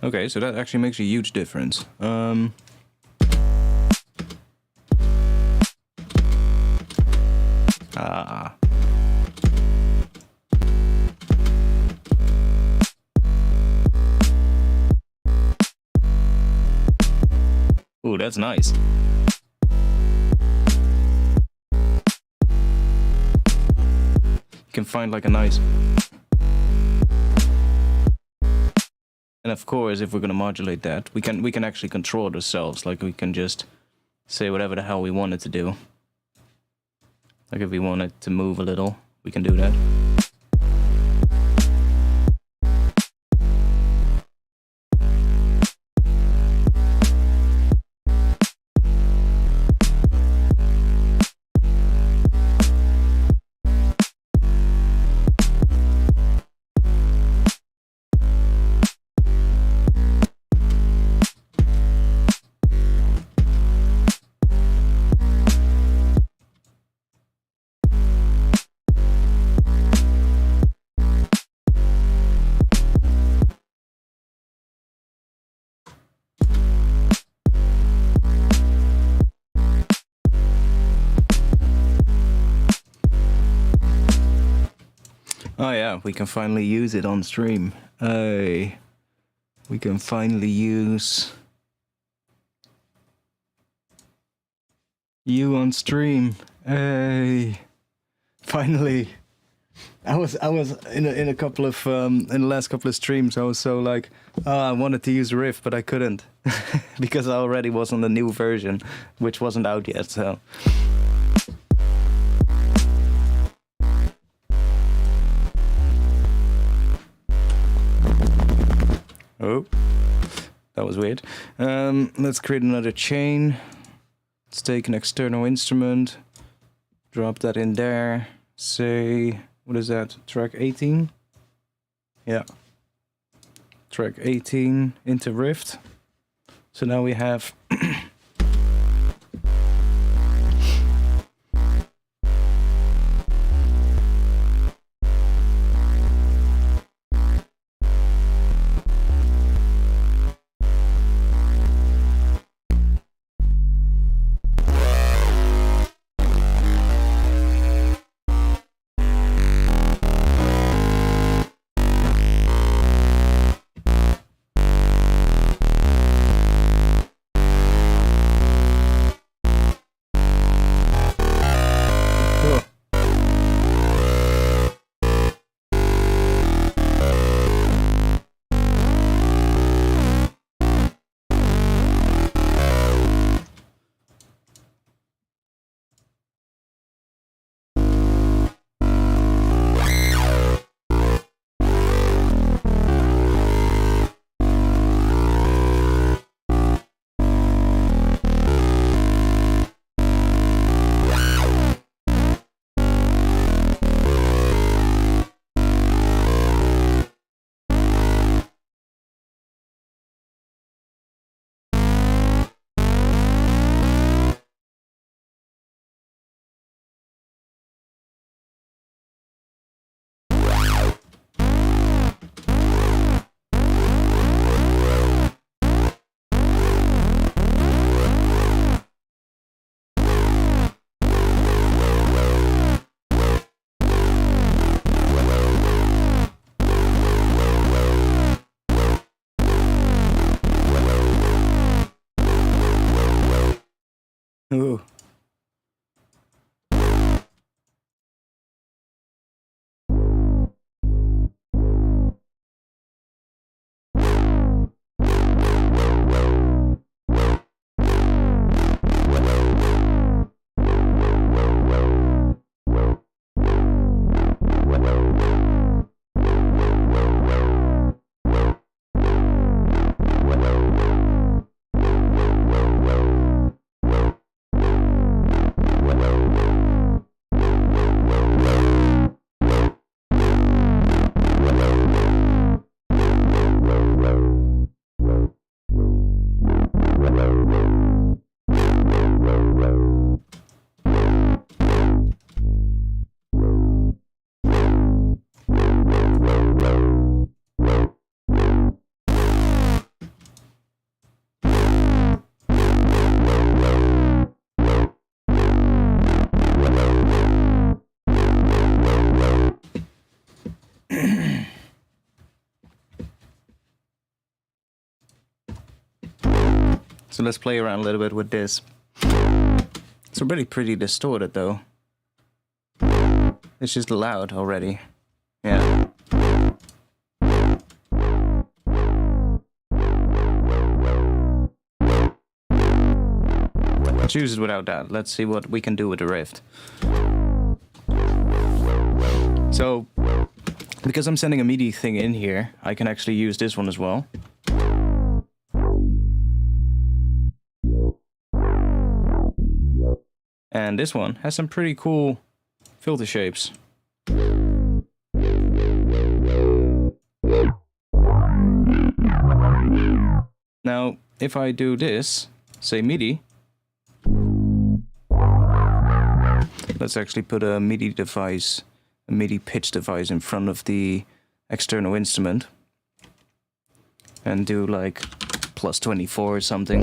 Okay, so that actually makes a huge difference. Ooh, that's nice. You can find like a nice... And of course, if we're gonna modulate that, we can actually control it ourselves. Like we can just say whatever the hell we want it to do. Like if we want it to move a little, we can do that. Oh yeah, we can finally use it on stream. Hey, we can finally use you on stream. Hey, finally. I was in a couple of in the last couple of streams. I was so like, oh, I wanted to use Riff, but I couldn't because I already was on the new version, which wasn't out yet. So. Oh, that was weird. Let's create another chain. Let's take an external instrument, drop that in there. Say, what is that? Track 18? Yeah. Track 18 into Rift. So now we have ooh. So let's play around a little bit with this. It's already pretty distorted though. It's just loud already. Yeah. Let's use it without that. Let's see what we can do with the rift. So, because I'm sending a MIDI thing in here, I can actually use this one as well. And this one has some pretty cool filter shapes. Now, if I do this, say MIDI, let's actually put a MIDI device, a MIDI pitch device in front of the external instrument and do like plus 24 or something.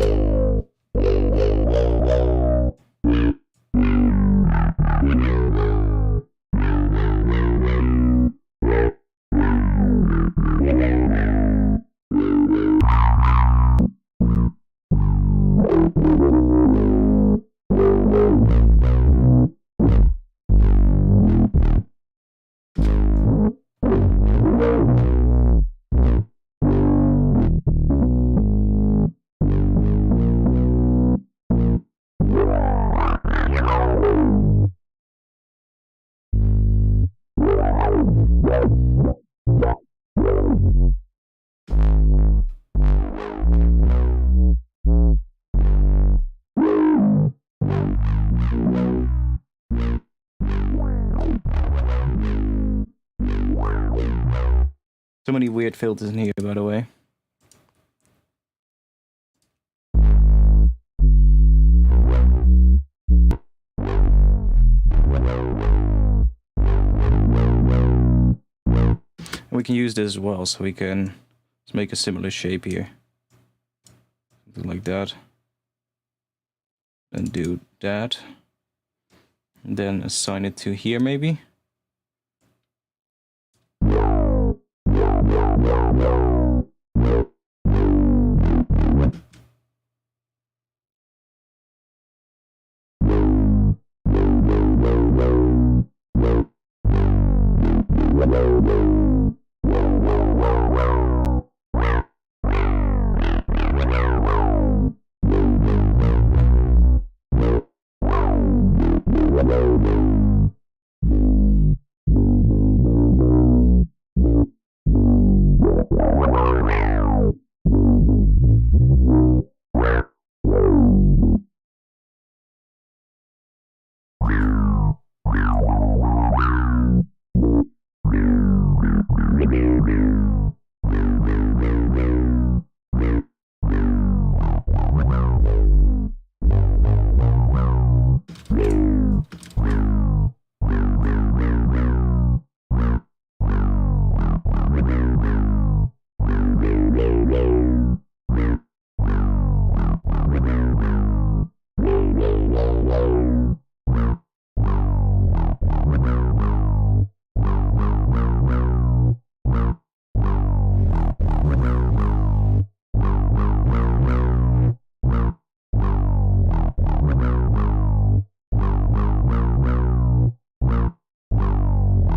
So many weird filters in here, by the way. And we can use this as well, so we can make a similar shape here. Something like that. And do that. And then assign it to here, maybe.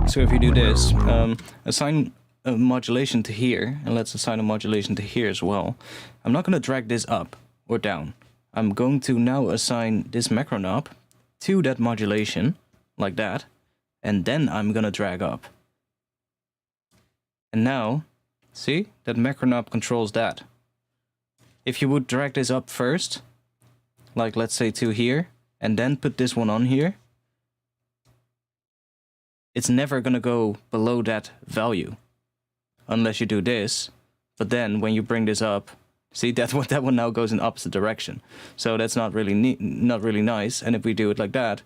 So if you do this, assign a modulation to here, and let's assign a modulation to here as well. I'm not going to drag this up or down. I'm going to now assign this macro knob to that modulation, like that, and then I'm going to drag up. And now, see, that macro knob controls that. If you would drag this up first, like let's say to here, and then put this one on here, it's never going to go below that value unless you do this. But then when you bring this up, See, that one now goes in opposite direction. So that's not really not really nice. And if we do it like that,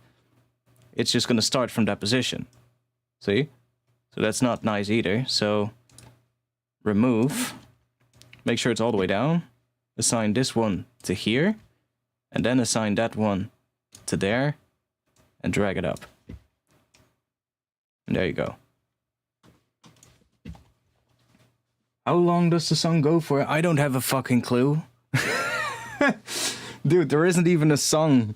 it's just going to start from that position. See? So that's not nice either. So remove, make sure it's all the way down, assign this one to here, and then assign that one to there, and drag it up. And there you go. How long does the song go for? I don't have a fucking clue. Dude, there isn't even a song.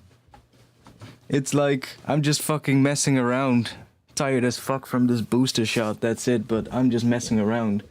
It's like, I'm just fucking messing around. Tired as fuck from this booster shot, that's it, but I'm just messing around.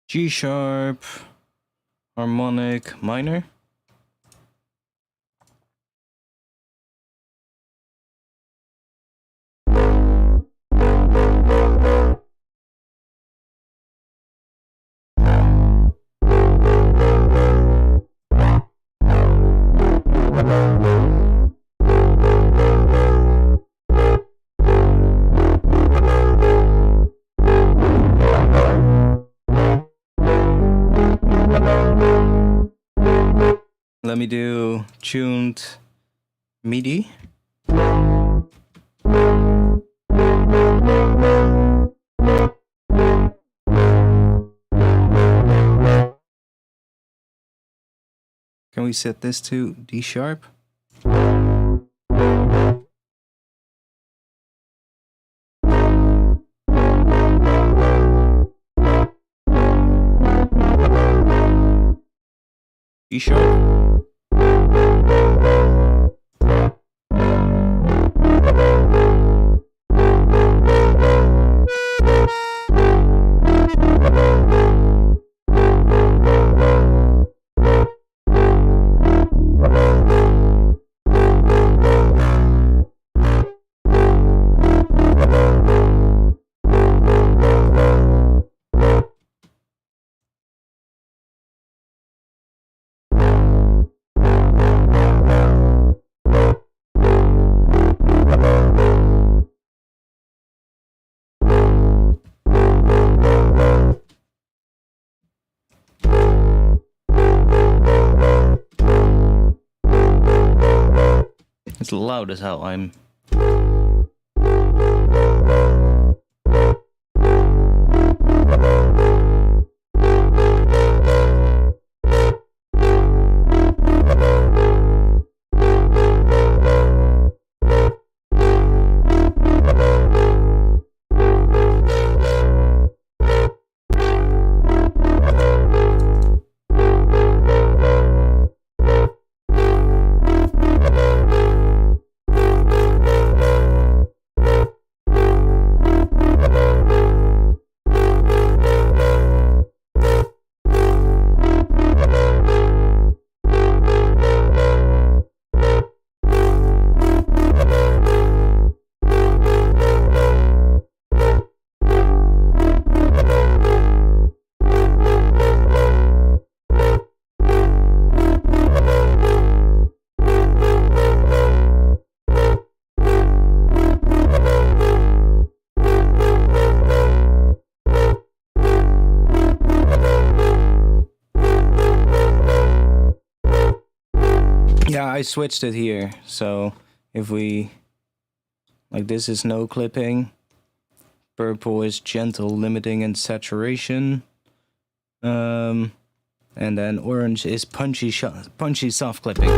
G sharp, harmonic minor. Let me do tuned MIDI. Can we set this to D sharp? E sharp. It's loud as hell. I'm Yeah, I switched it here. So if we, like, this is no clipping. Purple is gentle limiting and saturation. And then orange is punchy soft clipping.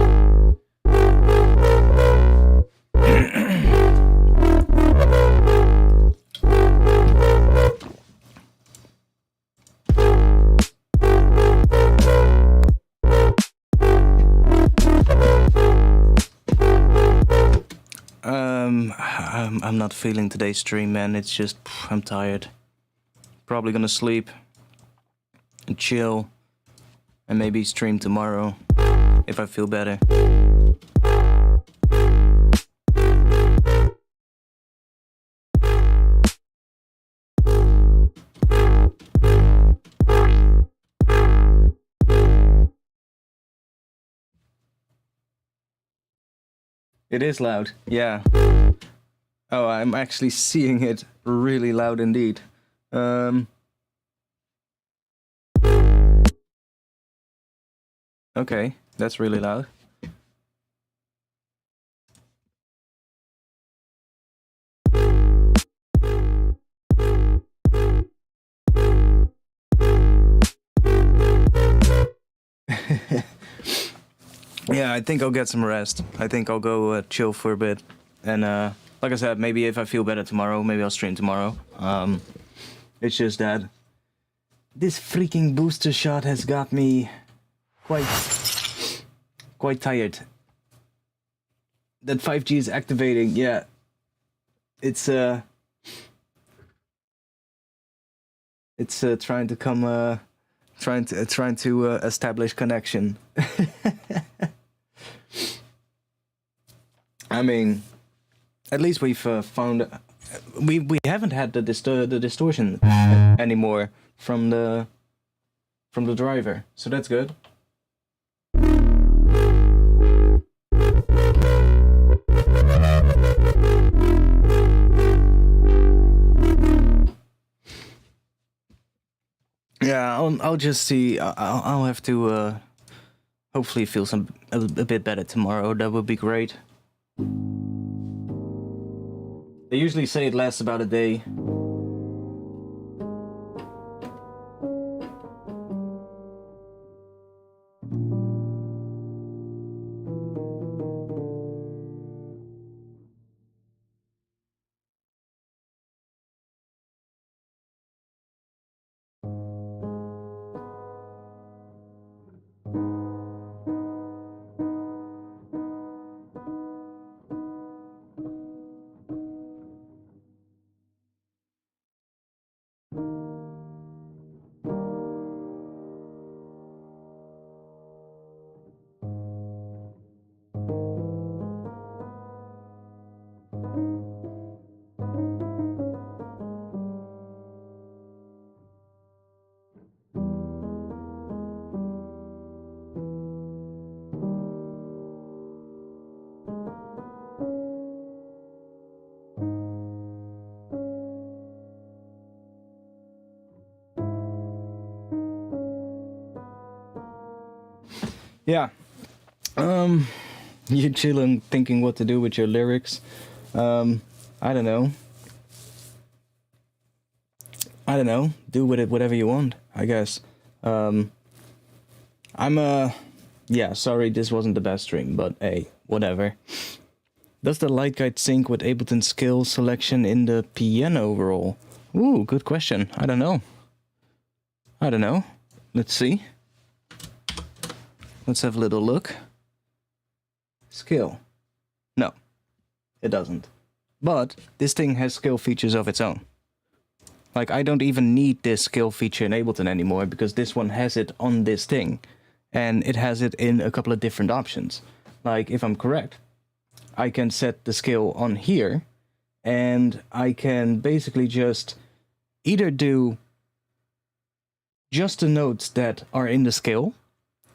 I'm not feeling today's stream, man. It's just, I'm tired. Probably gonna sleep and chill and maybe stream tomorrow if I feel better. It is loud, yeah. Oh, I'm actually seeing it really loud indeed. Okay, that's really loud. Yeah, I think I'll get some rest. I think I'll go chill for a bit. And like I said, maybe if I feel better tomorrow, maybe I'll stream tomorrow. It's just that this freaking booster shot has got me quite tired. That 5G is activating, yeah. It's trying to come trying to establish connection. I mean, at least we've found we haven't had the distortion anymore from the driver, so that's good. Yeah, I'll just see. I'll have to hopefully feel a bit better tomorrow. That would be great. They usually say it lasts about a day. Yeah. You're chilling, thinking what to do with your lyrics. I don't know. Do with it whatever you want, I guess. Yeah, sorry, this wasn't the best stream, but hey, whatever. Does the light guide sync with Ableton skill selection in the piano roll? Ooh, good question. I don't know. Let's see. Let's have a little look. Skill. No, it doesn't. But this thing has skill features of its own. Like, I don't even need this skill feature in Ableton anymore because this one has it on this thing. And it has it in a couple of different options. Like, if I'm correct, I can set the skill on here and I can basically just either do just the notes that are in the scale,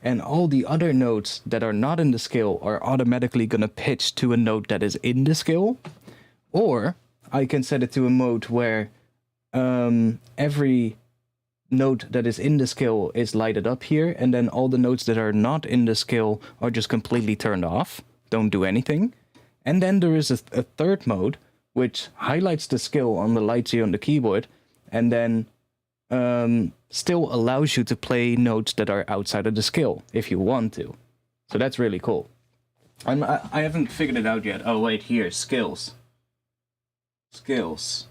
and all the other notes that are not in the scale are automatically gonna pitch to a note that is in the scale, or I can set it to a mode where every note that is in the skill is lighted up here, and then all the notes that are not in the skill are just completely turned off, don't do anything. And then there is a third mode, which highlights the skill on the lights here on the keyboard, and then still allows you to play notes that are outside of the skill, if you want to. So that's really cool. I haven't figured it out yet. Oh wait, here, skills. Skills.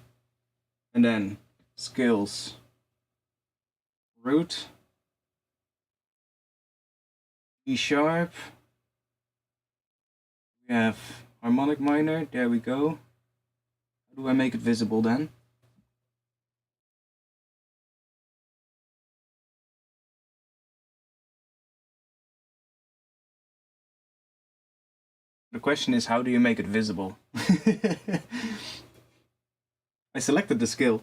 And then skills. Root. E sharp. We have harmonic minor, there we go. How do I make it visible then? The question is, how do you make it visible? I selected the skill.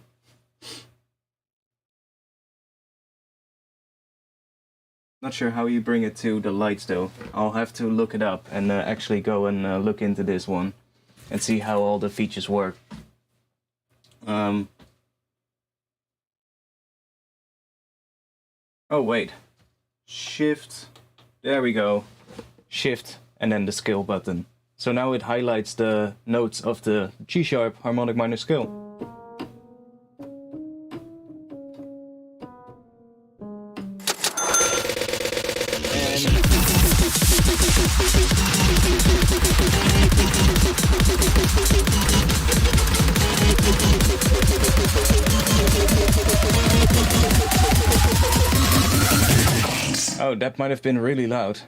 Not sure how you bring it to the lights though. I'll have to look it up and actually go and look into this one and see how all the features work. Oh wait. Shift. There we go. Shift and then the skill button. So now it highlights the notes of the G sharp harmonic minor skill. Oh, that might have been really loud.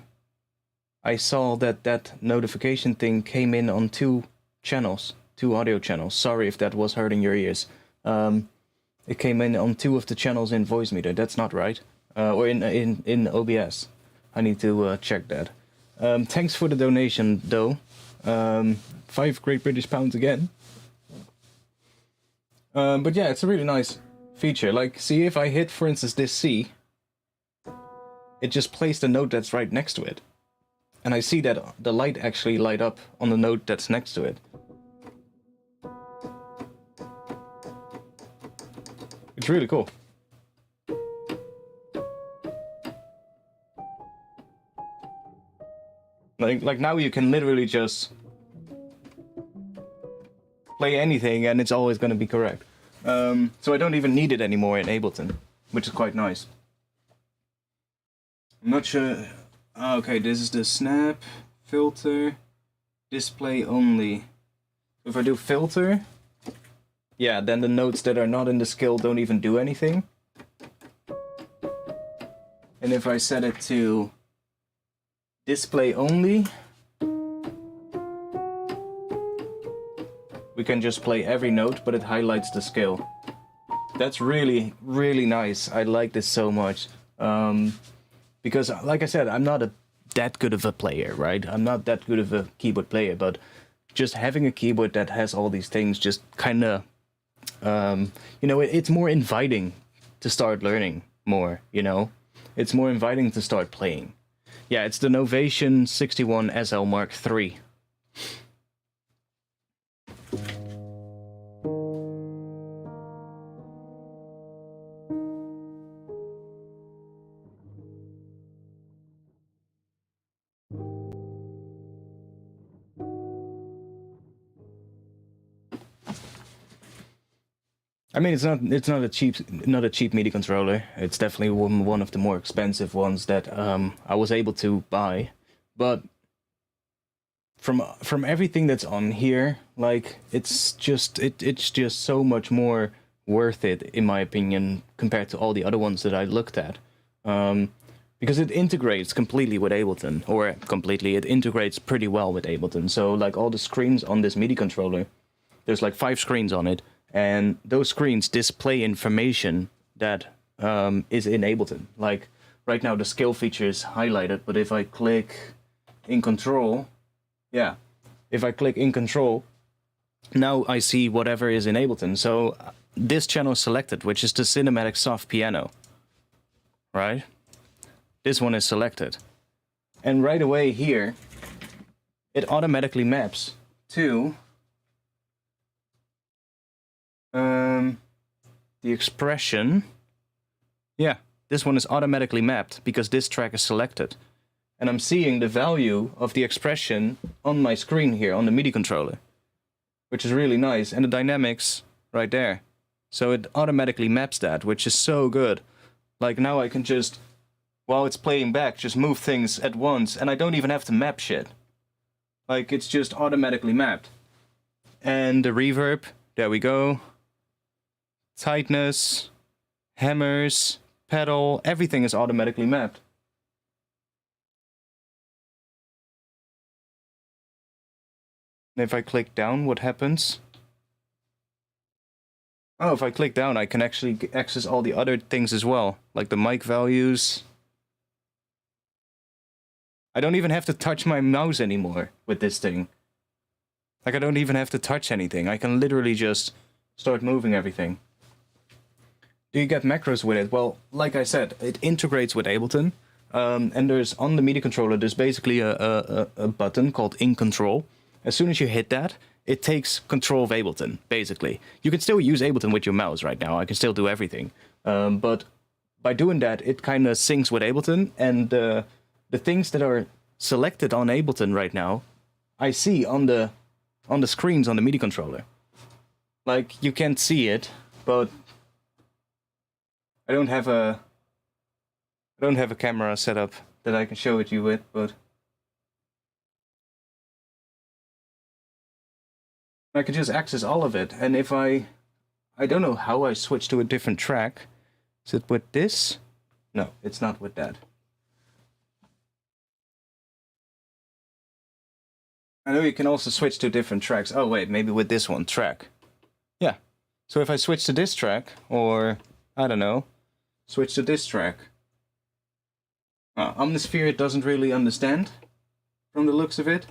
I saw that notification thing came in on two channels, two audio channels. Sorry if that was hurting your ears. It came in on two of the channels in Voicemeeter. That's not right. Or in OBS. I need to check that. Thanks for the donation, though. 5 Great British Pounds again. But yeah, it's a really nice feature. Like, see, if I hit, for instance, this C, it just plays the note that's right next to it. And I see that the light actually light up on the note that's next to it. It's really cool. Like now you can literally just play anything and it's always going to be correct. So I don't even need it anymore in Ableton, which is quite nice. I'm not sure. Okay, this is the snap, filter, display only. If I do filter, yeah, then the notes that are not in the skill don't even do anything. And if I set it to display only, we can just play every note, but it highlights the skill. That's really, really nice. I like this so much. Because, like I said, I'm not that good of a player, right? I'm not that good of a keyboard player, but just having a keyboard that has all these things just kind of, you know, it's more inviting to start learning more, you know? It's more inviting to start playing. Yeah, it's the Novation 61 SL Mark III. I mean, it's not a cheap MIDI controller. It's definitely one of the more expensive ones that I was able to buy. But from everything that's on here, like it's just so much more worth it in my opinion compared to all the other ones that I looked at. Because it integrates completely with Ableton, or completely, it integrates pretty well with Ableton. So like all the screens on this MIDI controller, there's like 5 screens on it. And those screens display information that is in Ableton. Like right now the skill feature is highlighted, but if I click in control, yeah, if I click in control, now I see whatever is in Ableton. So this channel is selected, which is the cinematic soft piano, right? This one is selected. And right away here, it automatically maps to the expression Yeah, this one is automatically mapped because this track is selected. And I'm seeing the value of the expression on my screen here on the MIDI controller, which is really nice. And the dynamics right there. So it automatically maps that, which is so good. Like now I can just, while it's playing back, just move things at once, and I don't even have to map shit. Like, it's just automatically mapped. And the reverb, there we go. Tightness, hammers, pedal, everything is automatically mapped. And if I click down, what happens? Oh, if I click down, I can actually access all the other things as well, like the mic values. I don't even have to touch my mouse anymore with this thing. Like, I don't even have to touch anything. I can literally just start moving everything. Do you get macros with it? Well, like I said, it integrates with Ableton. And there's, on the MIDI controller, there's basically a button called In Control. As soon as you hit that, it takes control of Ableton, basically. You can still use Ableton with your mouse right now. I can still do everything. But by doing that, it kind of syncs with Ableton. And the things that are selected on Ableton right now, I see on the screens on the MIDI controller. Like, you can't see it, but I don't have a camera set up that I can show it you with, but I can just access all of it. And if I don't know how I switch to a different track. Is it with this? No, it's not with that. I know you can also switch to different tracks. Oh wait, maybe with this one, track. Yeah. So if I switch to this track, or I don't know, switch to this track. Omnisphere it doesn't really understand from the looks of it.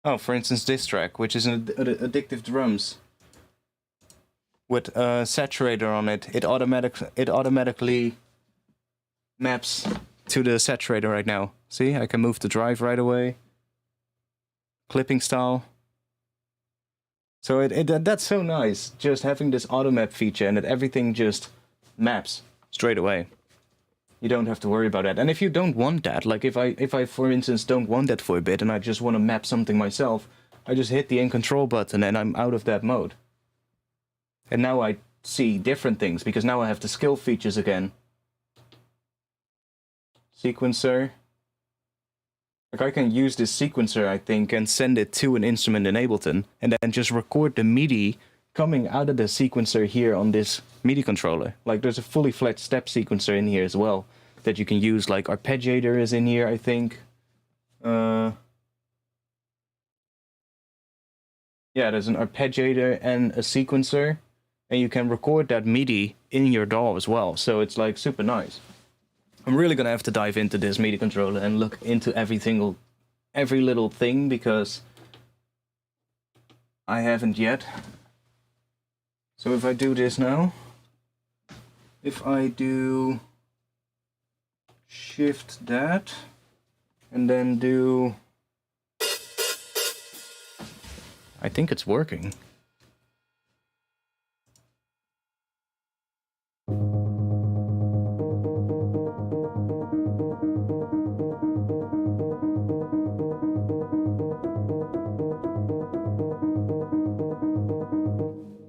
Oh, for instance, this track, which is an addictive drums with a saturator on it. It automatically maps to the saturator right now. See, I can move the drive right away. Clipping style. So that's so nice, just having this auto map feature and that everything just maps straight away. You don't have to worry about that. And if you don't want that, like if I for instance don't want that for a bit and I just want to map something myself, I just hit the In Control button and I'm out of that mode. And now I see different things because now I have the skill features again. Sequencer. Like I can use this sequencer, I think, and send it to an instrument in Ableton, and then just record the MIDI coming out of the sequencer here on this MIDI controller. Like there's a fully fledged step sequencer in here as well that you can use. Like arpeggiator is in here, I think. Yeah, there's an arpeggiator and a sequencer, and you can record that MIDI in your DAW as well. So it's like super nice. I'm really gonna have to dive into this MIDI controller and look into every little thing because I haven't yet. So if I do this now, if I do shift that and then do, I think it's working.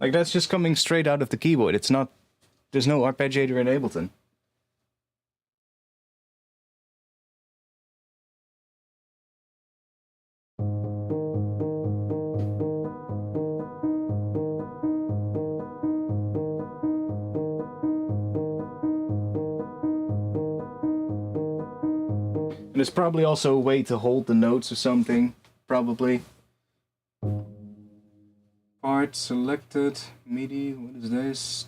Like that's just coming straight out of the keyboard. It's not, there's no arpeggiator in Ableton. And there's probably also a way to hold the notes or something, probably. Part selected, MIDI, what is this?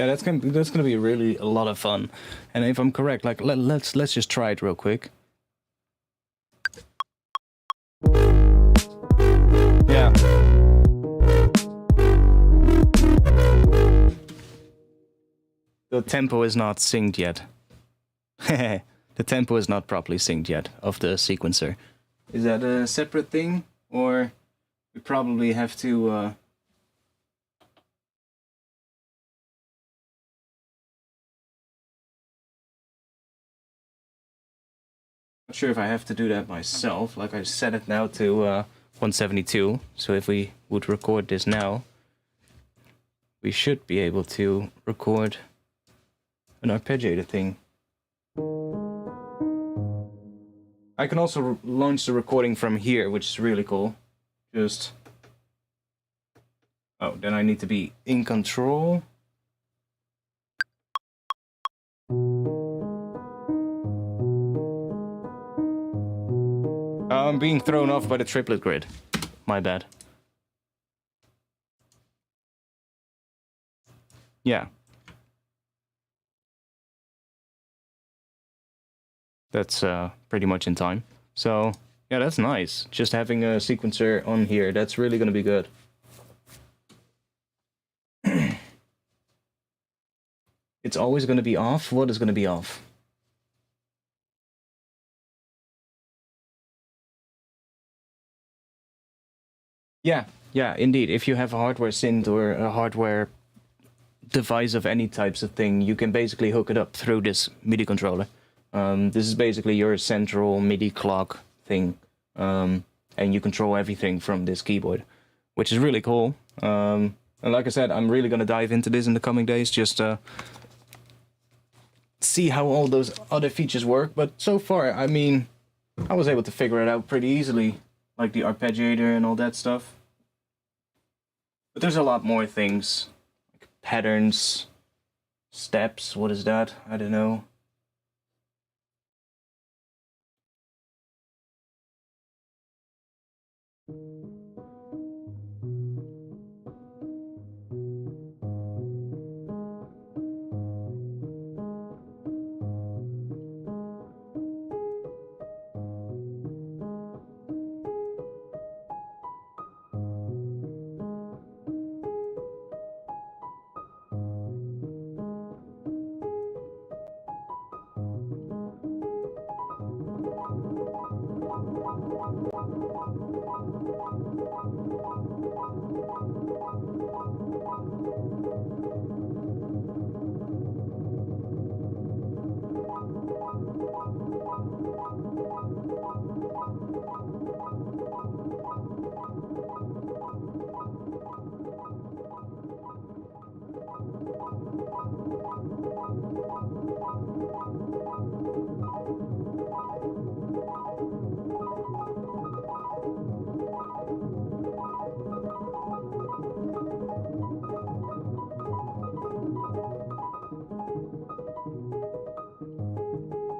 Yeah, that's gonna be really a lot of fun. And if I'm correct, like let's just try it real quick. Yeah. The tempo is not synced yet. The tempo is not properly synced yet of the sequencer. Is that a separate thing, or we probably have to? Not sure if I have to do that myself. Like I set it now to 172. So if we would record this now, we should be able to record an arpeggiator thing. I can also launch the recording from here, which is really cool. Just... oh, then I need to be in control. I'm being thrown off by the triplet grid. My bad. Yeah. That's pretty much in time. So, yeah, that's nice. Just having a sequencer on here, that's really gonna be good. It's always gonna be off? What is gonna be off? Yeah, indeed. If you have a hardware synth or a hardware device of any types of thing, you can basically hook it up through this MIDI controller. This is basically your central MIDI clock thing, and you control everything from this keyboard, which is really cool. And like I said, I'm really gonna dive into this in the coming days, just see how all those other features work. But so far, I mean, I was able to figure it out pretty easily, like the arpeggiator and all that stuff. But there's a lot more things, like patterns, steps. What is that? I don't know.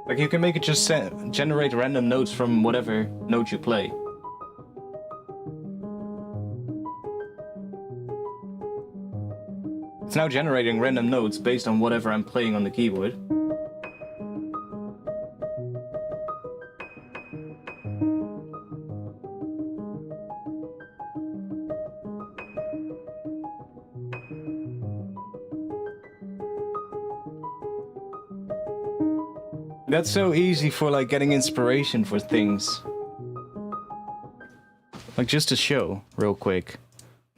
Like, you can make it just generate random notes from whatever note you play. It's now generating random notes based on whatever I'm playing on the keyboard. That's so easy for, like, getting inspiration for things. Like, just to show, real quick.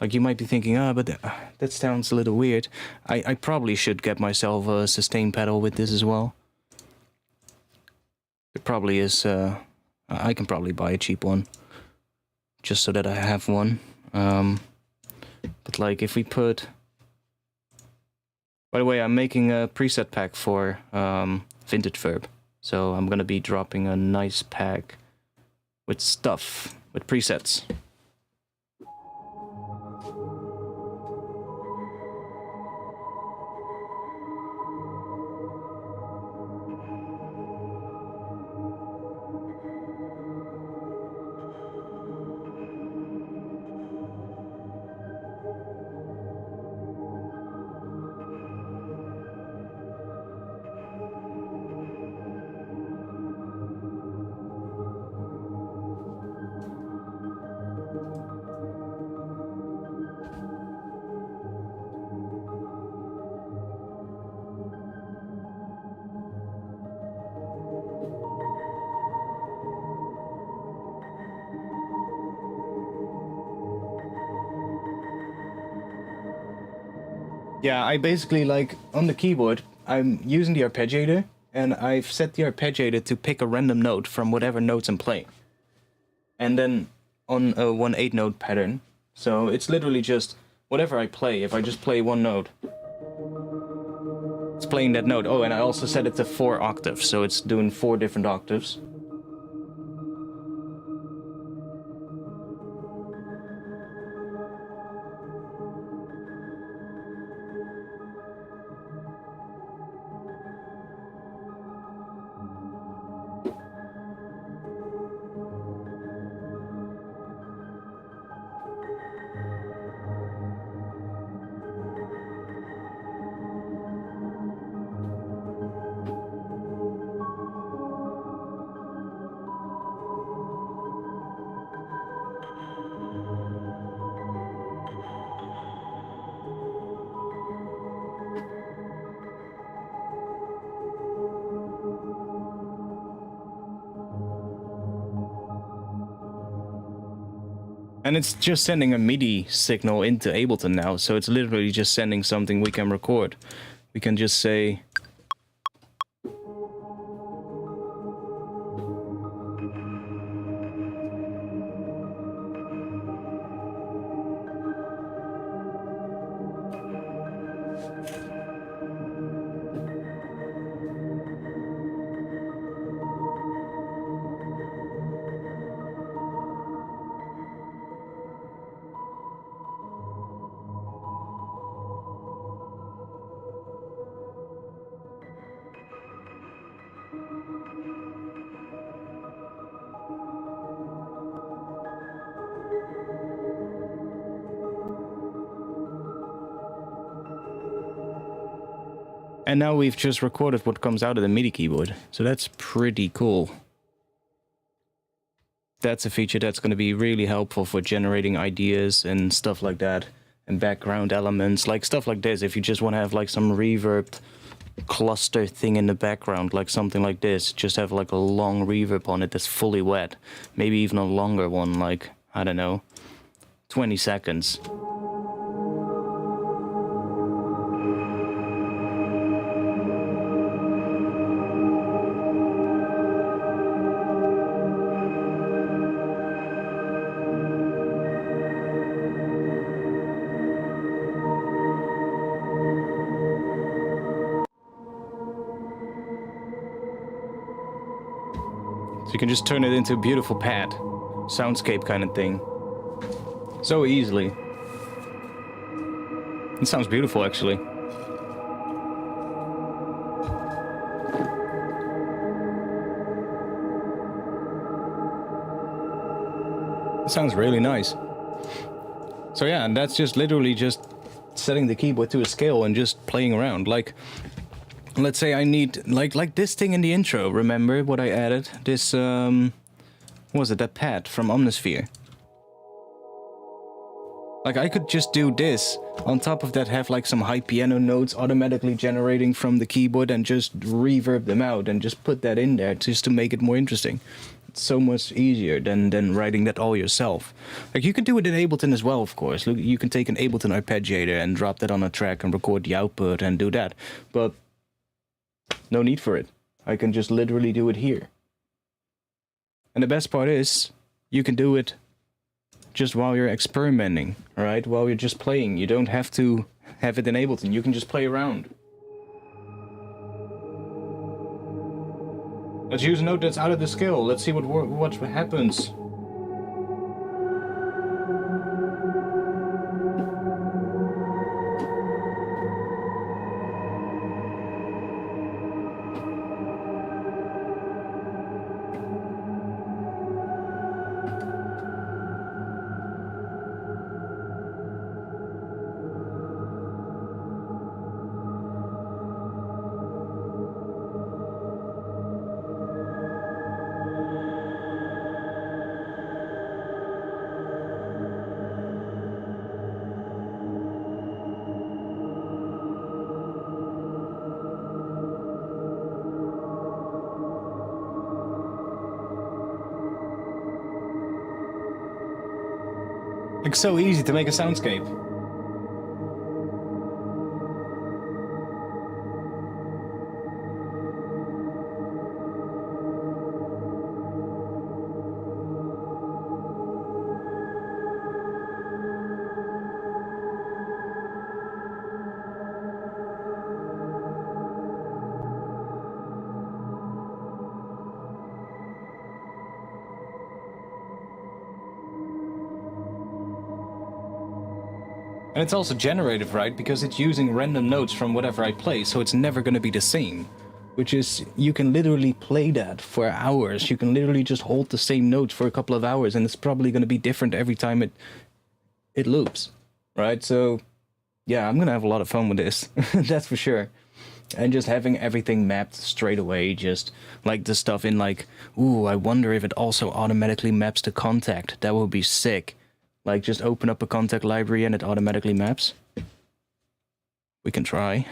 Like, you might be thinking, but that sounds a little weird. I probably should get myself a sustain pedal with this as well. It probably is, I can probably buy a cheap one. Just so that I have one. But, like, if we put... By the way, I'm making a preset pack for Vintage Verb. So I'm gonna be dropping a nice pack with stuff, with presets. Yeah, I basically, like, on the keyboard, I'm using the arpeggiator, and I've set the arpeggiator to pick a random note from whatever notes I'm playing. And then on a 1/8 note pattern, so it's literally just whatever I play. If I just play one note, it's playing that note. Oh, and I also set it to 4 octaves, so it's doing 4 different octaves. And it's just sending a MIDI signal into Ableton now, so it's literally just sending something we can record. We can just say... And now we've just recorded what comes out of the MIDI keyboard, so that's pretty cool. That's a feature that's going to be really helpful for generating ideas and stuff like that, and background elements, like stuff like this. If you just want to have like some reverb cluster thing in the background, like something like this, just have like a long reverb on it that's fully wet, maybe even a longer one, like, I don't know, 20 seconds. So you can just turn it into a beautiful pad, soundscape kind of thing. So easily. It sounds beautiful, actually. It sounds really nice. So yeah, and that's just literally just setting the keyboard to a scale and just playing around. Like, let's say I need, like this thing in the intro, remember what I added? This, what was it, that pad from Omnisphere? Like, I could just do this, on top of that have like some high piano notes automatically generating from the keyboard and just reverb them out and just put that in there just to make it more interesting. It's so much easier than writing that all yourself. Like, you can do it in Ableton as well, of course. Look, you can take an Ableton arpeggiator and drop that on a track and record the output and do that. But no need for it. I can just literally do it here. And the best part is, you can do it just while you're experimenting, alright? While you're just playing. You don't have to have it in Ableton. You can just play around. Let's use a note that's out of the scale. Let's see what happens. It's so easy to make a soundscape. And it's also generative, right? Because it's using random notes from whatever I play, so it's never going to be the same. Which is, you can literally play that for hours. You can literally just hold the same notes for a couple of hours, and it's probably going to be different every time it loops, right? So, yeah, I'm going to have a lot of fun with this, that's for sure. And just having everything mapped straight away, just like the stuff in like, ooh, I wonder if it also automatically maps to contact. That would be sick. Like, just open up a contact library and it automatically maps. We can try.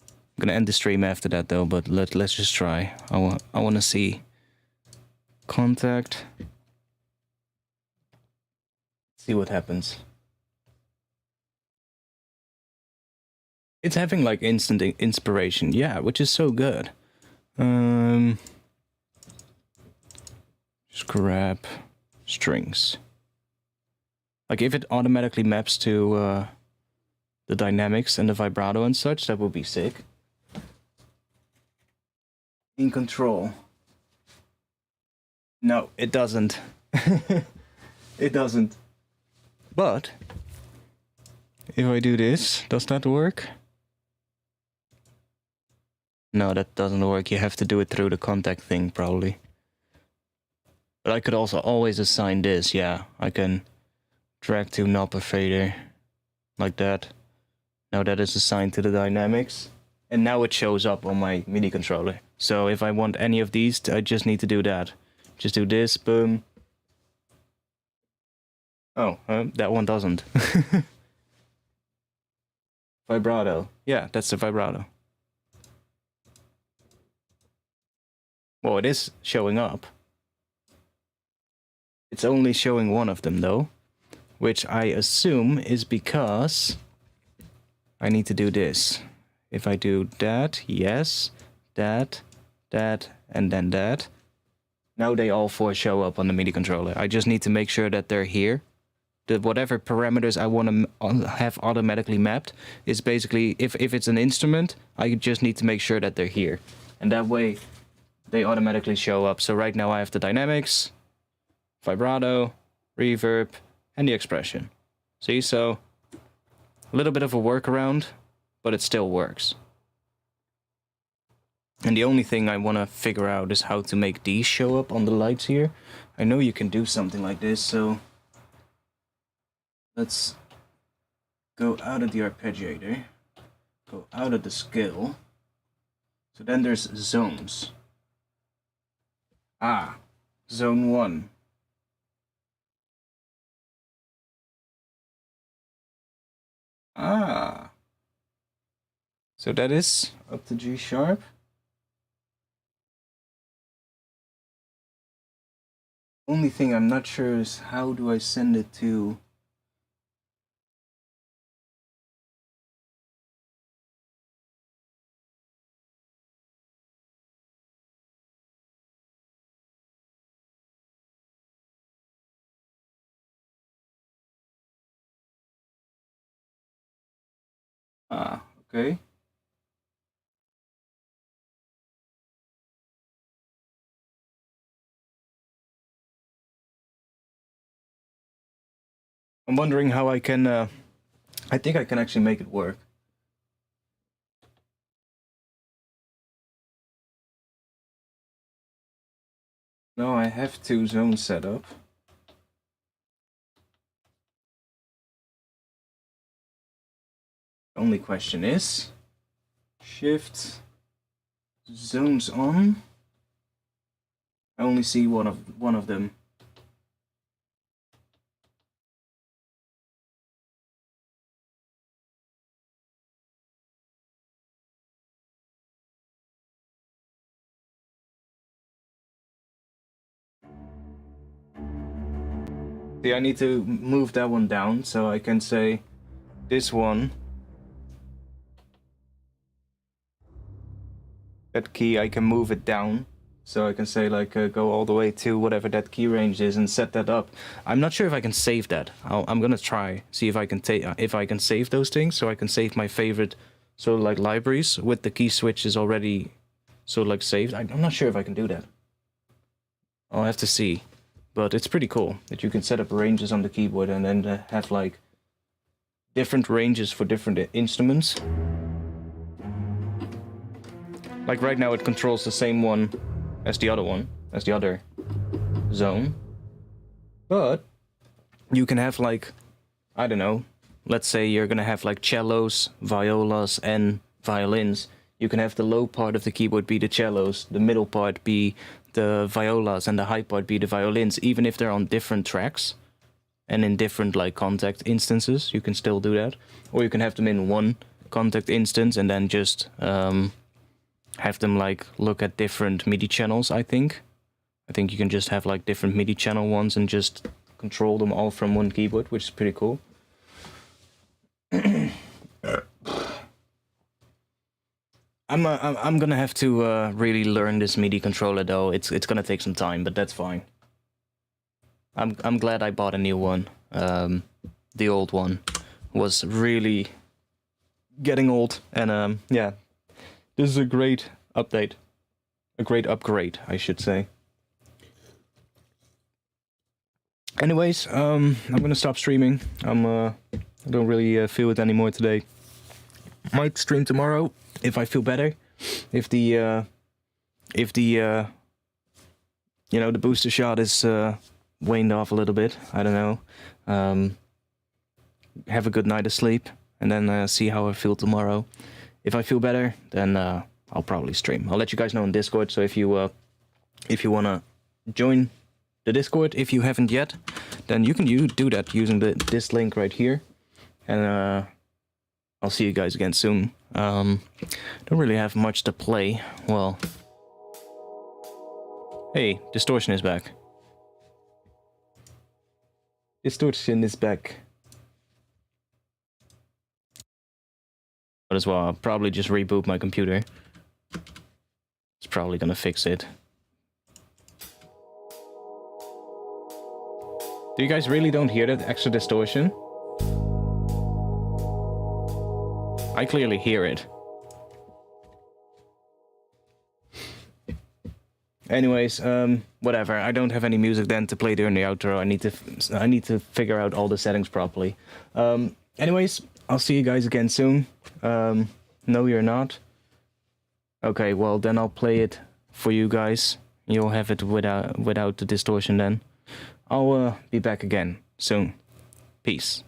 I'm gonna end the stream after that though, but let's just try. I want to see contact. See what happens. It's having like instant inspiration, yeah, which is so good. Just grab strings. Like if it automatically maps to the dynamics and the vibrato and such, that would be sick. In control. No, it doesn't. It doesn't. But if I do this, does that work? No, that doesn't work. You have to do it through the contact thing, probably. But I could also always assign this, yeah. I can drag to knob a fader, like that. Now that is assigned to the dynamics. And now it shows up on my MIDI controller. So if I want any of these, I just need to do that. Just do this, boom. Oh, that one doesn't. Vibrato. Yeah, that's the vibrato. Well, it is showing up. It's only showing one of them, though. Which I assume is because I need to do this. If I do that, yes, that, and then that. Now they all four show up on the MIDI controller. I just need to make sure that they're here. That whatever parameters I want to have automatically mapped is basically, if it's an instrument, I just need to make sure that they're here. And that way, they automatically show up. So right now I have the dynamics, vibrato, reverb, and the expression. See, so a little bit of a workaround, but it still works. And the only thing I want to figure out is how to make these show up on the lights here. I know you can do something like this, so let's go out of the arpeggiator, go out of the scale. So then there's zones. Ah, zone 1. Ah. So that is up to G sharp. Only thing I'm not sure is how do I send it to... Ah, okay. I'm wondering how I can, I think I can actually make it work. No, I have 2 zones set up. The only question is, shift zones on. I only see one of them. See, I need to move that one down, so I can say this one. That key, I can move it down. So I can say like go all the way to whatever that key range is and set that up. I'm not sure if I can save that. I'm gonna try, see if I can save those things, so I can save my favorite sort of like libraries with the key switches already sort of like saved. I'm not sure if I can do that. I'll have to see. But it's pretty cool that you can set up ranges on the keyboard and then have like different ranges for different instruments. Like right now it controls the same one as the other one, as the other zone. But you can have like, I don't know, let's say you're gonna have like cellos, violas, and violins. You can have the low part of the keyboard be the cellos, the middle part be the violas, and the high part be the violins, even if they're on different tracks and in different like contact instances. You can still do that. Or you can have them in one contact instance and then just have them like look at different MIDI channels, I think. I think you can just have like different MIDI channel ones and just control them all from one keyboard, which is pretty cool. I'm gonna have to really learn this MIDI controller though. It's gonna take some time, but that's fine. I'm glad I bought a new one. The old one was really getting old, and yeah, this is a great update, a great upgrade, I should say. Anyways, I'm gonna stop streaming. I don't really feel it anymore today. Might stream tomorrow if I feel better. If the you know, the booster shot is waned off a little bit. I don't know. Have a good night of sleep, and then see how I feel tomorrow. If I feel better, then I'll probably stream. I'll let you guys know on Discord. So if you wanna join the Discord, if you haven't yet, then you can do that using this link right here, and I'll see you guys again soon. Don't really have much to play. Well, hey, distortion is back. Distortion is back. But as well, I'll probably just reboot my computer. It's probably gonna fix it. Do you guys really don't hear that extra distortion? I clearly hear it. Anyways, whatever. I don't have any music then to play during the outro. I need to figure out all the settings properly. Anyways, I'll see you guys again soon. No, you're not. Okay, well then I'll play it for you guys. You'll have it without the distortion then. I'll be back again soon. Peace.